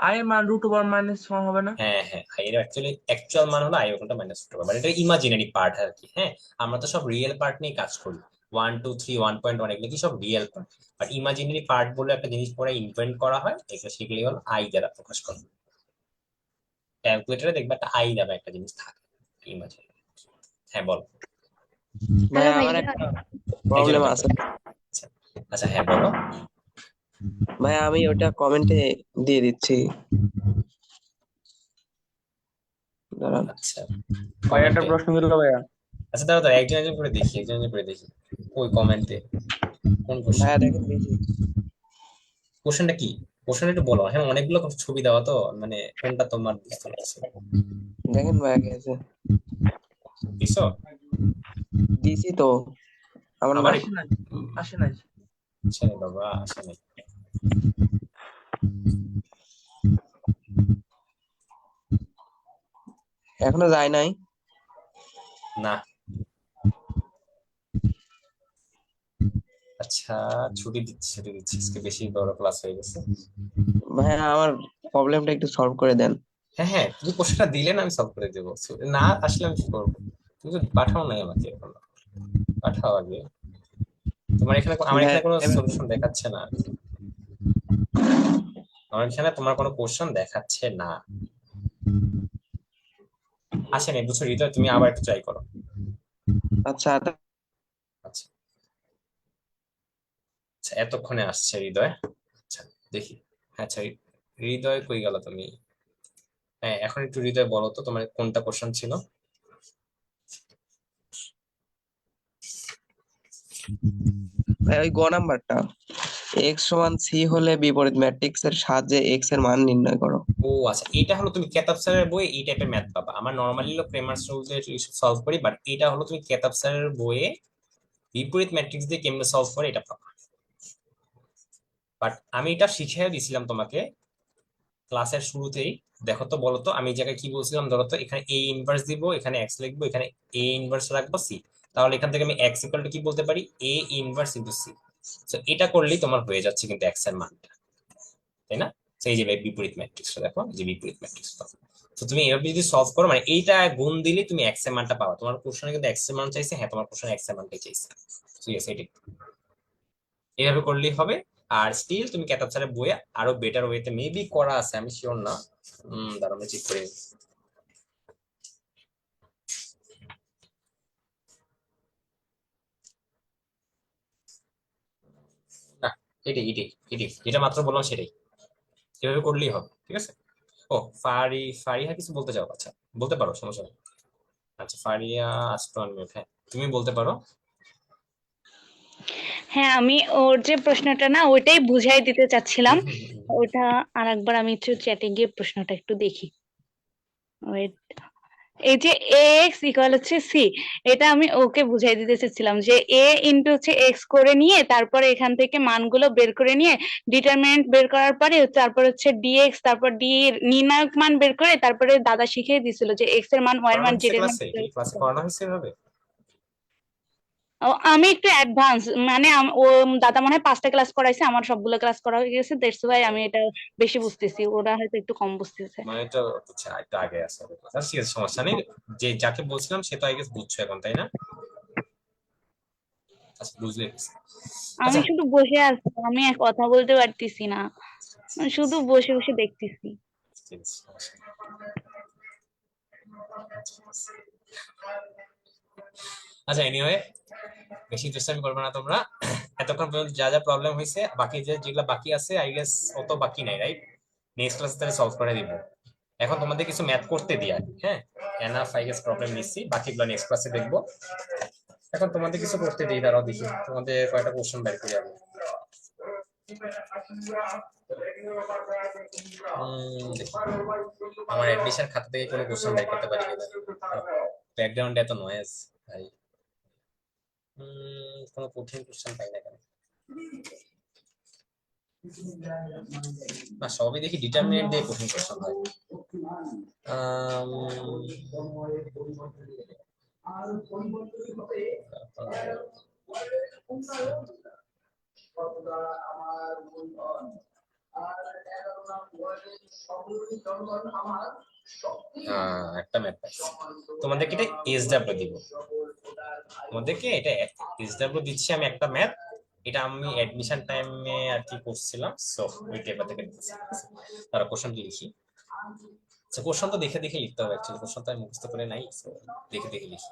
আই এর মান √1 - 1 হবে না? হ্যাঁ হ্যাঁ, এর অ্যাকচুয়াল মান হলো আই ওটা -2, বাট এটা ইমাজিনারি পার্ট আর কি। হ্যাঁ, আমরা তো সব রিয়েল পার্ট নিয়ে কাজ করি, 1 2 3 1.1 এগুলো কি সব real part. But imaginary part বলে একটা জিনিস পরে ইনভেন্ট করা হয়, এটা সেগুলি হলো আই দ্বারা প্রকাশ করা হয়। ক্যালকুলেটরে দেখবে একটা আই নামে একটা জিনিস থাকে ইমাজিনারি। হ্যাঁ বল। ভাই হ্যালো আমার ভাইয়া একটা একজন প্রবলেম একজন আছে। করে। আচ্ছা হ্যাঁ বলো। ভাই আমি ওটা কমেন্টে দিয়ে দিচ্ছি, দাঁড়ান। আচ্ছা ভাই একটা কমেন্টে, প্রশ্ন ছিল ভাইয়া। আচ্ছা দাঁড়া একজন একজন করে দেখি, একজন একজন করে দেখি। ওই কমেন্টে কোন কোশ্চেন, ভাইয়া দেখেন দেখি, কোশ্চেনটা কি? কোশ্চেন একটু বলো। হ্যাঁ অনেকগুলো ছবি দেওয়া তো, মানে কোনটা তোমার বুঝতে পারছি। দেখেন ভাইয়া কি আছে। দিছো? দিছি তো, আমার আবার আসে নাই, আসে নাই। আচ্ছা বাবা আসে নাই। এখনো যায় নাই। না। আচ্ছা ছুটি দিচ্ছি আজকে, বেশি বড় ক্লাস হয়ে গেছে। ভাইয়া আমার প্রবলেমটা একটু সলভ করে দেন। হ্যাঁ হ্যাঁ, তুমি কোশ্চেনটা দিলে না আমি সলভ করে দেবো। না আসলে আমি কি করবো? তুমি তো পাঠাও নাই আমাকে এখনো, পাঠাও আগে। তোমার এখানে আমার ভাইয়া এখানে কোনো সলিউশন দেখাচ্ছে না, আমার এখানে তোমার কোনো কোশ্চেন দেখাচ্ছে না। আসে নাই বুঝছো হৃদয়, তুমি আবার একটু ট্রাই করো। আচ্ছা আচ্ছা আচ্ছা, এতক্ষণে আসছে হৃদয়। আচ্ছা দেখি। আচ্ছা হৃদয় কই গেল তুমি? হ্যাঁ এখন একটু হৃদয় বলো তো তোমার কোনটা কোশ্চেন ছিল। ভাই ওই গ নাম্বারটা, এক্স সমান সি হলে বিপরীত ম্যাট্রিক্স এর সাহায্যে এক্স এর মান নির্ণয় করো। ও আচ্ছা, এটা হলো তুমি কেতাব স্যারের বই এই টাইপের ম্যাথ পাবা। আমার নর্মালি হলো ক্রেমার্স রুলস দিয়ে সলভ করি, বাট এটা হলো তুমি কেতাব স্যারের বইয়ে বিপরীত ম্যাট্রিক্স দিয়ে কেমনে সলভ করে এটা পাবা। বাট আমি এটা শিখিয়ে দিছিলাম তোমাকে ক্লাসের শুরুতেই। দেখো তো বলো তো আমি এই জায়গায় কি বলছিলাম, ধরো তো এখানে এ ইনভার্স দিব, এখানে এক্স লিখবো, এখানে এ ইনভার্স রাখবো সি। তাহলে এখান থেকে আমি এক্স ইকুয়াল টু কি বলতে পারি, এ ইনভার্স ইনটু সি। তো এটা করলেই তোমার হয়ে যাচ্ছে কিন্তু এক্স এর মানটা, তাই না? সেই যে বিপরীত ম্যাট্রিক্সটা দেখো, যে বিপরীত ম্যাট্রিক্স। তো তুমি এভাবে যদি সলভ করো, মানে এইটা গুণ দিলে তুমি এক্স এর মানটা পাবা। তোমার কোশ্চেনে কিন্তু এক্স এর মান চাইছে, হ্যাঁ তোমার কোশ্চেনে এক্স এর মানটাই চাইছে। ঠিক আছে, এটা এইভাবে করলেই হবে। আর স্টিল তুমি কেতাব স্যারের বইয়ে আরো বেটার ওয়েতে মেবি করা আছে, আমি শিওর না। দাঁড়ানো চেক করে। না এটাই এটাই এটাই, যেটা মাত্র বললাম সেটাই, এভাবে করলেই হবে। ঠিক আছে। ও ফারিহা কিছু বলতে চাও? আচ্ছা বলতে পারো, সমস্যা নেই। আচ্ছা ফারিয়া আসতো আনমিউট, হ্যাঁ তুমি বলতে পারো। হ্যাঁ আমি ওর যে প্রশ্নটা না ওইটাই বুঝাই দিতে চাচ্ছিলাম। ওটা আরেকবার আমি একটু চ্যাটে গিয়ে প্রশ্নটা একটু দেখি। ওয়েট, এই যে এক্স ইকুয়াল হচ্ছে সি, এটা আমি ওকে বুঝাই দিতে চাচ্ছিলাম যে এ ইন্টু হচ্ছে এক্স করে নিয়ে তারপরে এখান থেকে মানগুলো বের করে নিয়ে ডিটারমিনেন্ট বের করার পরে তারপর হচ্ছে ডিএক্স, তারপর ডি এর নির্ণায়ক মান বের করে তারপরে দাদা শিখিয়ে দিছিল যে এক্স এর মান ওয়াই এর করানো মান হয়েছে জেড এর মান। ক্লাসে, এটা কি ক্লাসে করানো হয়েছে এভাবে? ও, আমি একটু অ্যাডভান্স মানে ও দাদা মনে হয় 5টা ক্লাস করাইছে, আমার সবগুলো ক্লাস করা হয়ে গেছে, দ্যাটস ওয়াই আমি এটা বেশি বুঝতেছি, ওরা হয়তো একটু কম বুঝতেছে। মানে এটা আচ্ছা একটু আগে আছে। আচ্ছা ঠিক আছে, সমস্যা নেই। যে যাকে বলছিলাম সে তো আই গেস বুঝছো এখন, তাই না? আচ্ছা বুঝলে। আমি আচ্ছা শুধু বসে আছি, আমি আর কথা বলতে পারতেছি না, আমি শুধু বসে বসে দেখতেছি। ঠিক আছে, সমস্যা নেই। আচ্ছা এনিওয়ে, বেশি দুষ্টামি করবে না তোমরা। এতক্ষণ পর্যন্ত যা যা প্রবলেম হয়েছে, বাকি যেগুলো বাকি আছে আই গেস অত বাকি নাই, রাইট? নেক্সট ক্লাসে তাহলে সলভ করে দিব। এখন তোমাদের কিছু ম্যাথ করতে দিয়া, হ্যাঁ এনাফ আই গেস প্রবলেম নিচ্ছি, বাকিগুলো নেক্সট ক্লাসে দেখবো। এখন তোমাদের কিছু করতে দিই, দাঁড়াও দেখি তোমাদের কয়টা কোশ্চেন বের করে যাবো। দেখি আমার অ্যাডমিশন খাতা থেকে কোনো কোশ্চেন বের করতে পারি কিনা। ব্যাকগ্রাউন্ডে এত নয়েজ ভাই। কোনো কঠিন কোশ্চেন পাই না কেন? না, সবই দেখি ডিটারমিনেন্ট দিয়ে কঠিন কোশ্চেন হয়। একটা ম্যাথ পাইছি, তোমাদেরকে এটা এসডব্লিউ দিব। তোমাদেরকে এটা এসডব্লিউ দিচ্ছি আমি একটা ম্যাথ। এটা আমি অ্যাডমিশন টাইমে আর কি করছিলাম, সো ওই পেপার থেকে দিচ্ছি। তারা কোশ্চেনটি লিখি। আচ্ছা, কোশ্চেন তো দেখে দেখে লিখতে হবে, অ্যাকচুয়ালি কোশ্চেন তো আমি মুখস্থ করে নাই, সো দেখে দেখে লিখি।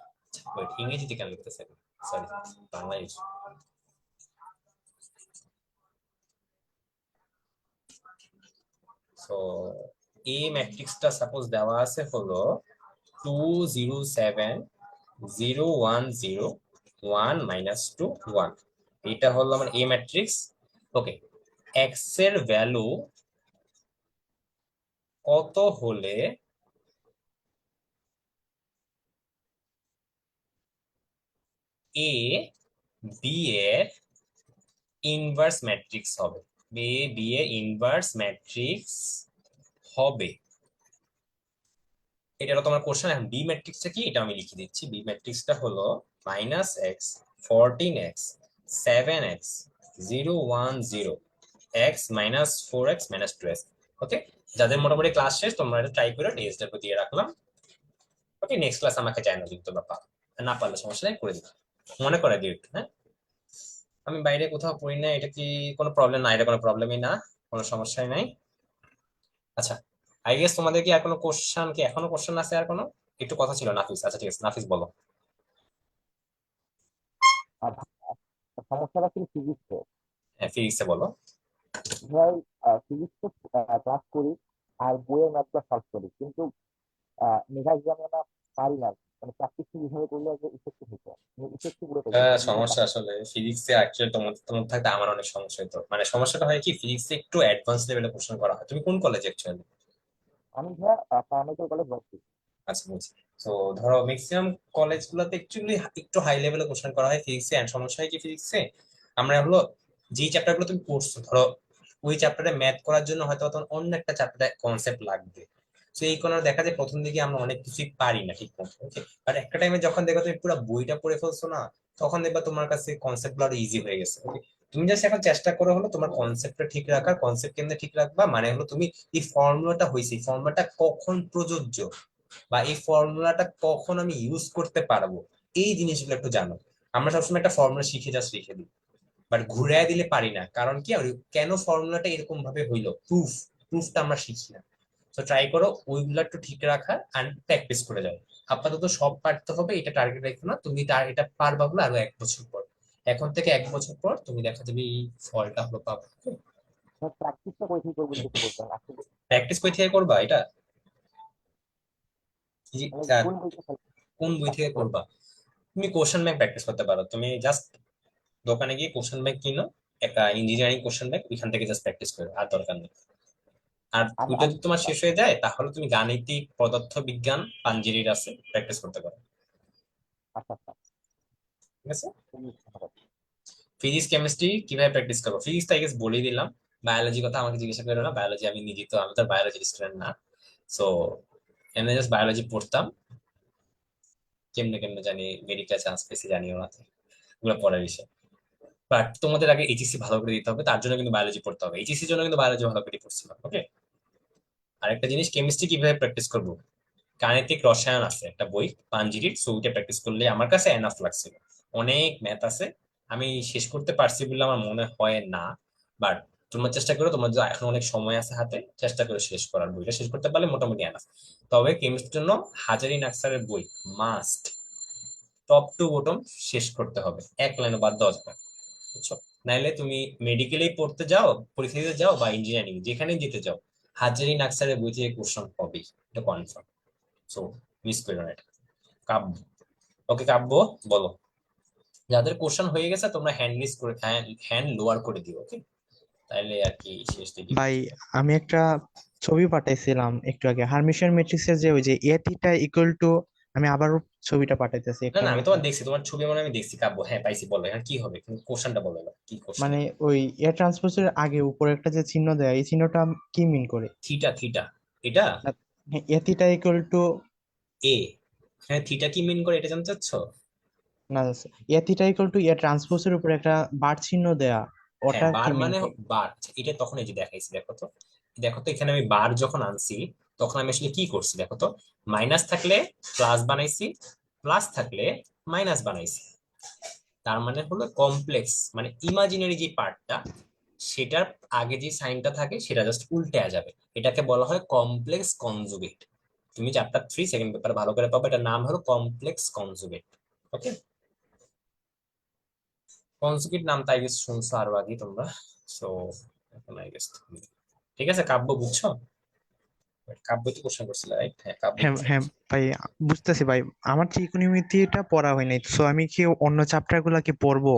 ওয়েট, ইংরেজিতে কেন লিখতেছে? সরি, বাংলায় লিখি। সো এই ম্যাট্রিক্সটা সাপোজ দেওয়া আছে হলো 2 0 7 0 1 0 1 -2 1। এটা হলো আমার এ ম্যাট্রিক্স। ওকে, এক্স এর ভ্যালু কত হলে এ বি এর ইনভার্স ম্যাট্রিক্স হবে? এ বি এর ইনভার্স ম্যাট্রিক্স হবে, এটা হলো তোমার কোশ্চেন। এখন বি ম্যাট্রিক্সটা কি এটা আমি লিখে দিচ্ছি। বি ম্যাট্রিক্সটা হলো -x 14x 7x 0 1 0 x -4x -2x। ওকে, যাদের মোটামুটি ক্লাস শেষ তোমরা এটা ট্রাই করে টেস্টটা দিয়ে রাখলাম। ওকে, নেক্সট ক্লাস আমাকে জানাও যদি তোমরা পারো, না পারলে সমস্যা নেই, করে দিও, মনে করে দিও একটু। হ্যাঁ, আমি বাইরে কোথাও পড়ি না, এটা কি কোনো প্রবলেম না? এটা কোনো প্রবলেমই না, কোনো সমস্যাই নাই। আচ্ছা, আই গেস তোমাদের কি আর কোনো কোশ্চেন, কি এখনো কোশ্চেন আছে আর কোনো? একটু কথা ছিল নাফিস। আচ্ছা ঠিক আছে, নাফিস বলো। আর সমস্যাটা ছিল ফিজিক্সে। হ্যাঁ, ফিজিক্সে বলো। ভাই ফিজিক্সে ক্লাস করি আর বইয়ের ম্যাথগুলো সলভ করি, কিন্তু মেধা এক্সামে না পারি না, মানে প্র্যাকটিস কিভাবে করলে ইফেক্টিভ হতো, ইফেক্টিভ পুরো সমস্যা আসলে ফিজিক্সে অ্যাকচুয়ালি তোমার তোমার থাকতে আমার অনেক সমস্যা হতো। মানে সমস্যাটা হয় কি, ফিজিক্সে একটু অ্যাডভান্স লেভেলে কোশ্চেন করা হয়। তুমি কোন কলেজে অ্যাকচুয়ালি? আমি ভাইয়া প্যারামেডিক্যাল কলেজ ভর্তি। আচ্ছা, বুঝছি। তো ধরো ম্যাক্সিমাম কলেজগুলোতে অ্যাকচুয়ালি একটু হাই লেভেলে কোশ্চেন করা হয় ফিজিক্সে। এন্ড সমস্যা হয় কি ফিজিক্সে, আমরা হলো যেই চ্যাপ্টারগুলো তুমি পড়ছো, ধরো ওই চ্যাপ্টারে ম্যাথ করার জন্য হয়তো তোমার অন্য একটা চ্যাপ্টারে কনসেপ্ট লাগবে। তো এই কারণে দেখা যায় প্রথম দিকে আমরা অনেক কিছুই পারি না ঠিক মতো। ওকে, বাট একটা টাইমে যখন দেখো তুমি পুরো বইটা পড়ে ফেলছো না, তখন দেখবা তোমার কাছে কনসেপ্ট গুলো আরো ইজি হয়ে গেছে। ওকে, তুমি জাস্ট এখন চেষ্টা করো হলো তোমার কনসেপ্টটা ঠিক রাখার। কনসেপ্ট কেমনে ঠিক রাখবা মানে হলো তুমি এই ফর্মুলাটা হয়েছে, এই ফর্মুলাটা কখন প্রযোজ্য বা এই ফর্মুলাটা কখন আমি ইউজ করতে পারবো, এই জিনিসগুলো একটু জানো। আমরা সবসময় একটা ফর্মুলা শিখে জাস্ট লিখে দিই, বাট ঘুরাই দিলে পারি না। কারণ কি, কেন ফর্মুলাটা এরকম ভাবে হইলো, প্রুফটা আমরা শিখি না। তো ট্রাই করো ওইগুলো একটু ঠিক রাখার আর প্র্যাকটিস করে যাও। আপাতত সব পারতে হবে এটা টার্গেট রেখো না তুমি। এটা পারবা বলে আরো 1 বছর পর, এখন থেকে 1 বছর পর তুমি দেখা যাবে এই ফলটা হলো পাবে। প্র্যাকটিসটা কোথায় করবো যদি একটু বলতেন আসলে, প্র্যাকটিস কই থেকে করবা এটা? কোন বইটা কোন বই থেকে করবা? তুমি কোশ্চেন ব্যাংক প্র্যাকটিস করতে পারো। তুমি জাস্ট দোকানে গিয়ে কোশ্চেন ব্যাংক কিনো, একটা ইঞ্জিনিয়ারিং কোশ্চেন ব্যাংক, ওইখান থেকে জাস্ট প্র্যাকটিস করো, আর দরকার নেই। আর ওইটা যদি তোমার শেষ হয়ে যায় তাহলে তুমি গাণিতিক, পদার্থ বিজ্ঞান, পাঞ্জেরির আছে, প্র্যাকটিস করতে পারো। ঠিক আছে, ফিজিক্স কেমিস্ট্রি কিভাবে প্র্যাকটিস করবো? ফিজিক্স আই গেস বলেই দিলাম। বায়োলজি কথা আমাকে জিজ্ঞাসা করো না, বায়োলজি আমি নিজে তো, আমি তো বায়োলজি স্টুডেন্ট না। সো এমনি জাস্ট বায়োলজি পড়তাম, কেমনে কেমনে জানি মেডিকেল চান্স পেয়েছি জানিও না, ওগুলো পড়ার বিষয়। বাট তোমাদের আগে এইচএসসি ভালো করে দিতে হবে, তার জন্য কিন্তু বায়োলজি পড়তে হবে। এইচএসসির জন্য কিন্তু বায়োলজি ভালো করে পড়ছিলাম। ওকে, আরেকটা জিনিস, কেমিস্ট্রি কিভাবে প্র্যাকটিস করবো, গাণিতিক রসায়ন আছে একটা বই পাঞ্জিরির, সো ওইটা প্র্যাকটিস করলে আমার কাছে এনাফ লাগছিল। অনেক ম্যাথ আছে, আমি শেষ করতে পারছি বলে আমার মনে হয় না, বাট তোমরা চেষ্টা করো, তোমার যে এখন অনেক সময় আছে হাতে, চেষ্টা করে শেষ করার। বইটা শেষ করতে পারলে মোটামুটি এনাফ। তবে কেমিস্ট্রির জন্য হাজারি নাকসারের বই মাস্ট, টপ টু বটম শেষ করতে হবে, 1 লাইনও বাদ দেওয়া যাবে না, বুঝছো? নাইলে তুমি মেডিকেলেই পড়তে যাও, পরীক্ষা দিতে যাও, বা ইঞ্জিনিয়ারিং যেখানেই যেতে যাও, হাজারি নাকসারের বই থেকে কোশ্চেন হবেই, এটা কনফার্ম। সো মিস করো না এটা। কাব্য, ওকে কাব্য বলো। যাদের কোশ্চেন হয়ে গেছে তোমরা হ্যান্ড রেজ করে, হ্যান্ড লোয়ার করে দিও। ওকে, তাইলে আর কি শেষ দিকে ভাই আমি একটা ছবি পাঠাইছিলাম একটু আগে হার্মিশিয়ান ম্যাট্রিক্সের যে ওই যে এ থিটা ইকুয়াল টু, আমি আবারও ছবিটা পাঠাইতেছি না একটু না, আমি মনে তোমার করেন। দেখছি, তোমার ছবি মনে হয় আমি দেখছি কাব্য, হ্যাঁ পাইছি, বলো এখন কি হবে, কোশ্চেনটা বলো এবার, কি কোশ্চেন? মানে ওই এ ট্রান্সপোজের আগে উপরে একটা যে চিহ্ন দেয়, এই চিহ্নটা কি মিন করে? থিটা, থিটা এটা এ থিটা ইকুয়াল টু, এ, হ্যাঁ থিটা কি মিন করে এটা জানতে চাচ্ছ? না এ থিটা ইকুয়াল টু এ ট্রান্সপোজের উপরে একটা বার চিহ্ন দেয়া, হ্যাঁ ওটা কি বার মিন মানে করে? বার, আচ্ছা, এটা তখন এই যে দেখাইছি, দেখো তো, দেখো তো এখানে আমি বার যখন আনছি তখন আমি আসলে কি করছি দেখো তো, মাইনাস থাকলে প্লাস বানাইছি, প্লাস থাকলে মাইনাস বানাইছি। তার মানে হলো কমপ্লেক্স মানে ইমাজিনারি যে পার্টটা, সেটার আগে যে সাইনটা থাকে সেটা জাস্ট উল্টে যাবে, এটাকে বলা হয় কমপ্লেক্স কনজুগেট। তুমি চ্যাপ্টার 3 সেকেন্ড পেপার ভালো করে পাবে, এটার নাম হলো কমপ্লেক্স কনজুগেট। ওকে, কনজুগেট নামটা আই গেস শুনছো আরো আগে তোমরা, সো এখন আই গেস ঠিক আছে। কাব্য বুঝছো? কাব্য তো কোশ্চেন করছিল রাইট? হ্যাঁ কাব্য হ্যাঁ কোশ্চেন হ্যাঁ করছিল। ভাই, বুঝতেছি ভাই। আমার ত্রিকোণমিতিটা পড়া হয় নাই, সো আমি কি অন্য চ্যাপ্টার গুলা কি পড়বো?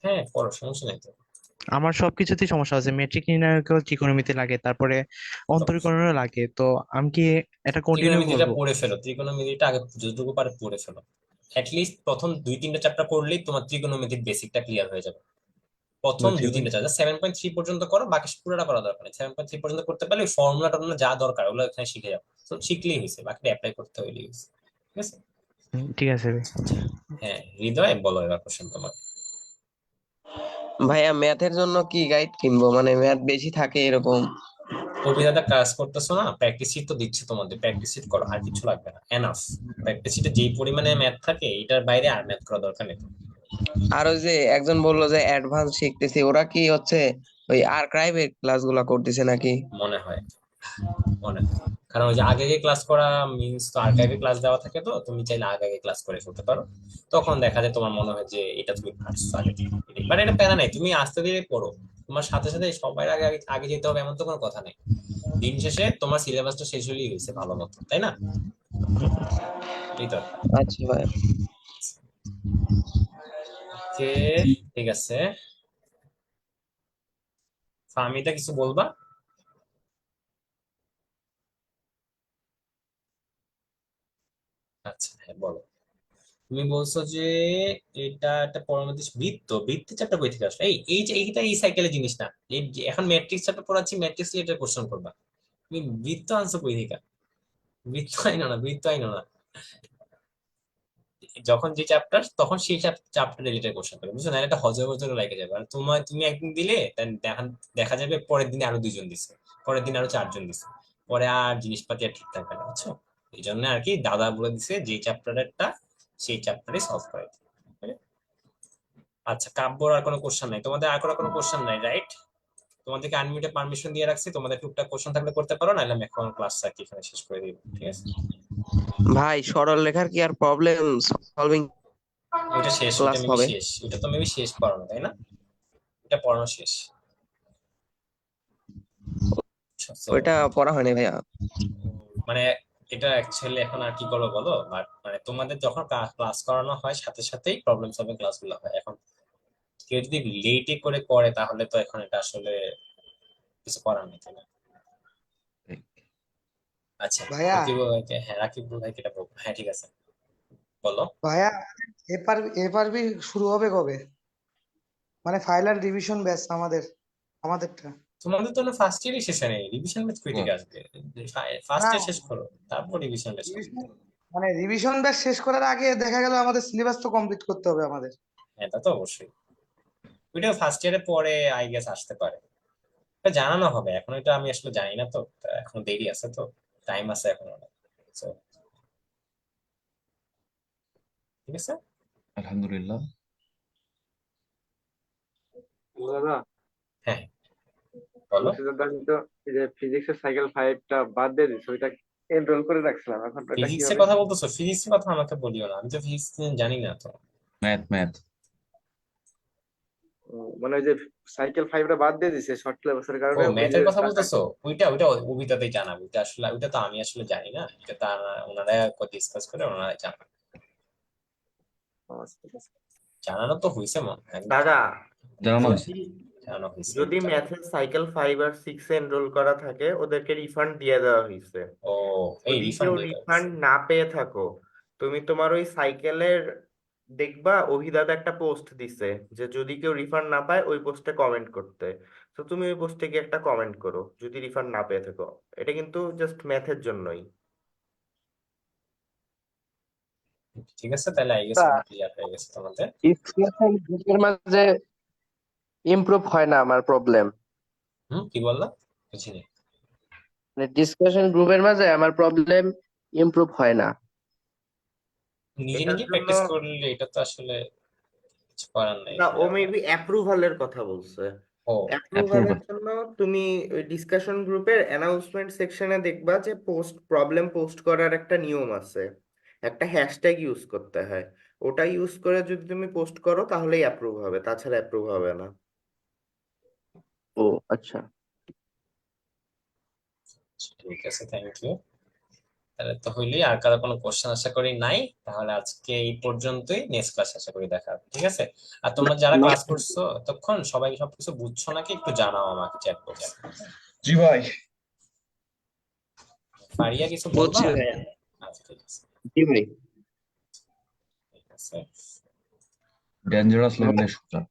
হ্যাঁ পড়ো, সমস্যা নাই তো। আমার সবকিছুতেই সমস্যা আছে, মেট্রিক নির্ণায়কেও ত্রিকোণমিতি লাগে, তারপরে অন্তরীকরণও লাগে, তো আমি কি এটা কন্টিনিউ ত্রিকোণমিতিটা করবো? পড়ে ফেলো, ত্রিকোণমিতিটা আগে যতটুকু পারে পড়ে ফেলো। লিস্ট প্রথম 2-3টা চ্যাপ্টার করলেই তোমার ত্রিকোণমিতির বেসিকটা ক্লিয়ার হয়ে যাবে। প্রথম বুঝছি দুই ভাই। তিনটা চ্যাপ্টার 7.3 পর্যন্ত করো, বাকি পুরোটা করা দরকার নেই। 7.3 পর্যন্ত করতে পারলে ফর্মুলা টর্মুলা যা দরকার ওগুলো এখানে শিখে যাও, তো শিখলেই হয়েছে, বাকিটা অ্যাপ্লাই করতে হইলেই হয়েছে। ঠিক আছে। ঠিক আছে ভাই। আচ্ছা, হ্যাঁ হৃদয় বলো এবার কোশ্চেন তোমার। ভাইয়া ম্যাথের জন্য কি গাইড কিনবো, মানে ম্যাথ বেশি থাকে এরকম? অভিজ্ঞতা কাজ করতেছো না, প্র্যাকটিস শিট তো দিচ্ছে তোমাদের, প্র্যাকটিস শিট করো, আর কিছু লাগবে না, এনাফ। প্র্যাকটিস শিটে যেই পরিমাণে ম্যাথ থাকে এটার বাইরে আর ম্যাথ করা দরকার নেই। আর ওই যে একজন বললো যে অ্যাডভান্স শিখতেছি, ওরা কি হচ্ছে ওই আর্কাইভে ক্লাসগুলা করতেছে নাকি? মনে হয়, মনে হয়, কারণ ওই যে আগে আগে ক্লাস করা মিনস তো আর্কাইভে ক্লাস দেওয়া থাকে, তো তুমি চাইলে আগে আগে ক্লাস করে ফেলতে পারো, তখন দেখা যায় তোমার মনে হয় যে এটা তুমি পারছো আগে থেকে। বাট এটা প্যারা নেই, তুমি আস্তে ধীরে পড়ো, তোমার সাথে সাথে সবার আগে আগে আগে যেতে হবে এমন তো কোনো কথা নেই। দিন শেষে তোমার সিলেবাসটা শেষ হলেই হয়েছে ভালো মতো, তাই না? এই তো। আচ্ছা ভাই। ওকে, ঠিক আছে। ফাহমিদা কিছু বলবা? আচ্ছা হ্যাঁ বলো। তুমি বলছো যে এটা একটা পরবর্তী বৃত্ত, বৃত্তের চ্যাপ্টার বই থেকে আসলো, এই এই যে এইটা এই সাইকেলের জিনিস না, এই যে এখন ম্যাট্রিক্স চ্যাপ্টার পড়াচ্ছি, ম্যাট্রিক্স রিলেটেড কোশ্চেন করবা। তুমি বৃত্ত আনছো বই থেকে, বৃত্ত আইনো না, বৃত্ত আইনো না, যখন যে চ্যাপ্টার তখন সেই চ্যাপ্টার রিলেটেড কোশ্চেন করবে, বুঝছো না? এটা হজর হজরে লাগে যাবে, আর তোমার তুমি একদিন দিলে then দেখা দেখা যাবে পরের দিনে আরো 2জন দিছে, পরের দিন আরো 4জন দিছে, পরে আর জিনিসপাতি আর ঠিক থাকবে না, বুঝছো? এই জন্য আর কি দাদা বলে দিছে যে চ্যাপ্টারেরটা সেই চ্যাপ্টারে সলভ করে দিতে। Okay? আচ্ছা কাব্যর আর কোনো কোশ্চেন নাই তোমাদের, আর কোনো কোশ্চেন নাই রাইট? তোমাদেরকে আনমিউটে পারমিশন দিয়ে রাখছি, তোমাদের টুকটাক কোশ্চেন থাকলে করতে পারো, নাহলে আমি এখন ক্লাস এখানে শেষ করে দিব। ঠিক আছে, ভাই সরল রেখার কি আর প্রবলেম সলভিং ওইটা শেষ, ওইটা ক্লাস মেবি হবে? শেষ, ওইটা তো মেবি শেষ পড়ানো তাই না? এটা পড়ানো শেষ। So, ওইটা পড়া হয়নি ভাইয়া। মানে এটা অ্যাকচুয়ালি এখন আর কি করবো বলো, মানে তোমাদের যখন ক্লাস করানো হয় সাথে সাথেই প্রবলেম সলভিং ক্লাসগুলো হয়। এখন কেউ যদি লেটে করে করে তাহলে তো এখন এটা আসলে কিছু করার নেই, তাই না? আচ্ছা ভাইয়া রাকিবুল ভাইকে, হ্যাঁ রাকিবুল ভাইকে এটা বলবো, হ্যাঁ ঠিক আছে বলো। ভাইয়া এফআরবি শুরু হবে কবে? মানে ফাইনাল রিভিশন ব্যাচ আমাদেরটা। তোমাদের তো ফার্স্ট ইয়ারই শেষ হয়নি, রিভিশন ব্যাচ কই থেকে আসবে? ফার্স্ট না, ইয়ার শেষ করো তারপর রিভিশন ব্যাচ করো। রিভিশন মানে রিভিশন ব্যাচ শেষ করার আগে দেখা গেল আমাদের সিলেবাস তো কমপ্লিট করতে হবে আমাদের। হ্যাঁ তা তো অবশ্যই, ওইটা ফার্স্ট ইয়ারের পরে আই গেস আসতে পারে, এটা জানানো হবে, এখন এটা আমি আসলে জানি না তো, তা এখন দেরি আছে, তো টাইম আছে এখন অনেক। So, ঠিক আছে। আলহামদুলিল্লাহ। দাদা হ্যাঁ বলো। বলছি দাদা, আমি তো এই যে ফিজিক্সের সাইকেল 5টা বাদ দিয়ে দিচ্ছি, ওইটা এনরোল করে রাখছিলাম, এখন ওটা কি ফিজিক্সের হবে? কথা বলতেছো? ফিজিক্সের কথা আমাকে বলিও না, আমি তো ফিজিক্স জানি না তো। ম্যাথ মানে ওই যে সাইকেল 5টা বাদ দিয়ে দিছে শর্ট সিলেবাসের ও কারণে, ওই যে ম্যাথের কথা বলতেছো? ওইটা ওইটা ওবিতাতেই জানাবো, ওইটা আসলে ওইটা তো আমি আসলে জানি না, এটা তো ওনারা ডিসকাস করে ওনারা জানাবে। জানানো তো হয়েছে মনে হয়। জানানো হয়েছে। কেন হয়েছে যদি এটা? ম্যাথের সাইকেল 5 আর 6 এ এনরোল করা থাকে ওদেরকে রিফান্ড দিয়ে দেওয়া হয়েছে। ও, এই যদি রিফান্ড কেউ দিয়ে দেওয়া রিফান্ড হয়েছে। না পেয়ে থাকো, তুমি তোমার ওই সাইকেলের দেখবা অভিদাদা একটা পোস্ট দিছে যে যদি কেউ রিফান্ড না পায় ওই পোস্টে কমেন্ট করতে। তো তুমি ওই পোস্টে গিয়ে একটা কমেন্ট করো যদি রিফান্ড না পেয়ে থাকো। এটা কিন্তু জাস্ট ম্যাথের জন্যই। ঠিক আছে, তাহলে আই গেস ক্লিয়ার হয়ে গেছে তোমাদের। ডিসকাশন গ্রুপের মাঝে ইমপ্রুভ হয় না আমার প্রবলেম, কি বললা? বুঝিনি। মানে ডিসকাশন গ্রুপের মাঝে আমার প্রবলেম ইমপ্রুভ হয় না। নিজে এটার নিজে জন্য প্র্যাকটিস করলে এটা তো আসলে কিছু করার নাই না, ও এখানে। মেবি অ্যাপ্রুভালের কথা বলছে। ও, অ্যাপ্রুভালের জন্য তুমি ওই ডিসকাশন গ্রুপের অ্যানাউন্সমেন্ট সেকশনে দেখবা যে প্রবলেম পোস্ট করার একটা নিয়ম আছে, একটা হ্যাশট্যাগ ইউজ করতে হয়। ওটা ইউজ করে যদি তুমি পোস্ট করো তাহলেই অ্যাপ্রুভ হবে, তাছাড়া অ্যাপ্রুভ হবে না। ও আচ্ছা, ঠিক আছে, থ্যাংক ইউ। তাহলে তো হইলেই, আর কারো কোনো কোশ্চেন আশা করি নাই। তাহলে আজকে এই পর্যন্তই, নেক্সট ক্লাস আশা করি দেখা হবে, ঠিক আছে? আর তোমরা যারা ক্লাস করছো তখন সবাই সবকিছু বুঝছো নাকি একটু জানাও আমাকে চ্যাট বক্সে। জি ভাই। ফারিয়া কিছু বলবা? বুঝছি ভাইয়া। আচ্ছা, ঠিক আছে, জি ভাই। ঠিক আছে। ডেঞ্জারাস লেভেলের শুটার।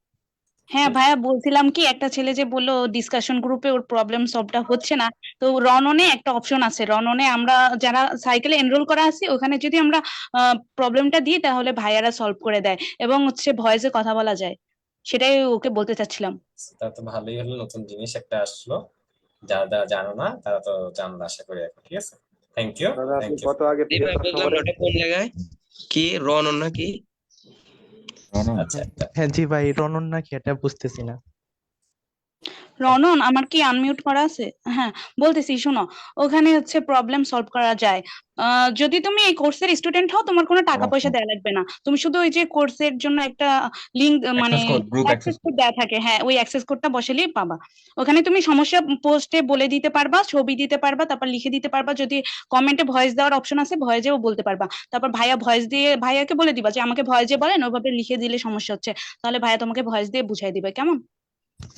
হ্যাঁ ভাইয়া, বলছিলাম কি, একটা ছেলে যে বললো ডিসকাশন গ্রুপে ওর প্রবলেম সলভটা হচ্ছে না, তো রননে একটা অপশন আছে। রননে আমরা যারা সাইকেলে এনরোল করা আছি ওখানে যদি আমরা প্রবলেমটা দিই তাহলে ভাইয়ারা সলভ করে দেয় এবং হচ্ছে ভয়েসে কথা বলা যায়। সেটাই ওকে বলতে চাচ্ছিলাম। তা তো ভালোই হলো, নতুন জিনিস একটা আসলো। যারা যারা জানো না তারা তো জানলো আশা করি এখন, ঠিক আছে? থ্যাংক ইউ, দাদা আপনি থ্যাংক ইউ। কত আগে জি থেকে ভাই, প্রশ্ন বুঝলাম না করেন? ওটা কোন জায়গায়, কি রনন নাকি? আচ্ছা, একটা হ্যাঁ জি ভাই, রনন নাকি এটা বুঝতেছি না। রনন, আমার কি আনমিউট করা আছে? হ্যাঁ, বলতেছি, শোনো, ওখানে হচ্ছে প্রবলেম সলভ করা যায়। যদি তুমি এই কোর্সের স্টুডেন্ট হও তোমার কোনো টাকা পয়সা দেওয়া লাগবে না। তুমি শুধু ওই যে কোর্সের জন্য একটা লিংক, মানে access code, group access access code code. দেওয়া থাকে, হ্যাঁ ওই অ্যাক্সেস কোডটা বসালেই পাবা। ওখানে তুমি সমস্যা পোস্টে বলে দিতে পারবা, ছবি দিতে পারবা, তারপর লিখে দিতে পারবা। যদি কমেন্টে ভয়েস দেওয়ার অপশন আছে ভয়েসেও বলতে পারবা। তারপর ভাইয়া ভয়েস দিয়ে ভাইয়াকে বলে দিবা যে আমাকে ভয়েসে বলেন, ওভাবে লিখে দিলে সমস্যা হচ্ছে, তাহলে ভাইয়া তোমাকে ভয়েস দিয়ে বুঝাই দিবে, কেমন?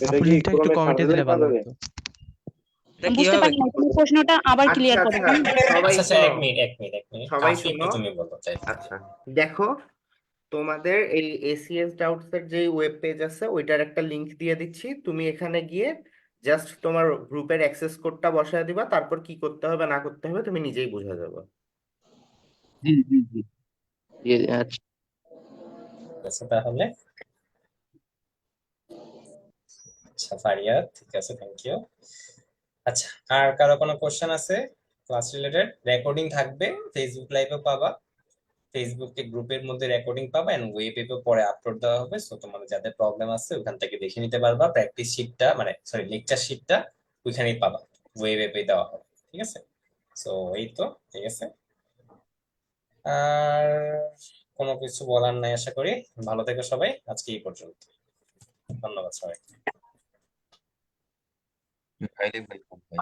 এটা আপু কি লিঙ্কটা একটু ক্রমে কমেন্টে সার্চ দিলে ভালো যাবে? হতো। এটা বুঝতে কিভাবে? পারি না, তুমি প্রশ্নটা আবার আচ্ছা ক্লিয়ার করো, আচ্ছা, কেমন? সবাই আচ্ছা, শোনো, এক মিনিট, এক মিনিট, এক মিনিট, সবাই কাফি একটু শোনো। তুমি বলো, তাই। আচ্ছা, দেখো, তোমাদের এই এসিএস ডাউটস এর যে ওয়েব পেজ আছে ওইটার একটা লিংক দিয়ে দিচ্ছি। তুমি এখানে গিয়ে জাস্ট তোমার গ্রুপের অ্যাক্সেস কোডটা বসায় দিবা, তারপর কি করতে হবে না করতে হবে তুমি নিজেই বুঝে যাবে। জি জি জি জি, আচ্ছা। ঠিক আছে তাহলে। আচ্ছা ফারিয়া, ঠিক আছে, থ্যাংক ইউ। আচ্ছা, আর কারো কোনো কোশ্চেন আছে ক্লাস রিলেটেড? রেকর্ডিং থাকবে, ফেসবুক লাইভেও পাবা, ফেসবুকে গ্রুপের মধ্যে রেকর্ডিং পাবা, এন্ড ওয়েবে পরে আপলোড দেওয়া হবে। সো তোমাদের যাদের প্রবলেম আছে ওখান থেকে দেখে নিতে পারবা। প্র্যাকটিস শিটটা, মানে সরি লেকচার শিটটা ওইখানেই পাবা, ওয়েবে দেওয়া হবে, ঠিক আছে? সো এই তো, ঠিক আছে। আর কোনো কিছু বলার নাই আশা করি। ভালো থেকো সবাই, আজকে এই পর্যন্ত। ধন্যবাদ সবাই। হাইলি ওয়েলকাম ভাই।